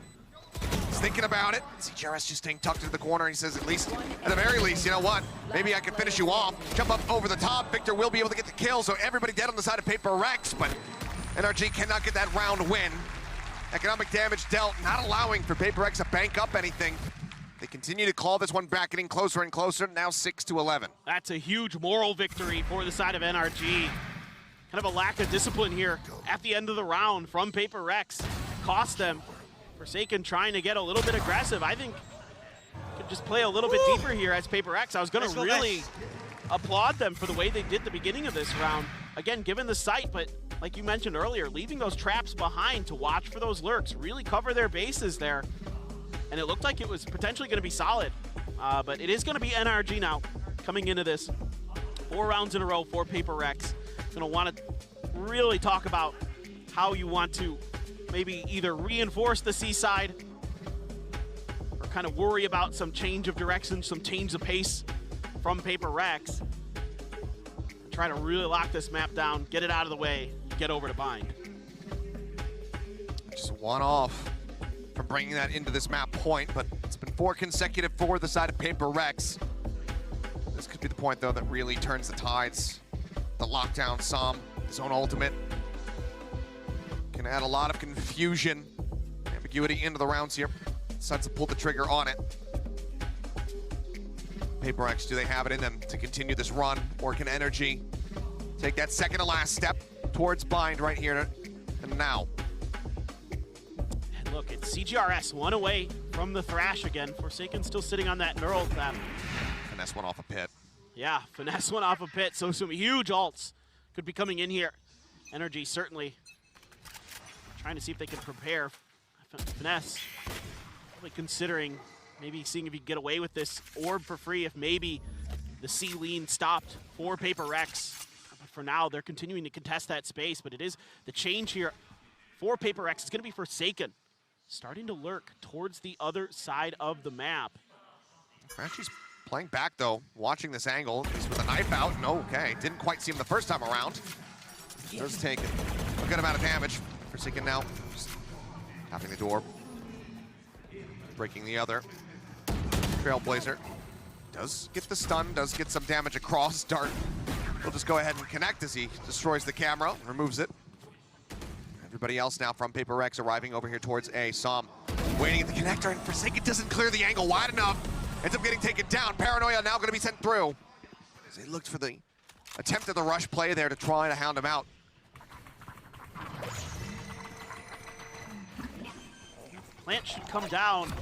He's thinking about it. CGRS just staying tucked into the corner. He says, at the very least, you know what? Maybe I can finish you off. Jump up over the top. Victor will be able to get the kill, so everybody dead on the side of Paper Rex, but NRG cannot get that round win. Economic damage dealt, not allowing for Paper Rex to bank up anything. They continue to claw this one back, getting closer and closer, now 6-11. That's a huge moral victory for the side of NRG. Kind of a lack of discipline here at the end of the round from Paper Rex. Cost them. Forsaken trying to get a little bit aggressive. I think could just play a little bit deeper here as Paper Rex. I was going to really applaud them for the way they did the beginning of this round. Again, given the site, but like you mentioned earlier, leaving those traps behind to watch for those lurks, really cover their bases there. And it looked like it was potentially going to be solid. But it is going to be NRG now coming into this. 4 rounds in a row for Paper Rex. Going to want to really talk about how you want to maybe either reinforce the C side or kind of worry about some change of direction, some change of pace from Paper Rex. Try to really lock this map down, get it out of the way, get over to Bind. Just one off from bringing that into this map point, but it's been 4 consecutive for the side of Paper Rex. This could be the point, though, that really turns the tides. The lockdown Som, his own ultimate, can add a lot of confusion, ambiguity into the rounds here. Decides to pull the trigger on it. Paper Rex, do they have it in them to continue this run, or can NRG take that second to last step towards bind right here and now. And look, it's CGRS, one away from the Thrash again. Forsaken still sitting on that neural theft. Finesse one off a pit. Yeah, finesse one off a pit, so some huge ults could be coming in here. NRG certainly trying to see if they can prepare. Finesse probably considering maybe seeing if he can get away with this orb for free if maybe the C lean stopped for Paper Rex. But for now, they're continuing to contest that space, but it is the change here for Paper Rex. It's going to be Forsaken, starting to lurk towards the other side of the map. Crashy's playing back though, watching this angle. He's with a knife out, and okay, didn't quite see him the first time around. Does take a good amount of damage. Forsaken now, just tapping the door, breaking the other. Trailblazer does get the stun, does get some damage across. Dart will just go ahead and connect as he destroys the camera, removes it. Everybody else now from Paper Rex arriving over here towards A. Som waiting at the connector, and Forsaken doesn't clear the angle wide enough. Ends up getting taken down. Paranoia now going to be sent through. As they looked for the attempt at the rush play there to try to hound him out. Plant should come down.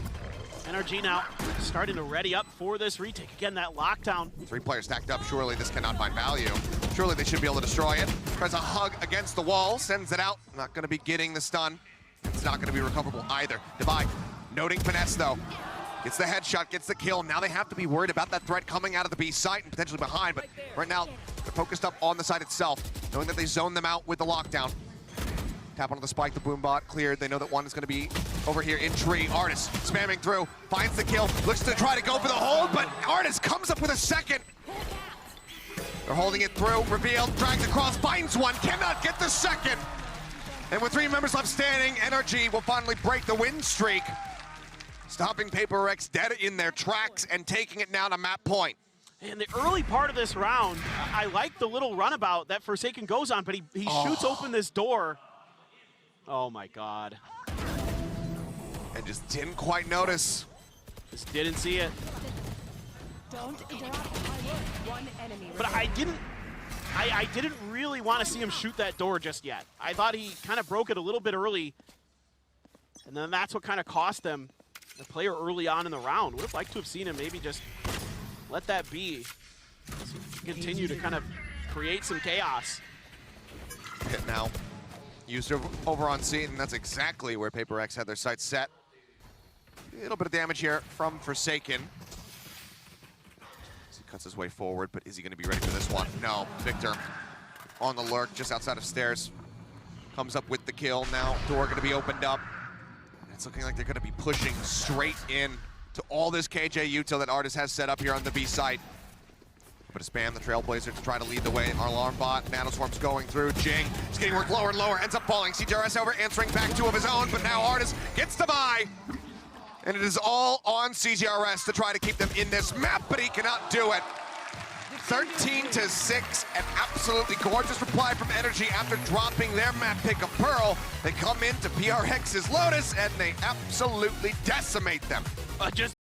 NRG now starting to ready up for this retake. Again, that lockdown. 3 players stacked up. Surely this cannot find value. Surely they should be able to destroy it. Tries a hug against the wall, sends it out. Not going to be getting the stun. It's not going to be recoverable either. Divide, noting finesse though. Gets the headshot, gets the kill. Now they have to be worried about that threat coming out of the B site and potentially behind, but right now they're focused up on the site itself, knowing that they zone them out with the lockdown. Tap onto the spike, the boom bot cleared. They know that one is going to be over here in tree. Artist spamming through, finds the kill, looks to try to go for the hold, but Artist comes up with a second. They're holding it through, revealed, drags across, finds one, cannot get the second. And with 3 members left standing, NRG will finally break the win streak, stopping Paper Rex dead in their tracks and taking it now to map point. In the early part of this round, I like the little runabout that Forsaken goes on, but he shoots open this door. Oh my God. And just didn't quite notice. Just didn't see it. Don't interrupt my work. One enemy But I didn't really want to see him shoot that door just yet. I thought he kind of broke it a little bit early, and then that's what kind of cost them the player early on in the round. Would have liked to have seen him maybe just let that be. So continue to kind of create some chaos. Hit now. Used over on C, and that's exactly where Paper Rex had their sights set. A little bit of damage here from Forsaken. As he cuts his way forward, but is he going to be ready for this one? No. Victor on the lurk just outside of stairs. Comes up with the kill. Now door going to be opened up. It's looking like they're going to be pushing straight in to all this KJ util that Artist has set up here on the B site. But to spam the Trailblazer to try to lead the way. Our alarm bot, Nanoswarm's going through. Jing is getting worked lower and lower, ends up falling. CGRS over, answering back 2 of his own, but now Artist gets the buy. And it is all on CGRS to try to keep them in this map, but he cannot do it. 13-6, an absolutely gorgeous reply from NRG after dropping their map pick of Pearl. They come into PRX's Lotus and they absolutely decimate them. Just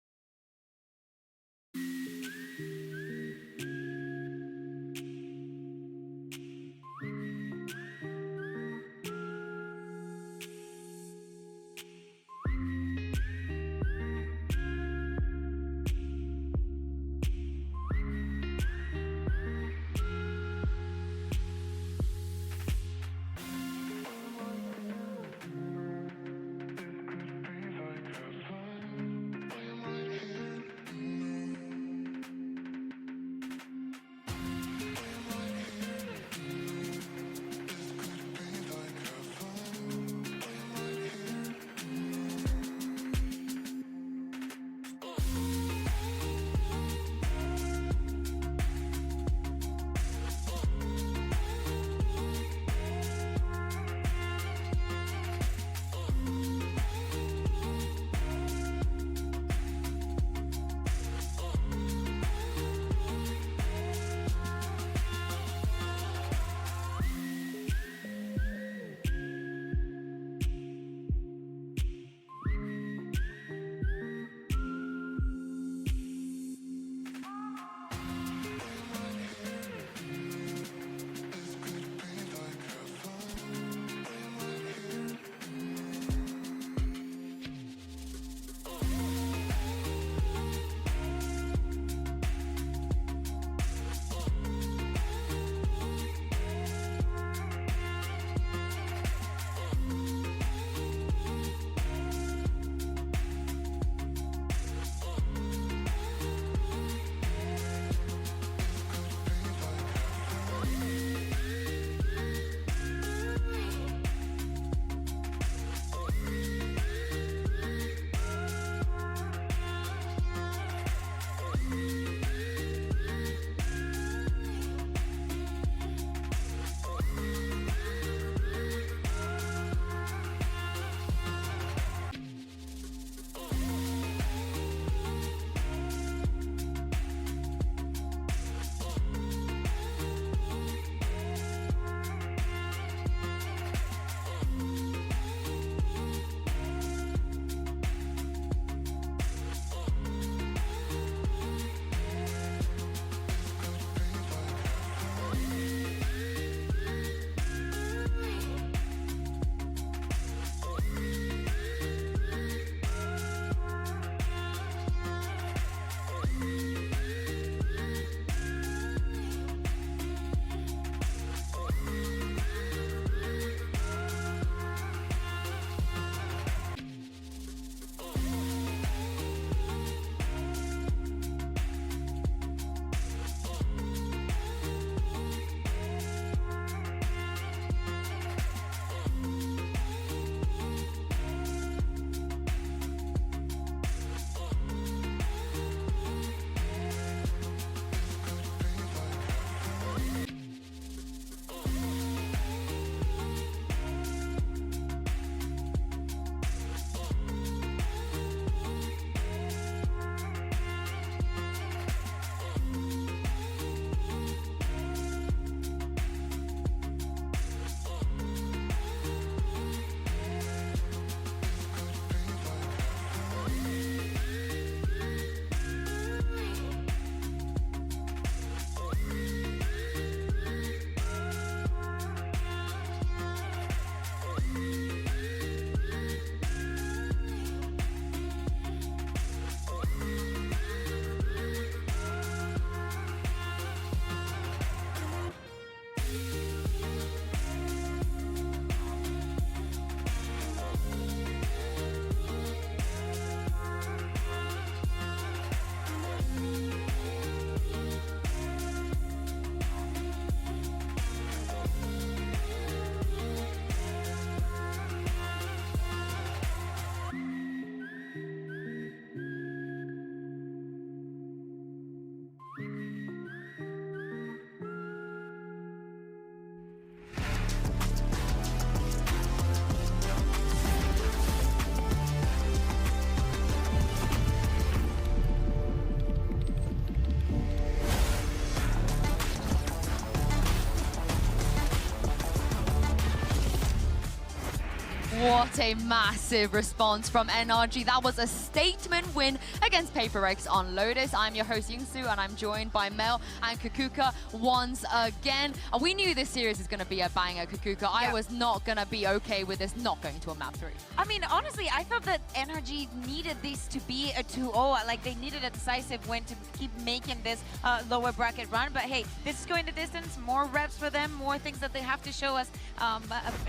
What a massive response from NRG. That was a statement win against Paper Rex on Lotus. I'm your host, Yungsu, and I'm joined by Mel and Kakuka once again. We knew this series is going to be a banger, Kakuka. I was not going to be okay with this not going to a map 3. I mean, honestly, I thought that NRG needed this to be a 2-0. Like, they needed a decisive win to keep making this lower bracket run. But hey, this is going the distance. More reps for them, more things that they have to show us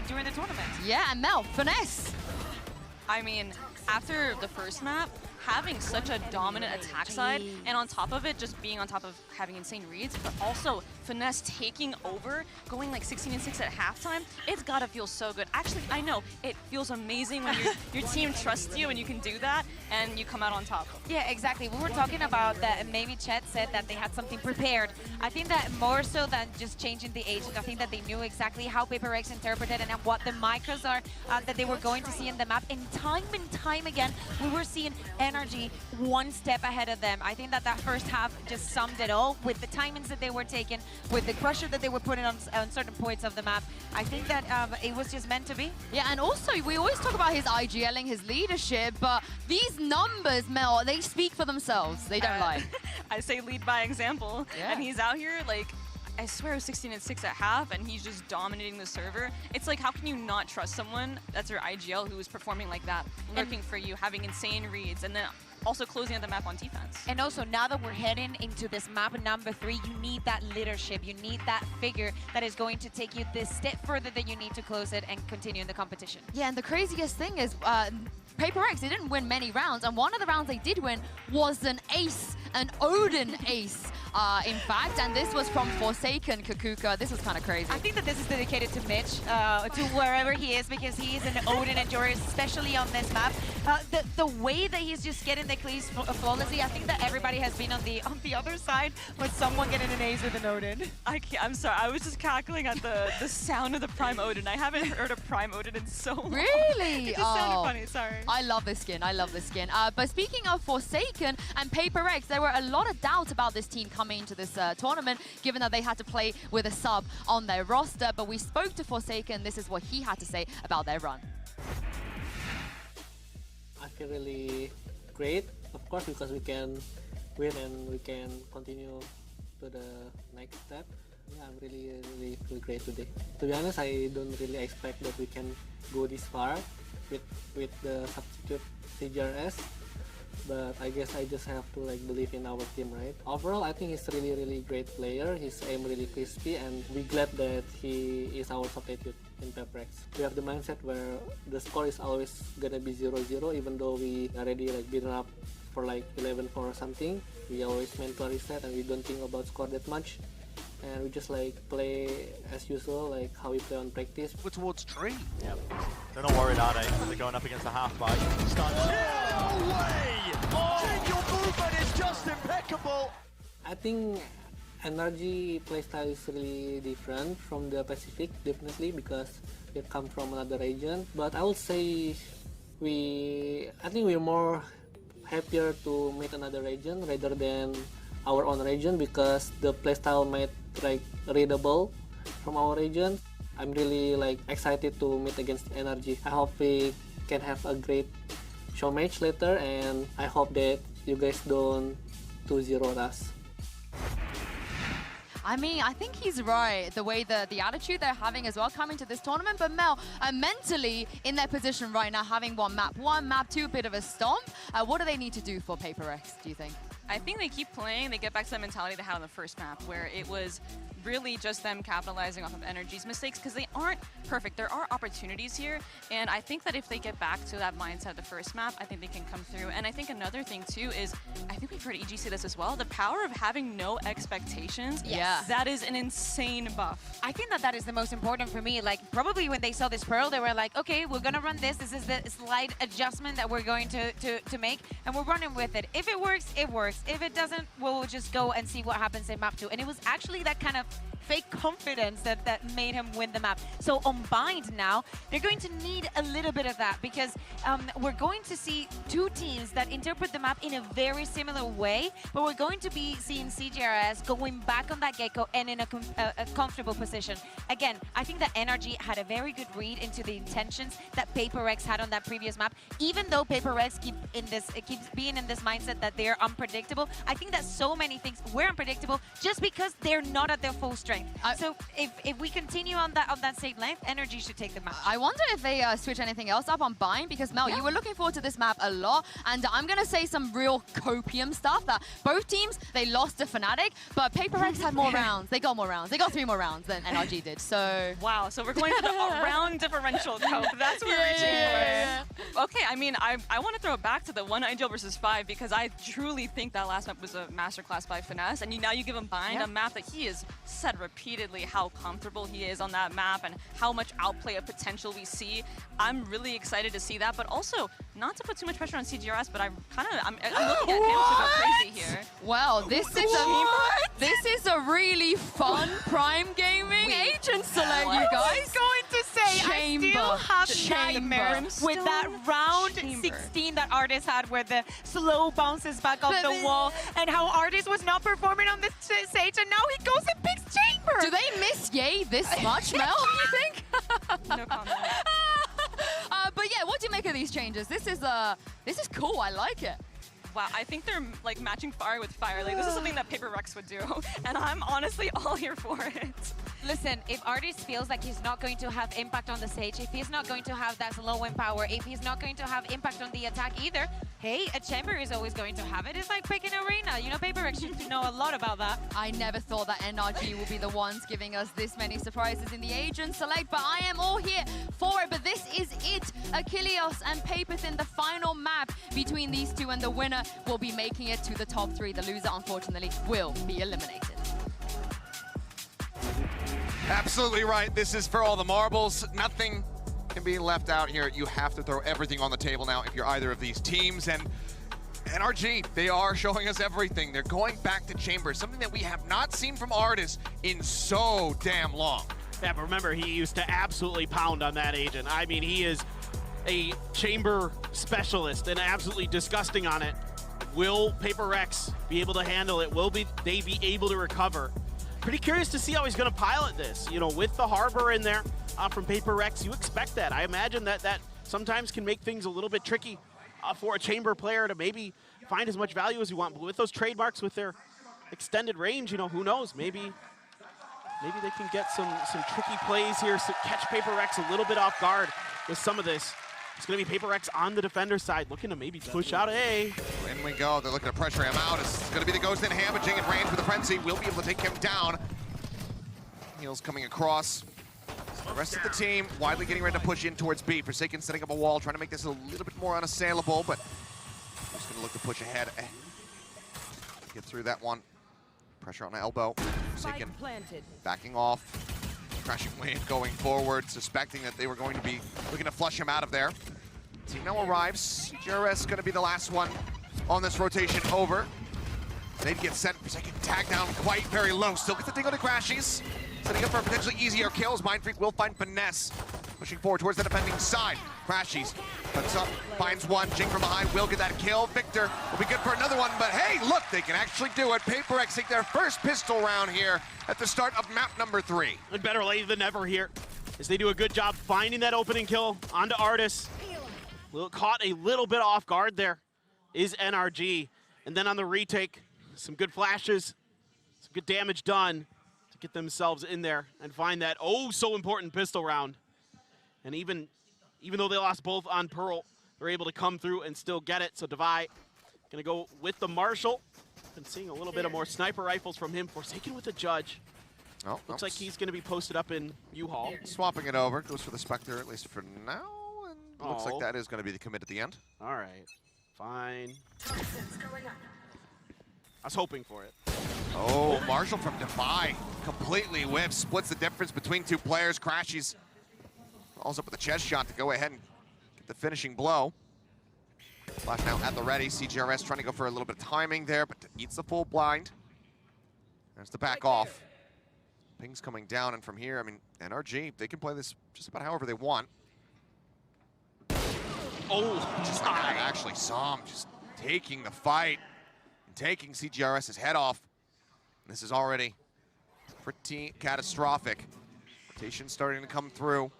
during the tournament. Yeah, and Mel, finesse. I mean, after the first map, having such a dominant attack side, and on top of it, just being on top of having insane reads, but also finesse taking over, going like 16-6 at halftime, it's gotta feel so good. Actually, I know, it feels amazing when your team trusts you and you can do that, and you come out on top. Yeah, exactly. We were talking about that, maybe Chet said that they had something prepared. I think that more so than just changing the agent, I think that they knew exactly how Paper Rex interpreted and what the micros are that they were going to see in the map. And time again, we were seeing NRG one step ahead of them. I think that that first half just summed it all with the timings that they were taking, with the pressure that they were putting on certain points of the map. I think that it was just meant to be. Yeah, and also we always talk about his IGLing, his leadership, but these numbers, Mel, they speak for themselves. They don't lie. I say lead by example, and he's out here like, I swear it was 16-6 at half, and he's just dominating the server. It's like, how can you not trust someone that's your IGL who is performing like that, lurking for you, having insane reads, and then also closing out the map on defense. And also, now that we're heading into this map number 3, you need that leadership. You need that figure that is going to take you this step further than you need to close it and continue in the competition. Yeah, and the craziest thing is, Paper Rex, they didn't win many rounds, and one of the rounds they did win was an ace, an Odin ace, in fact, and this was from Forsaken Kakuka. This was kind of crazy. I think that this is dedicated to Mitch, to wherever he is, because he is an Odin enjoyer, especially on this map. The way that he's just getting the clears flawlessly, I think that everybody has been on the other side with someone getting an ace with an Odin. I'm sorry, I was just cackling at the sound of the Prime Odin. I haven't heard a Prime Odin in so long. Really? It just sounded funny, sorry. I love this skin, I love this skin. But speaking of Forsaken and Paper Rex, there were a lot of doubts about this team coming into this tournament, given that they had to play with a sub on their roster. But we spoke to Forsaken, this is what he had to say about their run. I feel really great, of course, because we can win and we can continue to the next step. Yeah, I'm really feel great today. To be honest, I don't really expect that we can go this far with the substitute CGRS, but I guess I just have to believe in our team, right? Overall, I think he's really great player. His aim really crispy, and we're glad that he is our substitute in Paper Rex. We have the mindset where the score is always gonna be 0-0, even though we already beaten up for 11-4 or something. We always mental reset and we don't think about score that much. And we just play as usual, how we play on practice. We're towards tree. Yeah. They're not worried, are they? They're going up against the half bite. No way! Oh, your movement is just impeccable! I think NRG playstyle is really different from the Pacific, definitely, because we come from another region. But I would say I think we're more happier to meet another region rather than our own region, because the playstyle might readable from our region. I'm really excited to meet against NRG. I hope we can have a great show match later, and I hope that you guys don't 2-0 us. I mean, I think he's right, the way the attitude they're having as well coming to this tournament. But Mel, mentally in their position right now, having won map 1, map 2, a bit of a stomp, what do they need to do for Paper Rex, do you think? I think they keep playing, they get back to that mentality they had on the first map, where it was really just them capitalizing off of NRG's mistakes, because they aren't perfect. There are opportunities here, and I think that if they get back to that mindset of the first map, I think they can come through. And I think another thing too is, I think we've heard EG say this as well, the power of having no expectations. Yeah. That is an insane buff. I think that is the most important for me. Probably when they saw this Pearl, they were like, okay, we're gonna run this. This is the slight adjustment that we're going to make, and we're running with it. If it works, it works. If it doesn't, we'll just go and see what happens in map 2. And it was actually that kind of fake confidence that made him win the map. So on Bind now, they're going to need a little bit of that because we're going to see two teams that interpret the map in a very similar way, but we're going to be seeing CGRS going back on that gecko and in a comfortable position. Again, I think that NRG had a very good read into the intentions that Paper Rex had on that previous map. Even though Paper Rex keeps being in this mindset that they're unpredictable, I think that so many things were unpredictable just because they're not at their full strength. So if we continue on that same length, NRG should take the map. I wonder if they switch anything else up on Bind, because Mel, you were looking forward to this map a lot, and I'm going to say some real copium stuff that both teams, they lost to Fnatic, but Paper Rex had more rounds. They got more rounds. They got 3 more rounds than NRG did, so... Wow, so we're going for the round differential cope. That's what we're reaching for. Okay, I mean, I want to throw it back to the 1 Ideal versus 5 because I truly think that last map was a masterclass by Finesse, and now you give him Bind, a map that he has said repeatedly how comfortable he is on that map and how much outplay of potential we see. I'm really excited to see that, but also not to put too much pressure on CGRS, but I'm looking at him to go crazy here. Well, this is a really fun Prime Gaming agent select, you guys. I was going to say, Chamber. I still have nightmares with that round 16 that Artist had where the slow bounces back off the wall and how Artist was not performing on the stage and now he goes and picks Chamber. Do they miss Ye this much, Mel, you think? No comment. But yeah, what do you make of these changes? This is cool, I like it. Wow, I think they're like matching fire with fire. Like this is something that Paper Rex would do, and I'm honestly all here for it. Listen, if Artist feels like he's not going to have impact on the stage, if he's not going to have that slow in power, if he's not going to have impact on the attack either, hey, a Chamber is always going to have it. It's like picking Arena. You know, Paper Rex should know a lot about that. I never thought that NRG will be the ones giving us this many surprises in the Agent Select, but I am all here for it. But this is it. Achilles and Papeth in the final map between these two, and the winner will be making it to the top 3. The loser, unfortunately, will be eliminated. Absolutely right. This is for all the marbles. Nothing can be left out here. You have to throw everything on the table now if you're either of these teams. And NRG, they are showing us everything. They're going back to Chamber, something that we have not seen from Artist in so damn long. Yeah, but remember, he used to absolutely pound on that agent. I mean, he is a Chamber specialist and absolutely disgusting on it. Will Paper Rex be able to handle it? Will they be able to recover? Pretty curious to see how he's going to pilot this. You know, with the Harbor in there from Paper Rex, you expect that. I imagine that sometimes can make things a little bit tricky for a Chamber player to maybe find as much value as you want. But with those trademarks, with their extended range, you know, who knows? Maybe they can get some tricky plays here, so catch Paper Rex a little bit off guard with some of this. It's going to be Paper Rex on the defender side, looking to maybe push out A. In we go. They're looking to pressure him out. It's going to be the Ghost in Hamaging in range with the Frenzy. We'll be able to take him down. Heels coming across. The rest of the team widely getting ready to push in towards B. Forsaken setting up a wall, trying to make this a little bit more unassailable, but just going to look to push ahead. Get through that one. Pressure on the elbow. Forsaken backing off. Crashing Wave going forward, suspecting that they were going to be looking to flush him out of there. Team now arrives. CGRS going to be the last one on this rotation over. They get sent for second tag down quite very low. Still gets the ding on the Crashies. Setting up for potentially easier kills. Mind Freak will find Finesse. Pushing forward towards the defending side. Crashies puts up, finds one. Jing from behind will get that kill. Victor will be good for another one, but hey, look, they can actually do it. Paper Rex take their first pistol round here at the start of map number 3. And better late than never here, as they do a good job finding that opening kill onto Artis. Caught a little bit off guard there is NRG. And then on the retake, some good flashes, some good damage done to get themselves in there and find that oh so important pistol round. And even though they lost both on Pearl, they're able to come through and still get it. So Devi gonna go with the Marshall. Been seeing a little bit of more sniper rifles from him. Forsaken with the Judge. Oh, looks like he's gonna be posted up in U-Haul. Swapping it over, goes for the Spectre at least for now, and looks like that is gonna be the commit at the end. All right, fine. I was hoping for it. Oh, Marshall from Defi completely whiffs, splits the difference between two players. Crashies follows up with a chest shot to go ahead and get the finishing blow. Flash now at the ready. CGRS trying to go for a little bit of timing there, but eats the full blind. There's the back off. Ping's coming down, and from here, I mean, NRG, they can play this just about however they want. Oh, Just like that, actually, Som just taking the fight and taking CGRS's head off. This is already pretty catastrophic. Rotation starting to come through.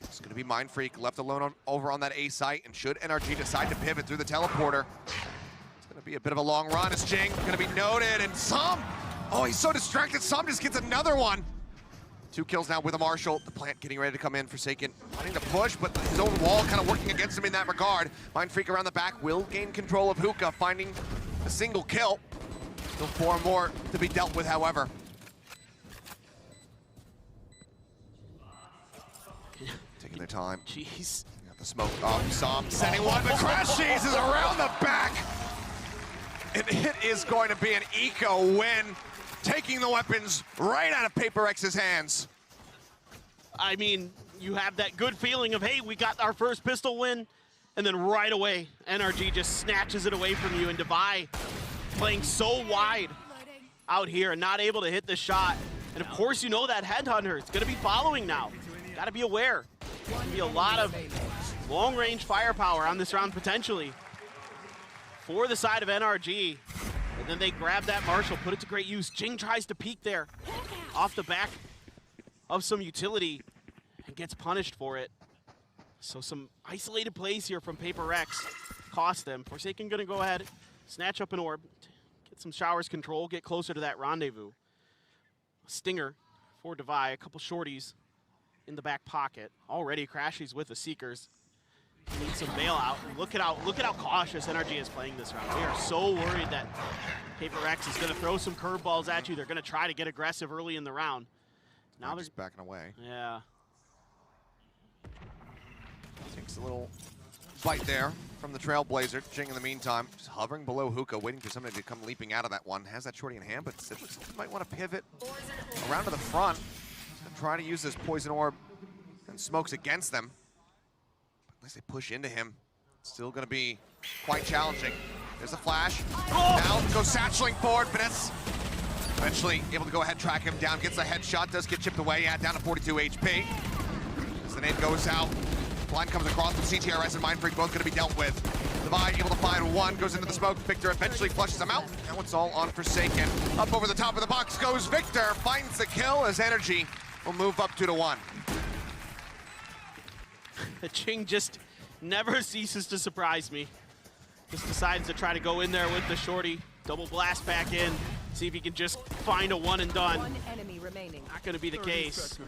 It's going to be Mind Freak left alone over on that A site, and should NRG decide to pivot through the teleporter, it's going to be a bit of a long run as Jing going to be noted, and Som, oh, he's so distracted, Som just gets another one. 2 kills now with a Marshall. The plant getting ready to come in. Forsaken wanting to push, but his own wall kind of working against him in that regard. Mind Freak around the back will gain control of Hookah, finding a single kill. Still 4 more to be dealt with, however. Taking their time. Jeez. Got the smoke off. Som sending one, but Crash Cheese is around the back. And it is going to be an eco win, taking the weapons right out of Paper Rex's hands. I mean, you have that good feeling of, hey, we got our first pistol win, and then right away, NRG just snatches it away from you, and Devi playing so wide out here and not able to hit the shot. And of course, you know that Headhunter is gonna be following now. Gotta be aware. There's gonna be a lot of long-range firepower on this round potentially for the side of NRG. And then they grab that Marshall, put it to great use. Jing tries to peek there off the back of some utility and gets punished for it. So some isolated plays here from Paper Rex cost them. Forsaken gonna go ahead, snatch up an orb, get some showers control, get closer to that rendezvous. Stinger for Devi, a couple shorties in the back pocket. Already Crashies with the Seekers. He needs some bailout. Look at how cautious NRG is playing this round. We are so worried that Paper Rex is gonna throw some curveballs at you. They're gonna try to get aggressive early in the round. Now they're just backing away. Yeah. Takes a little bite there from the Trailblazer. Jing in the meantime, just hovering below Hookah, waiting for somebody to come leaping out of that one. Has that shorty in hand, but it looks like he might want to pivot around to the front. He's gonna try to use this poison orb and smokes against them. But unless they push into him, it's still gonna be quite challenging. There's a flash. Now goes satcheling forward. Finesse eventually able to go ahead, track him down, gets a headshot, does get chipped away at, down to 42 HP. As the nade goes out, blind comes across with CTRS and Mind Freak both gonna be dealt with. Devi able to find one, goes into the smoke. Victor eventually flushes him out. Now it's all on Forsaken. Up over the top of the box goes Victor, finds the kill as Energy will move up 2-1. Jing just never ceases to surprise me. Just decides to try to go in there with the shorty, double blast back in, see if he can just find a one and done. One enemy remaining. Not gonna be the case.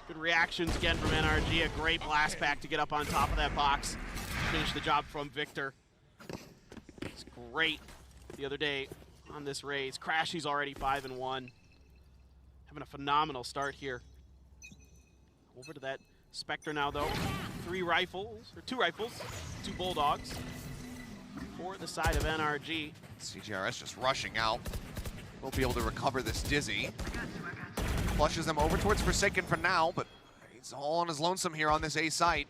Good reactions again from NRG, a great blast back to get up on top of that box. Finish the job from Victor. It's great the other day on this raise. Crashy's already 5-1. Having a phenomenal start here. Over to that Spectre now though. 2 rifles, 2 Bulldogs for the side of NRG. CGRS just rushing out. We'll be able to recover this Dizzy. Flushes them over towards Forsaken for now, but he's all on his lonesome here on this A site.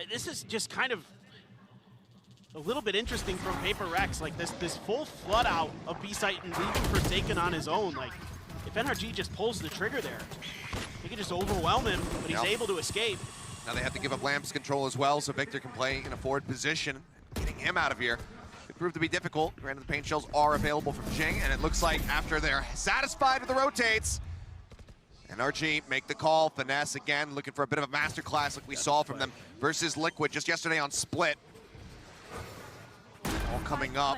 This is just kind of a little bit interesting from Paper Rex, like this full flood out of B site and leaving Forsaken on his own. Like, if NRG just pulls the trigger there, he can just overwhelm him, but he's able to escape. Now they have to give up Lamps control as well, so Victor can play in a forward position. Getting him out of here could prove to be difficult. Granted, the paint shells are available from Jing, and it looks like after they're satisfied with the rotates, NRG make the call. Finesse again, looking for a bit of a masterclass like we saw from them versus Liquid just yesterday on Split. All coming up.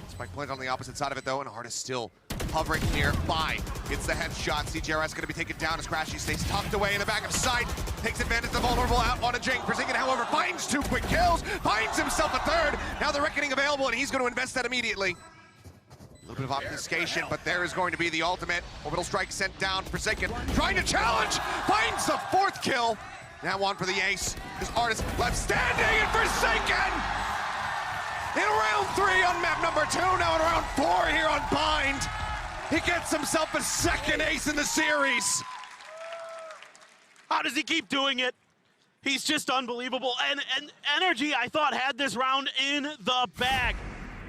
Spike planted on the opposite side of it though, and Artist still hovering nearby. Gets the headshot. CGRS going to be taken down as Crashy stays tucked away in the back of sight. Takes advantage of the vulnerable out on a Jing. Forsaken, however, finds 2 quick kills. Finds himself a 3rd. Now the Reckoning available, and he's going to invest that immediately. A little bit of obfuscation, but there is going to be the ultimate. Orbital strike sent down. Forsaken trying to challenge. Finds the 4th kill. Now on for the ace. This Artist left standing, and Forsaken in round 3 on map number 2. Now in round 4 here on Bind. He gets himself a 2nd ace in the series. How does he keep doing it? He's just unbelievable. And NRG, I thought, had this round in the bag.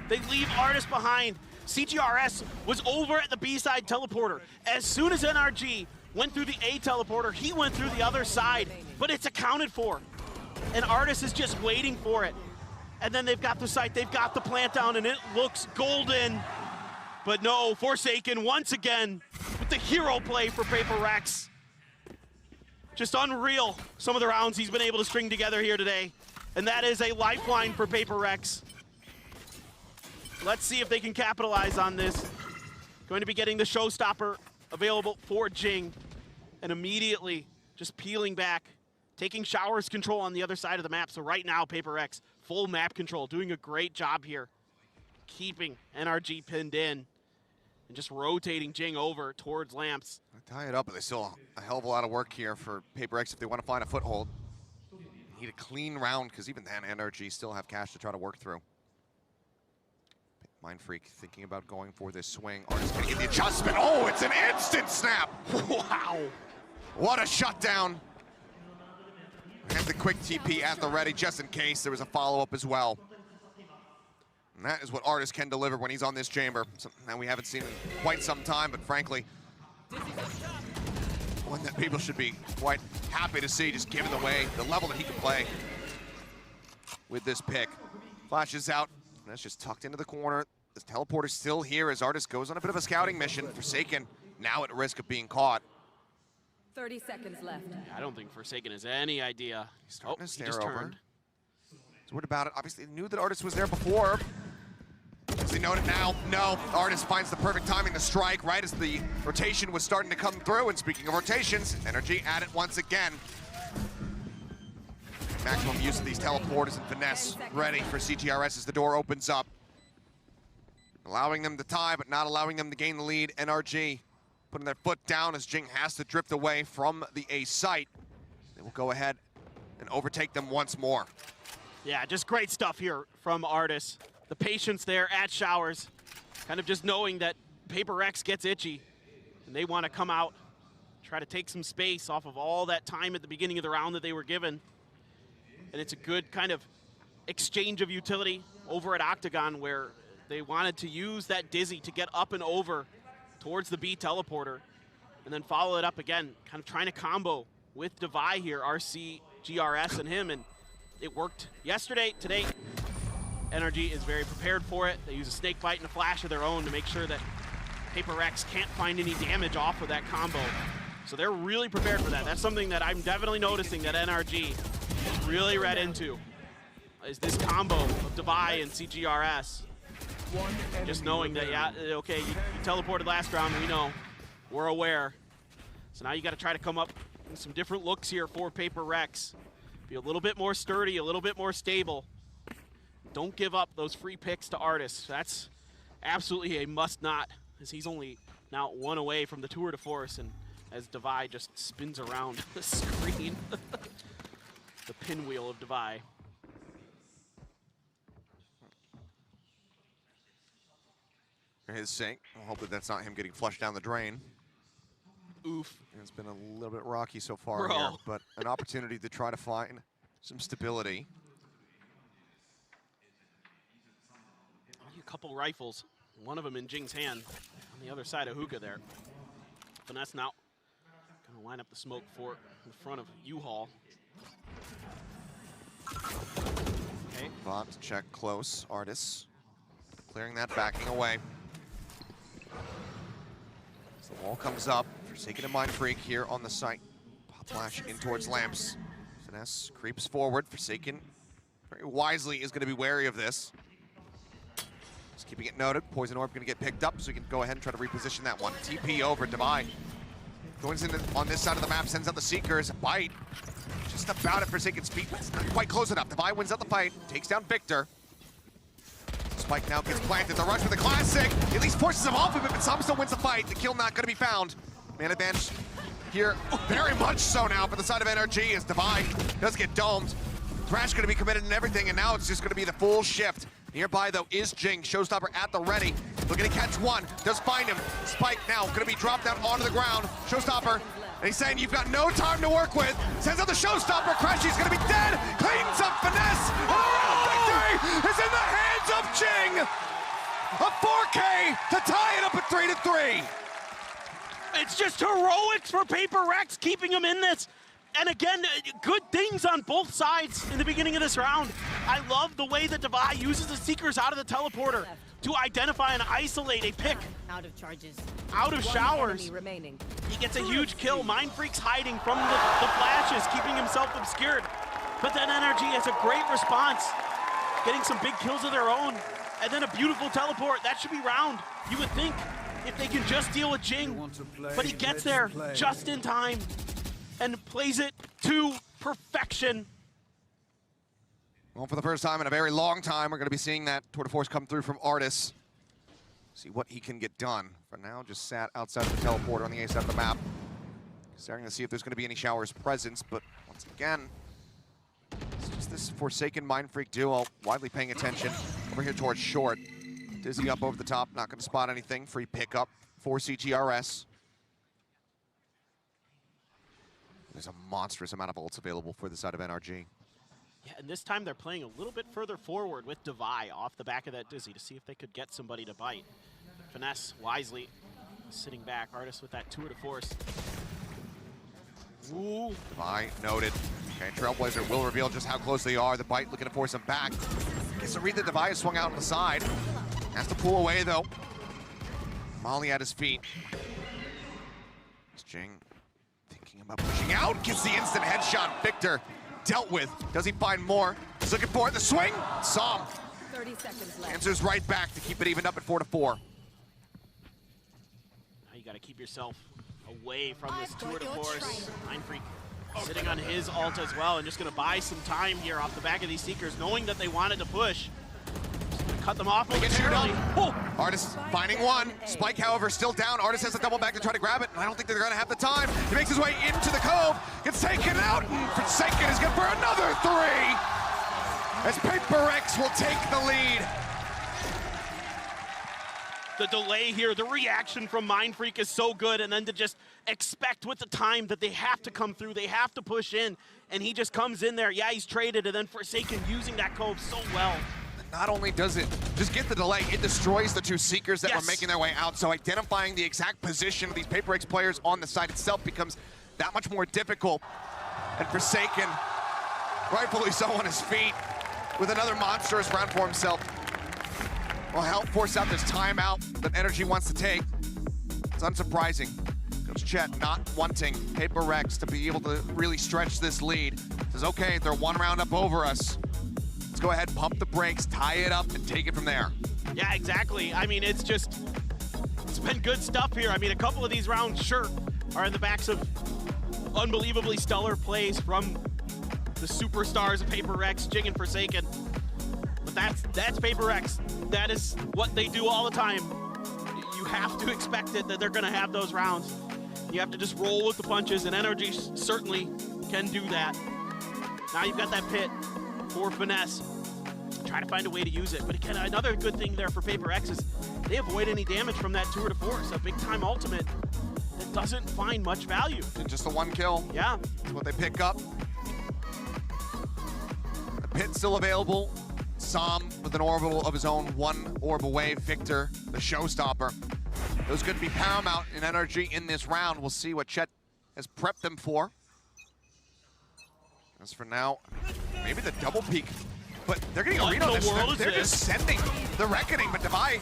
They leave Artist behind. CGRS was over at the B-side teleporter. As soon as NRG went through the A teleporter, he went through the other side, but it's accounted for. And Artis is just waiting for it. And then they've got the site, they've got the plant down, and it looks golden. But no, Forsaken once again with the hero play for Paper Rex. Just unreal, some of the rounds he's been able to string together here today. And that is a lifeline for Paper Rex. Let's see if they can capitalize on this. Going to be getting the showstopper available for Jing. And immediately just peeling back, taking Shower's control on the other side of the map. So right now, Paper Rex, full map control, doing a great job here. Keeping NRG pinned in and just rotating Jing over towards Lamps. Tie it up, but there's still a hell of a lot of work here for Paper Rex if they want to find a foothold. Need a clean round, because even then, NRG still have cash to try to work through. Mind Freak thinking about going for this swing. Artis gonna get the adjustment. Oh, it's an instant snap! Wow! What a shutdown! And the quick TP at the ready, just in case there was a follow-up as well. And that is what Artis can deliver when he's on this chamber. Something that we haven't seen in quite some time, but frankly, one that people should be quite happy to see, just given the way, the level that he can play with this pick. Flashes out, and that's just tucked into the corner. This teleporter's still here as Artis goes on a bit of a scouting mission. Forsaken now at risk of being caught. 30 seconds left. I don't think Forsaken has any idea. He's starting to stare just over. turned. He's worried about it. Obviously, he knew that Artis was there before. Does he note it now? No. Artis finds the perfect timing to strike right as the rotation was starting to come through. And speaking of rotations, NRG at it once again. Maximum use of these teleporters and finesse ready for CGRS as the door opens up. Allowing them to tie, but not allowing them to gain the lead. NRG putting their foot down as Jing has to drift away from the A site. They will go ahead and overtake them once more. Yeah, just great stuff here from Artis. The patience there at Showers, kind of just knowing that Paper Rex gets itchy and they want to come out, try to take some space off of all that time at the beginning of the round that they were given. And it's a good kind of exchange of utility over at Octagon where they wanted to use that Dizzy to get up and over towards the B teleporter and then follow it up again, kind of trying to combo with Devi here, RC, GRS, and him, and it worked yesterday. Today, NRG is very prepared for it. They use a snake bite and a flash of their own to make sure that Paper Rex can't find any damage off of that combo. So they're really prepared for that. That's something that I'm definitely noticing that NRG is really read into, is this combo of Devi and CGRS. Just knowing that, yeah, okay, you teleported last round, we know, we're aware. So now you got to try to come up with some different looks here for Paper Rex. Be a little bit more sturdy, a little bit more stable. Don't give up those free picks to Artis. That's absolutely a must not, as he's only now one away from the tour de force, and as Devi just spins around the screen. The pinwheel of Devi. His sink. We'll hope that that's not him getting flushed down the drain. Oof. It's been a little bit rocky so far here, but an opportunity to try to find some stability. A couple rifles, one of them in Jing's hand, on the other side of Hookah there. Finesse now, gonna line up the smoke for in front of U-Haul. Okay. Bot check close, Artis. Clearing that, backing away. As the wall comes up, Forsaken and Mind Freak here on the site. Pop flash in towards Lamps. Finesse creeps forward. Forsaken very wisely is gonna be wary of this. Just keeping it noted. Poison Orb gonna get picked up, so we can go ahead and try to reposition that one. TP over Devi. Goes in on this side of the map, sends out the Seekers. Bite. Just about at Forsaken's feet, but it's not quite close enough. Devi wins out the fight, takes down Victor. Spike now gets planted. The rush with the classic. At least forces him off of it, but Sam still wins the fight. The kill not gonna be found. Man advantage here, very much so now for the side of NRG as Devi does get domed. Thrash gonna be committed and everything, and now it's just gonna be the full shift. Nearby, though, is Jing. Showstopper at the ready. Looking to catch one. Does find him. Spike now going to be dropped down onto the ground. Showstopper, and he's saying, you've got no time to work with. Sends out the Showstopper. Crashy's going to be dead. Cleans up Finesse. And the round victory is in the hands of Jing. A 4K to tie it up at 3-3. It's just heroics for Paper Rex keeping him in this. And again, good things on both sides in the beginning of this round. I love the way that Devi uses the Seekers out of the teleporter to identify and isolate a pick. Out of charges. Out of showers. Remaining. He gets a huge kill. Mind Freak's hiding from the flashes, keeping himself obscured. But then NRG has a great response, getting some big kills of their own. And then a beautiful teleport. That should be round, you would think, if they can just deal with Jing. But he gets there just in time and plays it to perfection. Well, for the first time in a very long time, we're going to be seeing that tour de force come through from Artis. See what he can get done. For now, just sat outside the teleporter on the A side of the map. Starting to see if there's going to be any Showers presence, but once again, it's just this Forsaken Mind Freak duo, widely paying attention. Over here towards short. Dizzy up over the top, not going to spot anything. Free pickup for CGRS. There's a monstrous amount of ults available for the side of NRG. Yeah, and this time they're playing a little bit further forward with Devi off the back of that Dizzy to see if they could get somebody to bite. Finesse wisely sitting back. Artis with that tour de force. Ooh. Devi noted. Okay, Trailblazer will reveal just how close they are. The bite looking to force him back. Gets to read that Devi is swung out on the side. Has to pull away though. Molly at his feet. It's Jing thinking about pushing out. Gets the instant headshot. Victor dealt with. Does he find more? He's looking for it. The swing. Som 30 seconds left. answers right back to keep it evened up at 4-4. Now you got to keep yourself away from this tour de force. Mind Freak sitting on his ult as well and just going to buy some time here off the back of these Seekers, knowing that they wanted to push. Cut them off momentarily. Oh. Artis finding one. Spike, however, still down. Artis has to double back to try to grab it, and I don't think they're going to have the time. He makes his way into the cove, gets taken out, and Forsaken is good for another 3. As Paper Rex will take the lead. The delay here, the reaction from Mind Freak is so good, and then to just expect with the time that they have to come through, they have to push in, and he just comes in there. Yeah, he's traded, and then Forsaken using that cove so well. Not only does it just get the delay, it destroys the 2 Seekers that were making their way out. So identifying the exact position of these Paper Rex players on the site itself becomes that much more difficult. And Forsaken, rightfully so on his feet, with another monstrous round for himself. Will help force out this timeout that NRG wants to take. It's unsurprising. Coach Chet not wanting Paper Rex to be able to really stretch this lead. Says, okay, they're 1 round up over us. Let's go ahead, pump the brakes, tie it up, and take it from there. Yeah, exactly. I mean, it's been good stuff here. I mean, a couple of these rounds, sure, are in the backs of unbelievably stellar plays from the superstars of Paper Rex, Jing and Forsaken. But that's Paper Rex. That is what they do all the time. You have to expect it that they're going to have those rounds. You have to just roll with the punches, and NRG certainly can do that. Now you've got that pit for Finesse. Try to find a way to use it. But again, another good thing there for Paper Rex is they avoid any damage from that tour de force, a big time ultimate that doesn't find much value. And just the 1 kill. Yeah. That's what they pick up. The pit's still available. Som with an orbital of his own, 1 orb away. Victor, the showstopper. Those could be paramount in NRG in this round. We'll see what Chet has prepped them for. As for now, maybe the double peek, but they're getting a read on this. They're just sending the Reckoning, but Devi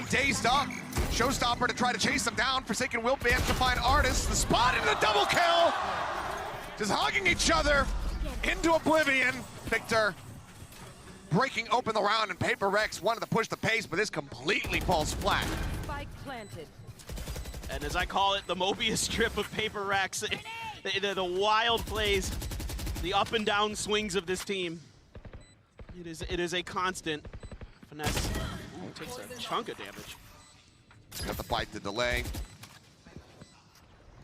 dazed up. Showstopper to try to chase them down. Forsaken will be able to find Artis. The spot into the double kill. Just hugging each other into oblivion. Victor breaking open the round, and Paper Rex wanted to push the pace, but this completely falls flat. Spike planted. And as I call it, the Mobius strip of Paper Rex, the wild plays, the up and down swings of this team. It is a constant. Finesse takes a chunk of damage. Got the bite, the delay.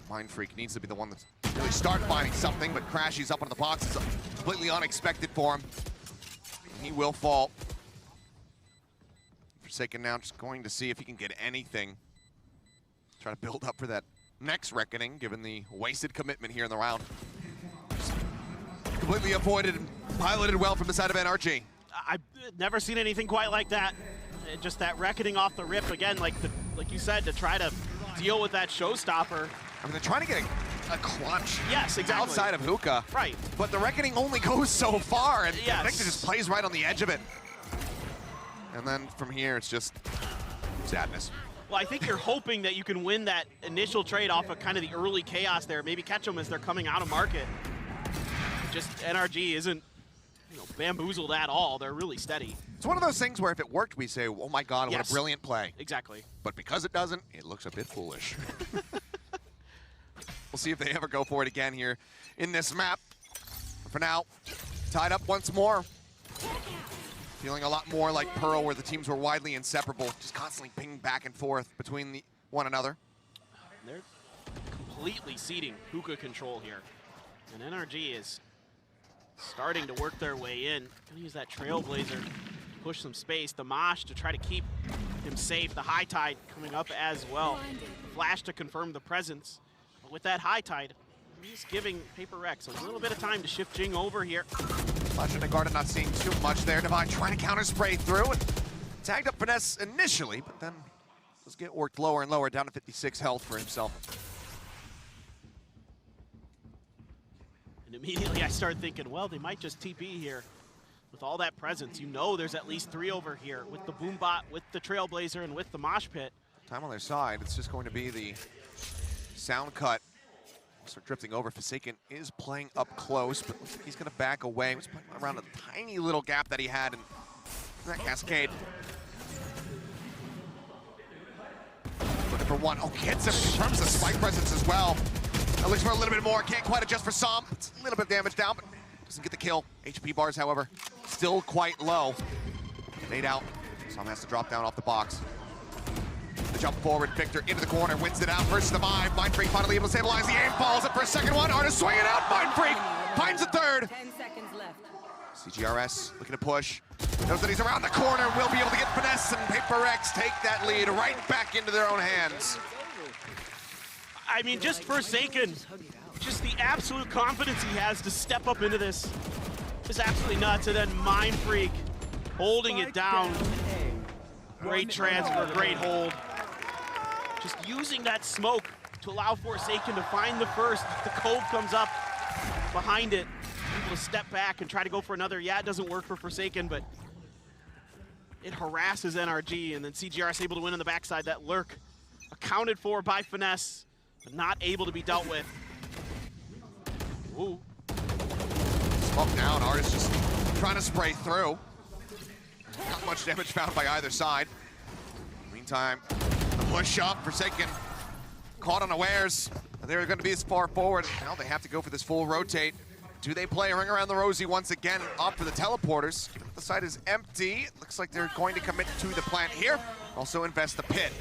Mind Freak needs to be the one that's really start finding something, but Crashy's up into the box. It's completely unexpected for him. And he will fall. Forsaken now just going to see if he can get anything. Try to build up for that next Reckoning, given the wasted commitment here in the round. Completely avoided and piloted well from the side of NRG. I've never seen anything quite like that. just that reckoning off the rip again, like you said, to try to deal with that showstopper. I mean, they're trying to get a clutch. Yes, exactly. Outside of Hookah. Right. But the reckoning only goes so far, and Yes. Victor just plays right on the edge of it. And then from here, it's just sadness. Well, I think you're hoping that you can win that initial trade off of kind of the early chaos there, maybe catch them as they're coming out of market. Just NRG isn't, you know, bamboozled at all. They're really steady. It's one of those things where if it worked, we say, oh my God, what Yes. a brilliant play. Exactly. But because it doesn't, it looks a bit foolish. We'll see if they ever go for it again here in this map. For now, tied up once more. Feeling a lot more like Pearl, where the teams were widely inseparable, just constantly pinging back and forth between one another. They're completely ceding Hookah control here. And NRG is starting to work their way in. Gonna use that Trailblazer to push some space. The Mosh to try to keep him safe. The High Tide coming up as well. Flash to confirm the presence. But with that High Tide, he's giving Paper Rex a little bit of time to shift Jing over here. Flash and Garden not seeing too much there. Divine trying to counter spray through and tagged up Finesse initially, but then let's get worked lower and lower, down to 56 health for himself. And immediately I start thinking, well, they might just TP here. With all that presence, you know there's at least 3 over here with the Boombot, with the Trailblazer, and with the Mosh Pit. Time on their side, it's just going to be the sound cut. Start drifting over. Forsaken is playing up close, but looks like he's going to back away. He was playing around a tiny little gap that he had in that cascade. Looking for one. Oh, gets him in terms of spike presence as well. That looks for a little bit more. Can't quite adjust for some. It's a little bit of damage down, but doesn't get the kill. HP bars, however, still quite low. Nade out. Some has to drop down off the box. The jump forward, Victor into the corner, wins it out versus the Mind. Mindfreak finally able to stabilize the aim, falls up for a second one. Artist swinging out, Mindfreak finds a third. 10 seconds left. CGRS looking to push. Knows that he's around the corner, will be able to get Finesse, and Paper Rex take that lead right back into their own hands. I mean, just Forsaken, just the absolute confidence he has to step up into this is absolutely nuts. And then Mindfreak holding it down. Great transfer, great hold. Just using that smoke to allow Forsaken to find the first. The Cove comes up behind it, able to step back and try to go for another. Yeah, it doesn't work for Forsaken, but it harasses NRG, and then CGRS able to win on the backside. That lurk accounted for by Finesse, but not able to be dealt with. Ooh. Smoke down, Artist just trying to spray through. Not much damage found by either side. Meantime, the push up, Forsaken caught unawares. They're going to be as far forward. Now they have to go for this full rotate. Do they play a ring around the rosy once again? Opt for the teleporters. The site is empty. Looks like they're going to commit to the plant here. Also invest the pit.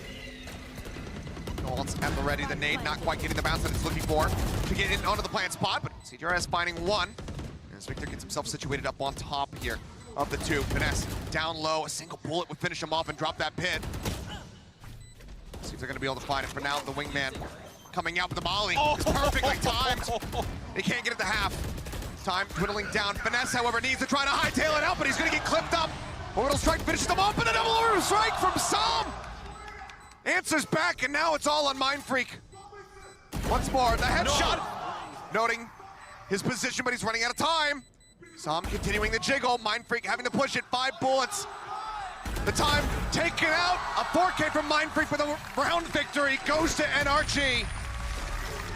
Ults at the ready. The nade not quite getting the bounce that it's looking for to get in onto the plant spot, but CGRS finding one. As Victor gets himself situated up on top here of the two. Finesse down low. A single bullet would finish him off and drop that pit. See if they're going to be able to find it. For now, the wingman coming out with the molly. Oh. It's perfectly timed. They can't get it to half. Time dwindling down. Finesse, however, needs to try to hightail it out, but he's going to get clipped up. Orbital strike finishes them off, and a double orbital strike from Som. Answers back, and now it's all on Mindfreak. Once more, the headshot. Noting his position, but he's running out of time. Som continuing the jiggle. Mindfreak having to push it. 5 bullets. The time taken out. A 4K from Mindfreak with a round victory. Goes to NRG.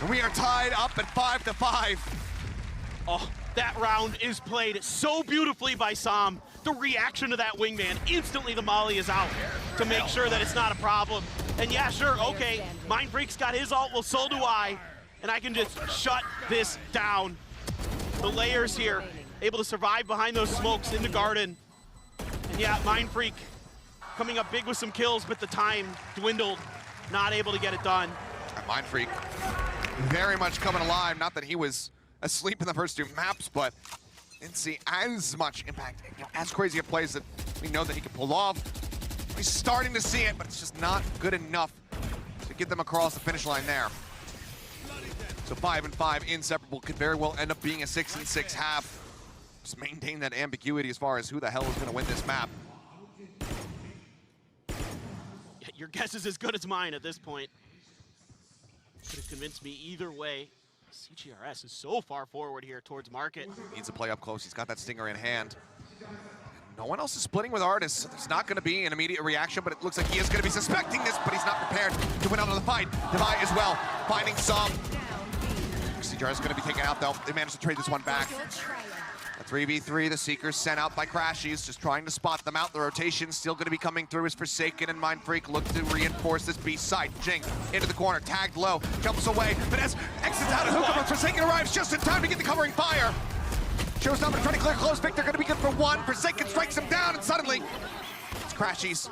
And we are tied up at 5-5. Oh, that round is played so beautifully by Som. The reaction to that wingman, instantly the molly is out to make sure that it's not a problem. And yeah, sure, okay, Mindfreak's got his ult, well, so do I. And I can just shut this down. The layers here, able to survive behind those smokes in the garden. And yeah, Mindfreak coming up big with some kills, but the time dwindled, not able to get it done. Mindfreak very much coming alive. Not that he was asleep in the first 2 maps, but didn't see as much impact, as crazy of plays that we know that he can pull off. He's starting to see it, but it's just not good enough to get them across the finish line there. So 5-5 inseparable could very well end up being a 6-6 half. Just maintain that ambiguity as far as who the hell is going to win this map. your guess is as good as mine at this point. Could have convinced me either way. CGRS is so far forward here towards Market. Needs to play up close. He's got that stinger in hand. No one else is splitting with Artis, so there's not going to be an immediate reaction, but it looks like he is going to be suspecting this, but he's not prepared to win out of the fight. Devi as well, finding some. CGR is going to be taken out, though. They managed to trade this one back. A 3v3, the Seekers sent out by Crashies, just trying to spot them out. The rotation still going to be coming through as Forsaken and Mindfreak look to reinforce this B side. Jing into the corner, tagged low, jumps away. Vanessa exits out of hook, but Forsaken arrives just in time to get the covering fire. Shows up and trying to clear close. Victor going to be good for one. Forsaken strikes him down, and suddenly it's Crashies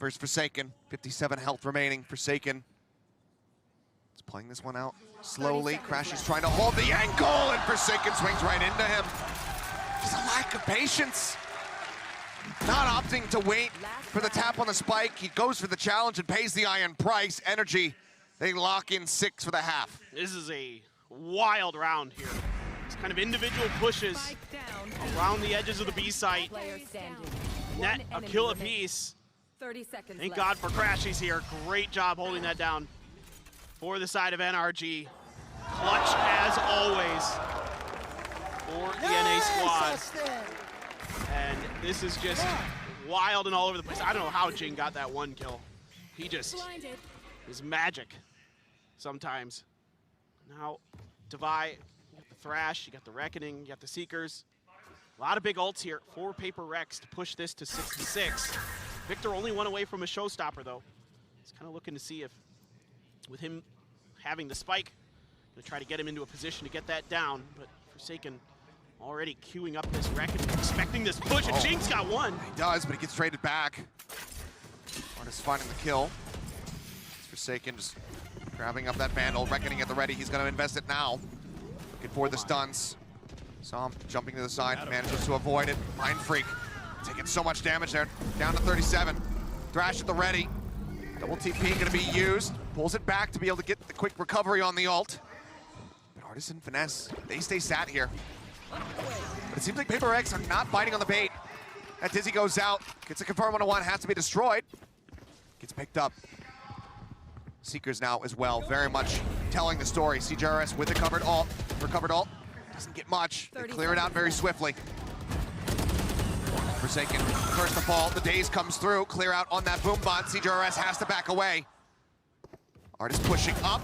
versus Forsaken. 57 health remaining. Forsaken is playing this one out slowly. Crashies trying to hold the ankle, and Forsaken swings right into him. Just a lack of patience. Not opting to wait for the tap on the spike. He goes for the challenge and pays the iron price. Energy, they lock in 6 for the half. This is a wild round here. Kind of individual pushes around the edges of the B site. Net a kill apiece. 30 seconds Thank left. God for Crashies here. Great job holding that down for the side of NRG. Clutch as always for the NA squad. And this is just wild and all over the place. I don't know how Jing got that one kill. He just is magic sometimes. Now, Devi. Thrash, you got the Reckoning, you got the Seekers. A lot of big ults here for Paper Rex to push this to 6-6. Victor only one away from a showstopper, though. He's kind of looking to see if, with him having the spike, gonna try to get him into a position to get that down, but Forsaken already queuing up this Reckoning, expecting this push, and Jing's got one. He does, but he gets traded back. Artis finding the kill. It's Forsaken just grabbing up that Vandal, Reckoning at the ready. He's gonna invest it now. Looking for the stuns. Saw him jumping to the side, manages to avoid it. Mindfreak taking so much damage there, down to 37. Thrash at the ready. Double TP gonna be used. Pulls it back to be able to get the quick recovery on the ult. But Artis and Finesse, they stay sat here. But it seems like Paper Rex are not biting on the bait. That Dizzy goes out, gets a confirm 101, has to be destroyed. Gets picked up. Seekers now as well, very much telling the story. CGRS with a recovered ult, doesn't get much. They clear it out very swiftly. Forsaken, first to fall, the daze comes through, clear out on that boom bot. CGRS has to back away. Artis pushing up,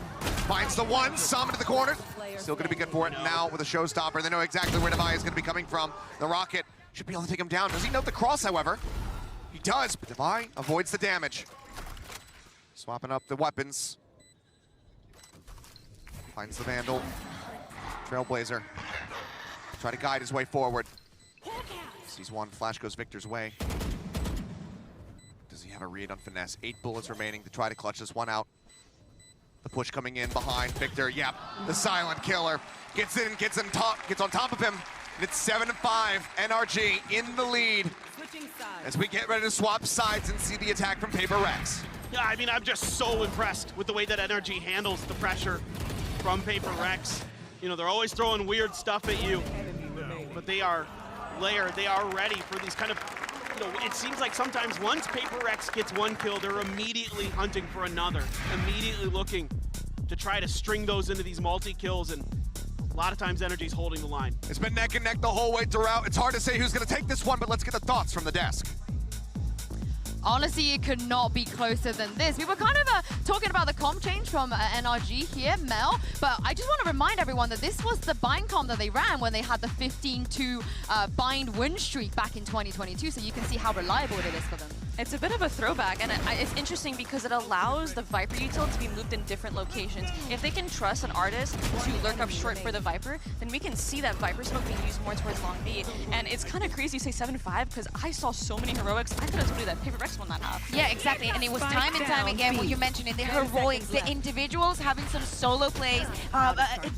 finds the one, Sam into the corner. Still gonna be good for it now with a showstopper. They know exactly where Devi is gonna be coming from. The rocket should be able to take him down. Does he note the cross, however? He does, but Devi avoids the damage. Swapping up the weapons. Finds the Vandal. Trailblazer. Try to guide his way forward. Sees one, flash goes Victor's way. Does he have a read on Finesse? 8 bullets remaining to try to clutch this one out. The push coming in behind Victor. Yep, the silent killer. Gets in, gets on top of him. And it's 7-5, NRG in the lead. As we get ready to swap sides and see the attack from Paper Rex. Yeah, I mean, I'm just so impressed with the way that NRG handles the pressure from Paper Rex. You know, they're always throwing weird stuff at you, but they are layered. They are ready for these kind of, you know, it seems like sometimes once Paper Rex gets one kill, they're immediately hunting for another, immediately looking to try to string those into these multi-kills, and a lot of times NRG's holding the line. It's been neck and neck the whole way throughout. It's hard to say who's going to take this one, but let's get the thoughts from the desk. Honestly, it could not be closer than this. We were kind of talking about the comp change from NRG here, Mel, but I just want to remind everyone that this was the bind comp that they ran when they had the 15-2 bind win streak back in 2022, so you can see how reliable it is for them. It's a bit of a throwback, and it's interesting because it allows the Viper util to be moved in different locations. If they can trust an artist to lurk up short for the Viper, then we can see that Viper smoke being used more towards long B. And it's kind of crazy to say 7-5 because I saw so many heroics. I could have told you that Paper Rex won that half. Yeah, exactly. And it was time and time again what you mentioned in the heroics, the individuals having some solo plays,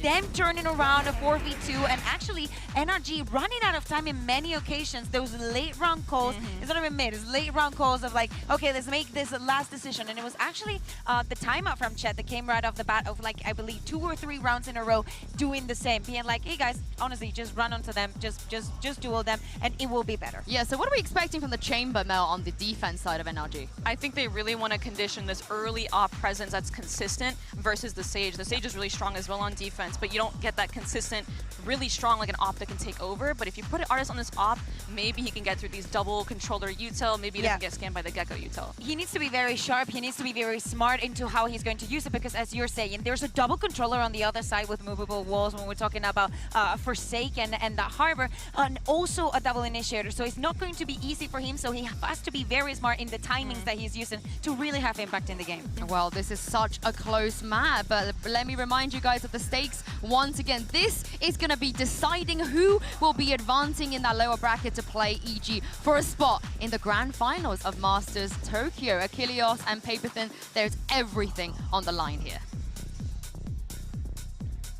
them turning around a 4v2, and actually NRG running out of time in many occasions. Those late round calls, it's not even mid, it's late round calls of like, okay, let's make this last decision. And it was actually the timeout from Chet that came right off the bat of like, I believe 2 or 3 rounds in a row doing the same, being like, hey guys, honestly, just run onto them, just duel them, and it will be better. Yeah, so what are we expecting from the Chamber, Mel, on the defense side of NRG? I think they really want to condition this early off presence that's consistent versus the Sage. The Sage is really strong as well on defense, but you don't get that consistent, really strong like an op that can take over. But if you put an Artist on this op, maybe he can get through these double controller util, maybe he doesn't get scanned by the Gecko util. He needs to be very sharp, he needs to be very smart into how he's going to use it, because as you're saying, there's a double controller on the other side with movable walls when we're talking about Forsaken and the Harbor, and also a double initiator. So it's not going to be easy for him, so he has to be very smart in the timings that he's using to really have impact in the game. Well, this is such a close map, but let me remind you guys of the stakes once again. This is going to be deciding who will be advancing in that lower bracket to play EG for a spot in the grand finals of Masters Tokyo. Achilleos and Paperthin, there's everything on the line here.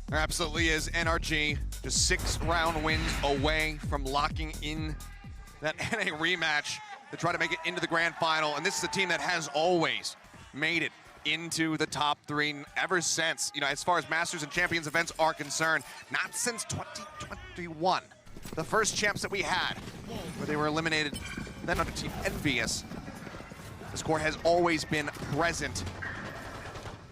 There absolutely is. NRG just 6 round wins away from locking in that NA rematch to try to make it into the grand final. And this is a team that has always made it into the top 3 ever since, as far as Masters and Champions events are concerned, not since 2021. The first champs that we had, where they were eliminated then under Team Envious. The score has always been present.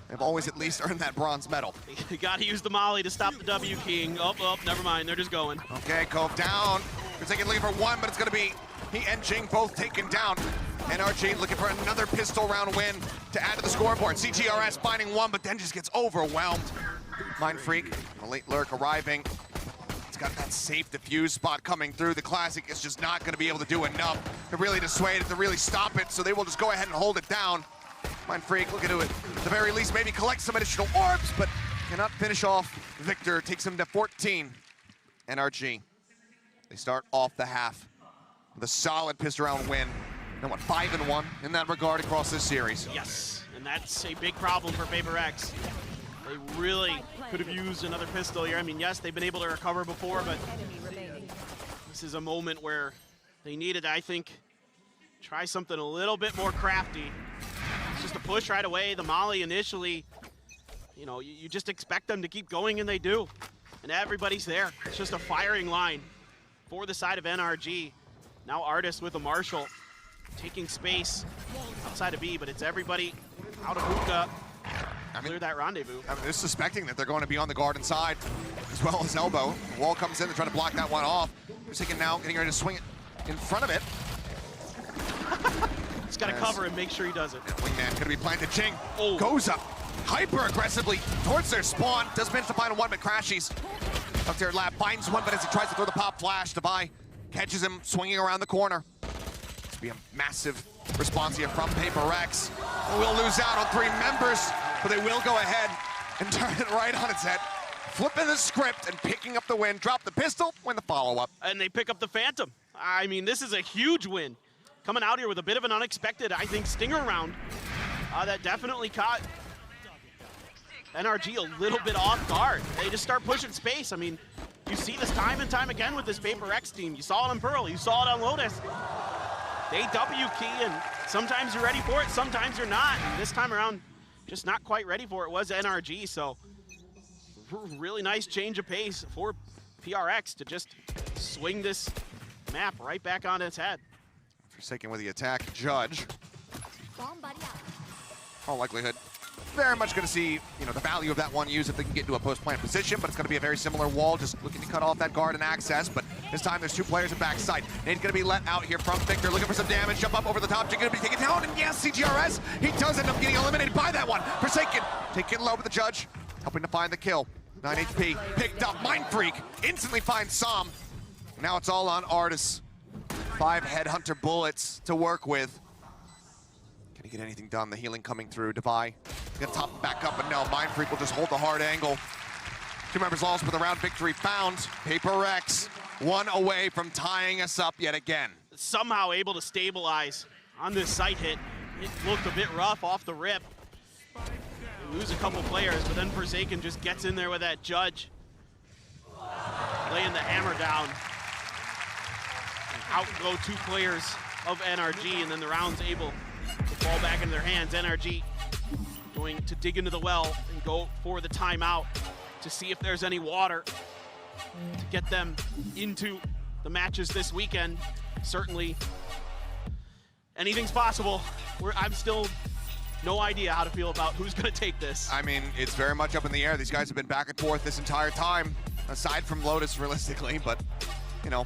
They've always at least earned that bronze medal. You gotta use the Molly to stop the W King. Oh, never mind, they're just going. Okay, Cove down. They're taking lead for 1, but it's gonna be he and Jing both taken down. NRG looking for another pistol round win to add to the scoreboard. CGRS finding 1, but then just gets overwhelmed. Mind Freak, a late lurk arriving. It's got that safe defuse spot coming through. The Classic is just not gonna be able to do enough to really dissuade it, to really stop it, so they will just go ahead and hold it down. Mind Freak looking to, at the very least, maybe collect some additional orbs, but cannot finish off Victor. Takes him to 14. NRG, they start off the half with a solid pistol round win. And what, 5-1 in that regard across this series? Yes, and that's a big problem for Paper Rex. They really could have used another pistol here. I mean, yes, they've been able to recover before, but this is a moment where they needed, I think, try something a little bit more crafty. It's just a push right away. The Molly initially, you just expect them to keep going, and they do. And everybody's there. It's just a firing line for the side of NRG. Now Artist with a Marshall taking space outside of B, but it's everybody out of hookah. Clear that rendezvous. They're suspecting that they're going to be on the garden side as well as elbow. Wall comes in, they're trying to block that one off. Forsaken now getting ready to swing it in front of it. He's got to cover and make sure he does it. Wingman gonna be planted. Jing goes up hyper aggressively towards their spawn. Does manage to find 1, but Crashies up there lap finds 1, but as he tries to throw the pop flash, Devi catches him swinging around the corner. It's be a massive response here from Paper Rex. We'll lose out on 3 members, but they will go ahead and turn it right on its head. Flipping the script and picking up the win. Drop the pistol, win the follow-up. And they pick up the Phantom. I mean, this is a huge win. Coming out here with a bit of an unexpected, I think, stinger round that definitely caught NRG a little bit off guard. They just start pushing space. I mean, you see this time and time again with this Paper X team. You saw it on Pearl, you saw it on Lotus. They W key, and sometimes you're ready for it, sometimes you're not. And this time around, just not quite ready for it was NRG, so really nice change of pace for PRX to just swing this map right back on its head. Forsaken with the attack. Judge, all likelihood, very much going to see the value of that one use if they can get into a post-plant position, but it's going to be a very similar wall, just looking to cut off that guard and access, but this time there's 2 players in backside. Nade's going to be let out here from Victor, looking for some damage, jump up over the top, going to be taken down, and yes, CGRS, he does end up getting eliminated by that one. Forsaken, taking low with the Judge, helping to find the kill. 9 HP, picked up. Mind Freak instantly finds Som. Now it's all on Artis. 5 Headhunter bullets to work with. Can he get anything done? The healing coming through. Devi gonna top it back up, but no, Mind Freak will just hold the hard angle. 2 members lost, but the round victory found. Paper Rex 1 away from tying us up yet again. Somehow able to stabilize on this site hit. It looked a bit rough off the rip. They lose a couple players, but then Forsaken just gets in there with that Judge. Laying the hammer down. Out go 2 players of NRG, and then the round's able to fall back into their hands. NRG going to dig into the well and go for the timeout to see if there's any water to get them into the matches this weekend. Certainly anything's possible. I'm still no idea how to feel about who's going to take this. I mean, it's very much up in the air. These guys have been back and forth this entire time, aside from Lotus realistically, but, you know,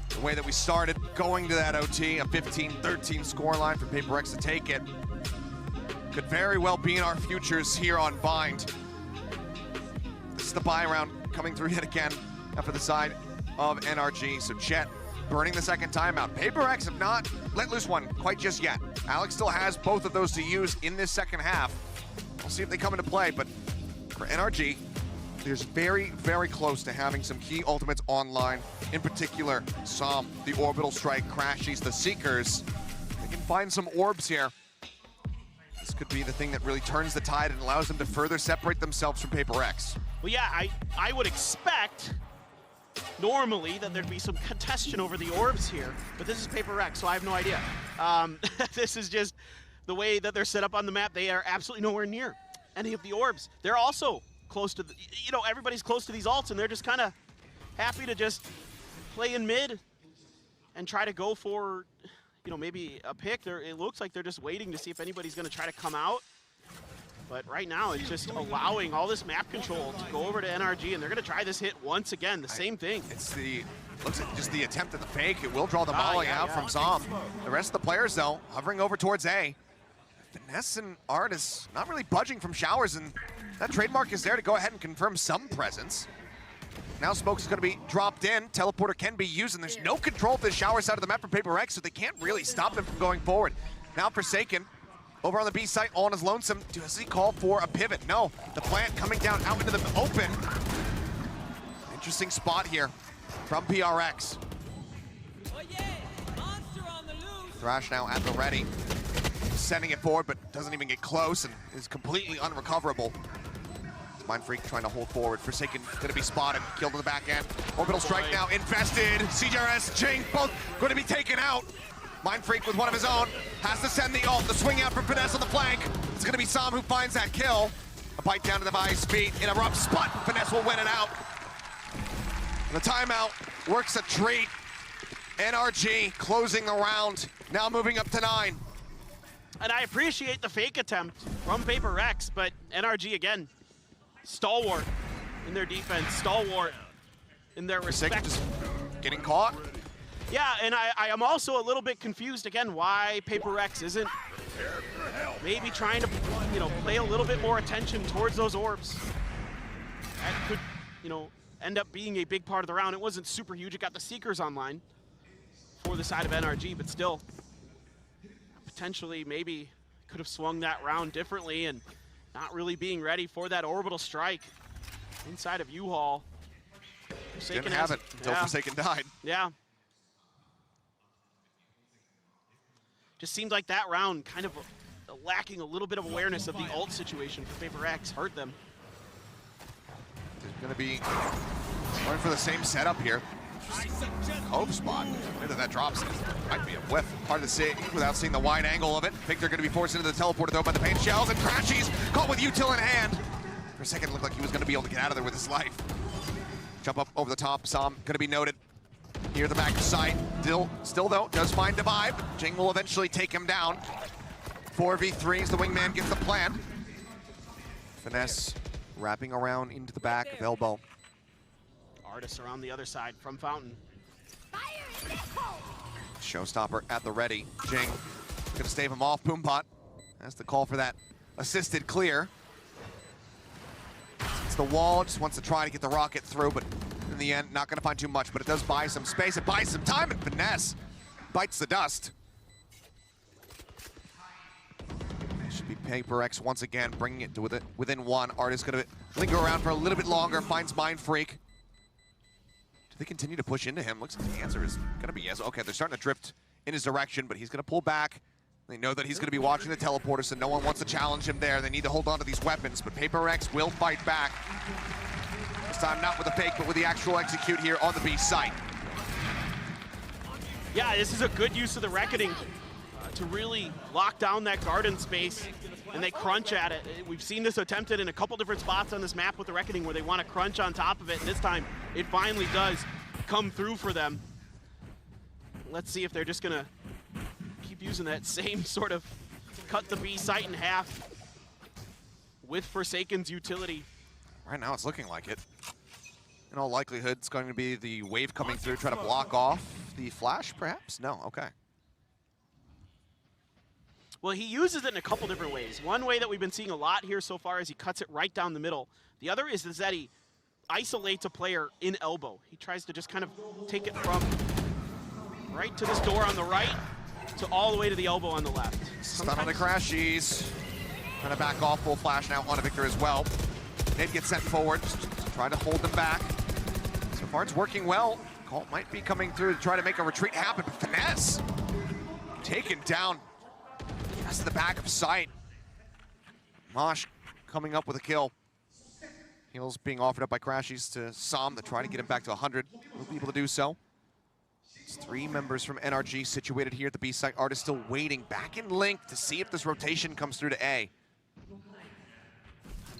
the way that we started going to that OT, a 15-13 scoreline for Paper Rex to take it, could very well be in our futures here on Bind. This is the buy round coming through yet again after the side of NRG. So Chet burning the second timeout. Paper Rex have not let loose one quite just yet. Alex still has both of those to use in this second half. We'll see if they come into play, but for NRG, there's very, very close to having some key ultimates online. In particular, Som, the Orbital Strike, Crashies, the Seekers. They can find some orbs here. This could be the thing that really turns the tide and allows them to further separate themselves from Paper Rex. Well, yeah, I would expect normally that there'd be some contention over the orbs here, but this is Paper Rex, so I have no idea. This is just the way that they're set up on the map. They are absolutely nowhere near any of the orbs. They're also close to, everybody's close to these ults, and they're just kind of happy to just play in mid and try to go for, maybe a pick. It looks like they're just waiting to see if anybody's going to try to come out. But right now, it's just allowing all this map control to go over to NRG, and they're going to try this hit once again, the same thing. Looks like just the attempt at the fake. It will draw the volley out from Som. The rest of the players, though, hovering over towards A. Finesse and Artis not really budging from showers, and that trademark is there to go ahead and confirm some presence. Now Smokes is going to be dropped in. Teleporter can be used, and there's no control of the shower side of the map from Paper Rex, so they can't really stop them from going forward. Now Forsaken, over on the B site, all on his lonesome. Does he call for a pivot? No. The plant coming down out into the open. Interesting spot here from PRX. Thrash now at the ready. Sending it forward, but doesn't even get close and is completely unrecoverable. Mind Freak trying to hold forward. Forsaken going to be spotted, killed in the back end. Orbital Strike now infested. CJRS, Jing, both going to be taken out. Mind Freak with one of his own, has to send the ult, the swing out from Finesse on the flank. It's gonna be Som who finds that kill. A bite down to the Vi's feet in a rough spot. Finesse will win it out. And the timeout works a treat. NRG closing the round, now moving up to 9. And I appreciate the fake attempt from Paper Rex, but NRG again, stalwart in their defense, stalwart in their respect. Just getting caught. Yeah, and I am also a little bit confused again why Paper Rex isn't maybe trying to, play a little bit more attention towards those orbs. That could, end up being a big part of the round. It wasn't super huge. It got the Seekers online for the side of NRG, but still, potentially maybe could have swung that round differently and not really being ready for that orbital strike inside of U-Haul. Didn't have it until Forsaken died. Yeah. Just seemed like that round kind of lacking a little bit of awareness of the ult situation for Paper Rex hurt them. They're going to be going for the same setup here. Cove spot. Where that drops might be a whiff. Hard to see without seeing the wide angle of it. I think they're going to be forced into the teleporter though by the paint shells, and Crashies caught with util in hand. For a second, it looked like he was going to be able to get out of there with his life. Jump up over the top. Som going to be noted. Near the back side, still though, does find Divide. Jing will eventually take him down. 4v3s, the wingman gets the plant. Finesse wrapping around into the back of Elbow. Artis around the other side from Fountain. Showstopper at the ready. Jing gonna stave him off. Boombot has the call for that assisted clear. It's the wall, just wants to try to get the rocket through, but in the end, not going to find too much, but it does buy some space. It buys some time, and Finesse bites the dust. It should be Paper Rex once again, bringing it to within 1. Artist going to linger around for a little bit longer, finds Mind Freak. Do they continue to push into him? Looks like the answer is going to be yes. Okay, they're starting to drift in his direction, but he's going to pull back. They know that he's going to be watching the teleporter, so no one wants to challenge him there. They need to hold on to these weapons, but Paper Rex will fight back. This time not with the fake, but with the actual execute here on the B site. Yeah, this is a good use of the Reckoning to really lock down that garden space, and they crunch at it. We've seen this attempted in a couple different spots on this map with the Reckoning where they want to crunch on top of it, and this time it finally does come through for them. Let's see if they're just going to keep keep using that same sort of cut the B site in half with Forsaken's utility. Right now it's looking like it. In all likelihood, it's going to be the wave coming through, try to block off the flash, perhaps? No, okay. Well, he uses it in a couple different ways. One way that we've been seeing a lot here so far is he cuts it right down the middle. The other is that he isolates a player in elbow. He tries to just kind of take it from right to this door on the right to all the way to the elbow on the left. Stun on the Crashies. Trying to back off, full flash now on a Victor as well. Ned gets sent forward, trying to hold them back. So far it's working well. Call might be coming through to try to make a retreat happen, but Finesse taken down just the back of sight. Mosh coming up with a kill. Heals being offered up by Crashies to Sam to try to get him back to 100. We'll be able to do so. It's 3 members from NRG situated here at the B site. Artist still waiting back in Link to see if this rotation comes through to A.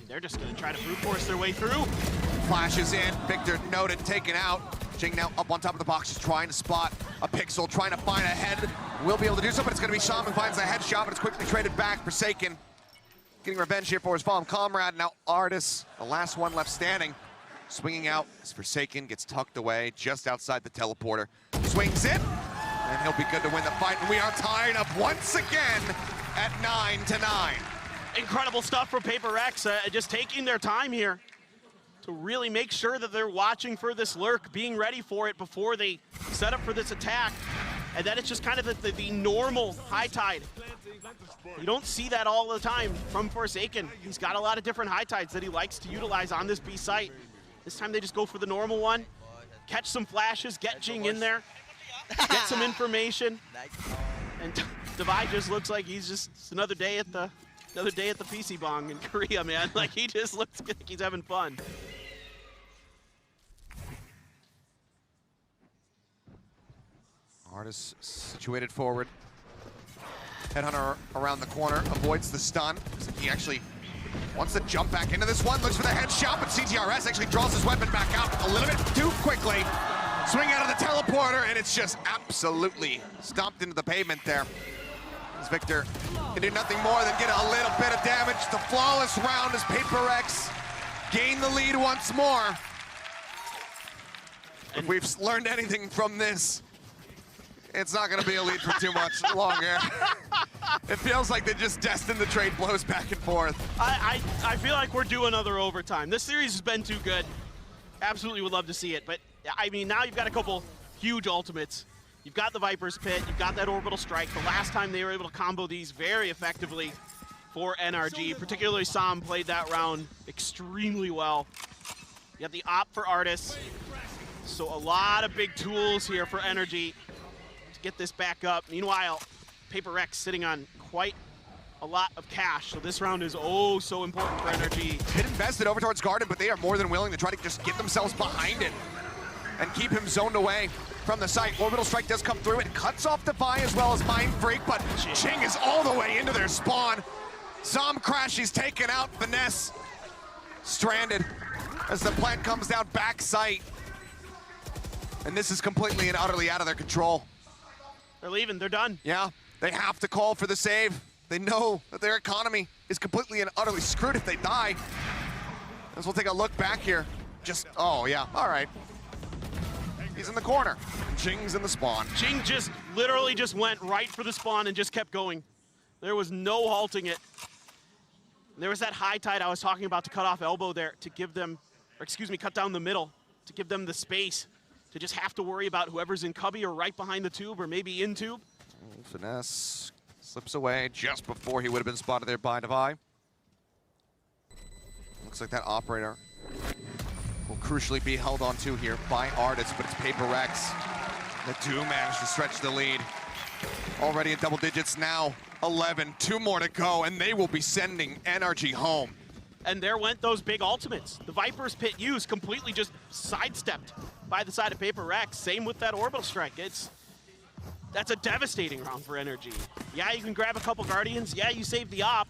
They're just going to try to brute force their way through. Flashes in, Victor noted, taken out. Jing now up on top of the box, just trying to spot a pixel, trying to find a head. Will be able to do so, but it's going to be Sam who finds the headshot, but it's quickly traded back. Forsaken getting revenge here for his fallen comrade. Now Artis, the last one left standing, swinging out as Forsaken gets tucked away just outside the teleporter. Swings in, and he'll be good to win the fight. And we are tied up once again at 9-9. Incredible stuff from Paper Rex, just taking their time here to really make sure that they're watching for this lurk, being ready for it before they set up for this attack. And that it's just kind of the normal high tide. You don't see that all the time from Forsaken. He's got a lot of different high tides that he likes to utilize on this B site. This time they just go for the normal one, catch some flashes, get Jing in there, get some information. And Divide just looks like he's just another day at the PC Bong in Korea, man. Like, he just looks like he's having fun. Artist situated forward. Headhunter around the corner, avoids the stun. He actually wants to jump back into this one, looks for the headshot, but CTRS actually draws his weapon back out a little bit too quickly. Swing out of the teleporter, and it's just absolutely stomped into the pavement there. As Victor can do nothing more than get a little bit of damage. The flawless round as Paper Rex gain the lead once more. If we've learned anything from this, it's not going to be a lead for too much longer. It feels like they're just destined to trade blows back and forth. I feel like we're due another overtime. This series has been too good. Absolutely would love to see it. But, I mean, now you've got a couple huge ultimates. You've got the Viper's Pit, you've got that Orbital Strike. The last time they were able to combo these very effectively for NRG, particularly Sam played that round extremely well. You got the Op for Artis. So a lot of big tools here for NRG to get this back up. Meanwhile, Paper Rex sitting on quite a lot of cash, so this round is oh so important for NRG. Hit invested over towards Garden, but they are more than willing to try to just get themselves behind it and keep him zoned away from the site. Orbital Strike does come through. It cuts off Defy as well as Mind Freak, but Ching is all the way into their spawn. Sam Crash, he's taken out. Finesse stranded as the plant comes down back site. And this is completely and utterly out of their control. They're leaving, they're done. Yeah, they have to call for the save. They know that their economy is completely and utterly screwed if they die. As we'll take a look back here. Just, oh yeah, all right. He's in the corner. Jing's in the spawn. Jing just literally just went right for the spawn and just kept going. There was no halting it. There was that high tide I was talking about to cut off elbow there to give them, or excuse me, cut down the middle to give them the space to just have to worry about whoever's in cubby or right behind the tube or maybe in tube. Finesse slips away just before he would have been spotted there by Devi. Looks like that operator will crucially be held on to here by Artis, but it's Paper Rex that do manage to stretch the lead. Already in double digits now, 11, 2 more to go, and they will be sending NRG home. And there went those big ultimates. The Viper's Pit use completely just sidestepped by the side of Paper Rex. Same with that Orbital Strike. That's a devastating round for NRG. Yeah, you can grab a couple Guardians. Yeah, you save the op.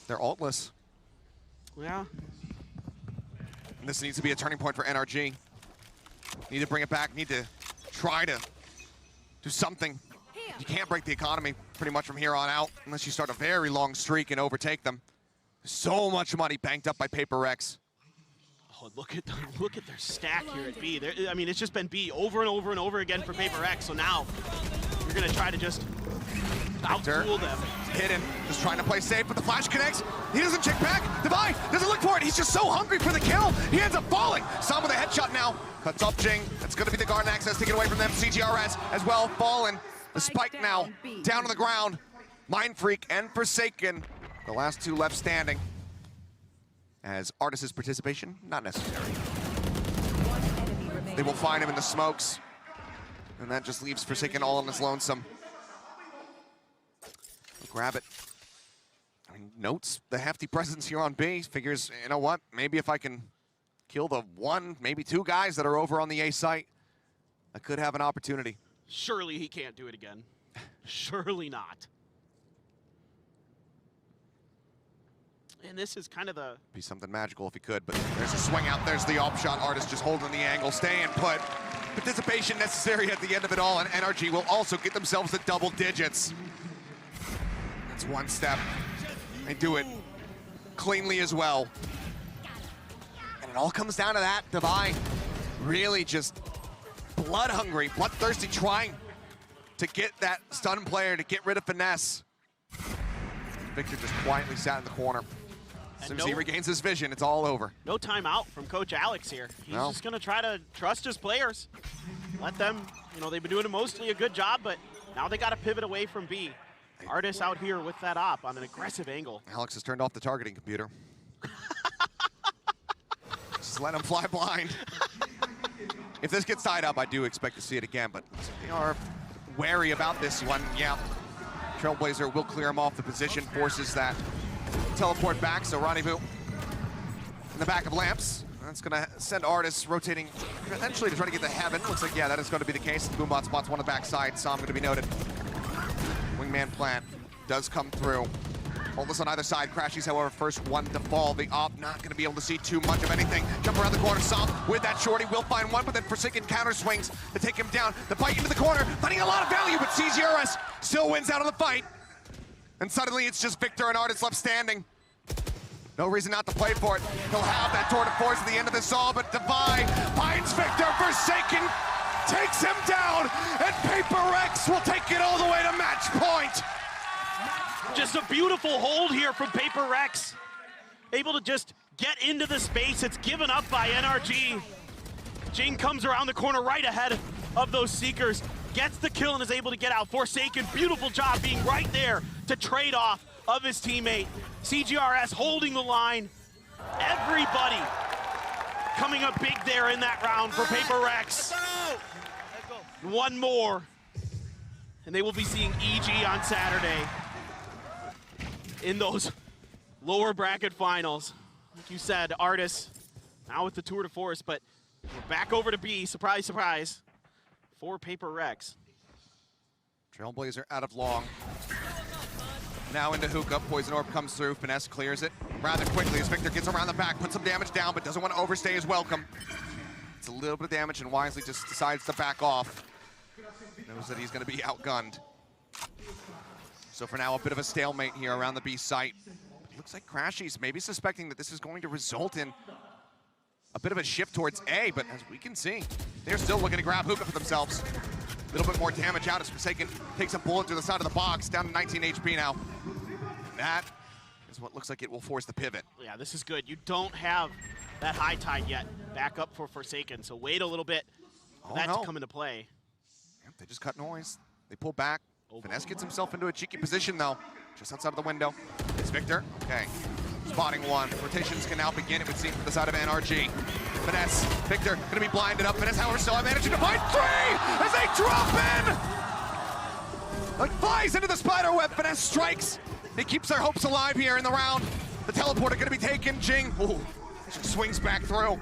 They're altless. Yeah. And this needs to be a turning point for NRG. Need to bring it back, need to try to do something You can't break the economy pretty much from here on out unless you start a very long streak and overtake them. So much money banked up by Paper Rex. Oh, look at their stack here at B. I mean, it's just been B over and over and over again for Paper Rex. So now you're gonna try to just out-duel them. Hidden, just trying to play safe, but the flash connects. He doesn't check back. Divine doesn't look for it. He's just so hungry for the kill. He ends up falling. Sam with a headshot now. Cuts off Jing. That's gonna be the Garden access taken away from them. CGRS as well, fallen. The spike now, down on the ground. Mind Freak and Forsaken, the last two left standing. As Artis' participation, not necessary. They will find him in the smokes. And that just leaves Forsaken all on his lonesome. Grab it. I mean, notes the hefty presence here on B. Figures, you know what, maybe if I can kill the one, maybe two guys that are over on the A site, I could have an opportunity. Surely he can't do it again. Surely not. And this is kind of the... Be something magical if he could, but there's a swing out. There's the op shot. Artis just holding the angle, staying put. Participation necessary at the end of it all, and NRG will also get themselves to double digits. That's one step. They do it cleanly as well. And it all comes down to that. Divine really just blood hungry, bloodthirsty, trying to get that stun player, to get rid of Finesse. Victor just quietly sat in the corner. As soon as he regains his vision, it's all over. No timeout from Coach Alex here. He's just going to try to trust his players. Let them, you know, they've been doing mostly a good job, but now they got to pivot away from B. Artis out here with that op on an aggressive angle. Alex has turned off the targeting computer. Just let him fly blind. If this gets tied up, I do expect to see it again, but they are wary about this one. Yeah, Trailblazer will clear him off the position, forces that teleport back, so Rendezvous in the back of Lamps. That's gonna send Artis rotating eventually to try to get to Heaven. Looks like, yeah, that is gonna be the case. Boombot spots one on the backside, so I'm gonna be noted. Wingman plant does come through. Holdless on either side. Crashies, however, first one to fall. The op not going to be able to see too much of anything. Jump around the corner. Som with that shorty will find one, but then Forsaken counter swings to take him down. The bite into the corner, finding a lot of value, but CGRS still wins out of the fight. And suddenly it's just Victor and Artis left standing. No reason not to play for it. He'll have that tour de force at the end of this all, but Divine finds Victor. Forsaken takes him down, and Paper Rex will take it all the way to match point. Just a beautiful hold here from Paper Rex. Able to just get into the space. It's given up by NRG. Jing comes around the corner right ahead of those Seekers. Gets the kill and is able to get out. Forsaken, beautiful job being right there to trade off of his teammate. CGRS holding the line. Everybody coming up big there in that round for Paper Rex. One more. And they will be seeing EG on Saturday in those lower bracket finals. Like you said, Artis now with the tour de force, but we're back over to B, surprise, surprise, for Paper Rex. Trailblazer out of long. Now into hookah, Poison Orb comes through, Finesse clears it rather quickly as Victor gets around the back, puts some damage down, but doesn't want to overstay his welcome. It's a little bit of damage and wisely just decides to back off. Knows that he's going to be outgunned. So for now, a bit of a stalemate here around the B site. But it looks like Crashies maybe suspecting that this is going to result in a bit of a shift towards A, but as we can see, they're still looking to grab hookah for themselves. A little bit more damage out as Forsaken takes a bullet to the side of the box, down to 19 HP now. That is what looks like it will force the pivot. Yeah, this is good. You don't have that high tide yet. Back up for Forsaken, so wait a little bit for that to come into play. Yep, they just cut noise. They pull back. Finesse gets himself into a cheeky position, though, just outside of the window. It's Victor. Okay, spotting one. Rotations can now begin, it would seem, from the side of NRG. Finesse, Victor, gonna be blinded up. Finesse, however, still managing to find three as they drop in! Like flies into the spider web. Finesse strikes. He keeps their hopes alive here in the round. The teleporter gonna be taken. Jing, ooh, swings back through.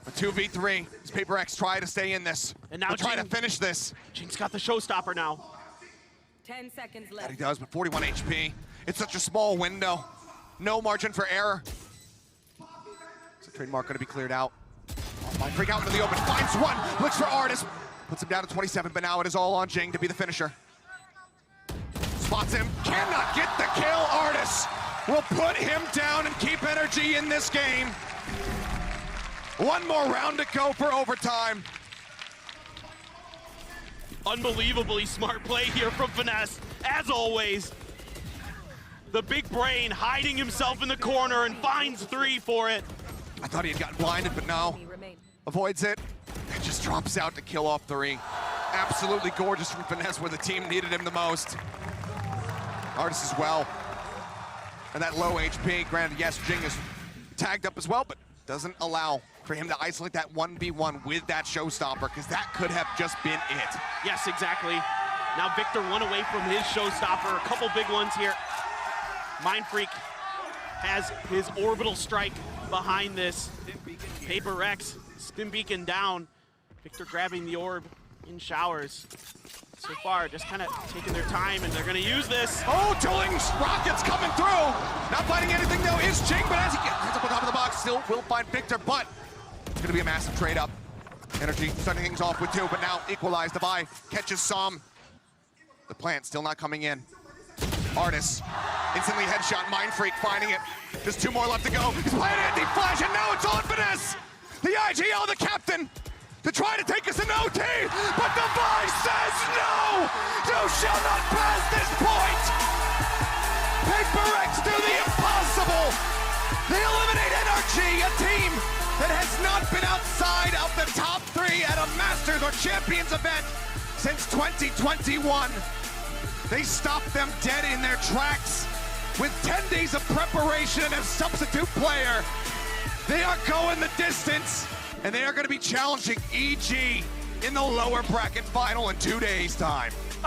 A 2v3. Does Paper X try to stay in this? And now try to finish this. Jing's got the showstopper now. 10 seconds That left. he does, but 41 HP. It's such a small window. No margin for error. Is the trademark going to be cleared out? Might freak out into the open. Finds one. Looks for Artis. Puts him down to 27, but now it is all on Jing to be the finisher. Spots him, cannot get the kill. Artis will put him down and keep energy in this game. One more round to go for overtime. Unbelievably smart play here from Finesse, as always. The big brain hiding himself in the corner and finds 3 for it. I thought he had gotten blinded, but no. Avoids it and just drops out to kill off 3. Absolutely gorgeous from Finesse where the team needed him the most. Artis as well. And that low HP, granted, yes, Jing is tagged up as well, but doesn't allow for him to isolate that 1v1 with that showstopper, because that could have just been it. Yes, exactly. Now Victor 1 away from his showstopper. A couple big ones here. Mindfreak has his orbital strike behind this. Paper Rex, spin beacon down. Victor grabbing the orb in showers. So far, just kind of taking their time, and they're going to use this. Oh, Dueling's rockets coming through. Not finding anything though is Jing, but as he gets up on top of the box, still will find Victor, but it's going to be a massive trade up. Energy starting things off with 2, but now equalized. The buy catches some. The plant still not coming in. Artis instantly headshot. Mindfreak finding it. Just 2 more left to go. He's playing anti-flash, and now it's on Finesse. The IGL, the captain, to try to take us an OT, but the buy says no! You shall not pass this point! Paper Rex do the impossible! They eliminate NRG, a team that has not been outside of the top 3 at a Masters or Champions event since 2021. They stopped them dead in their tracks with 10 days of preparation and a substitute player. They are going the distance, and they are going to be challenging EG in the lower bracket final in 2 days' time.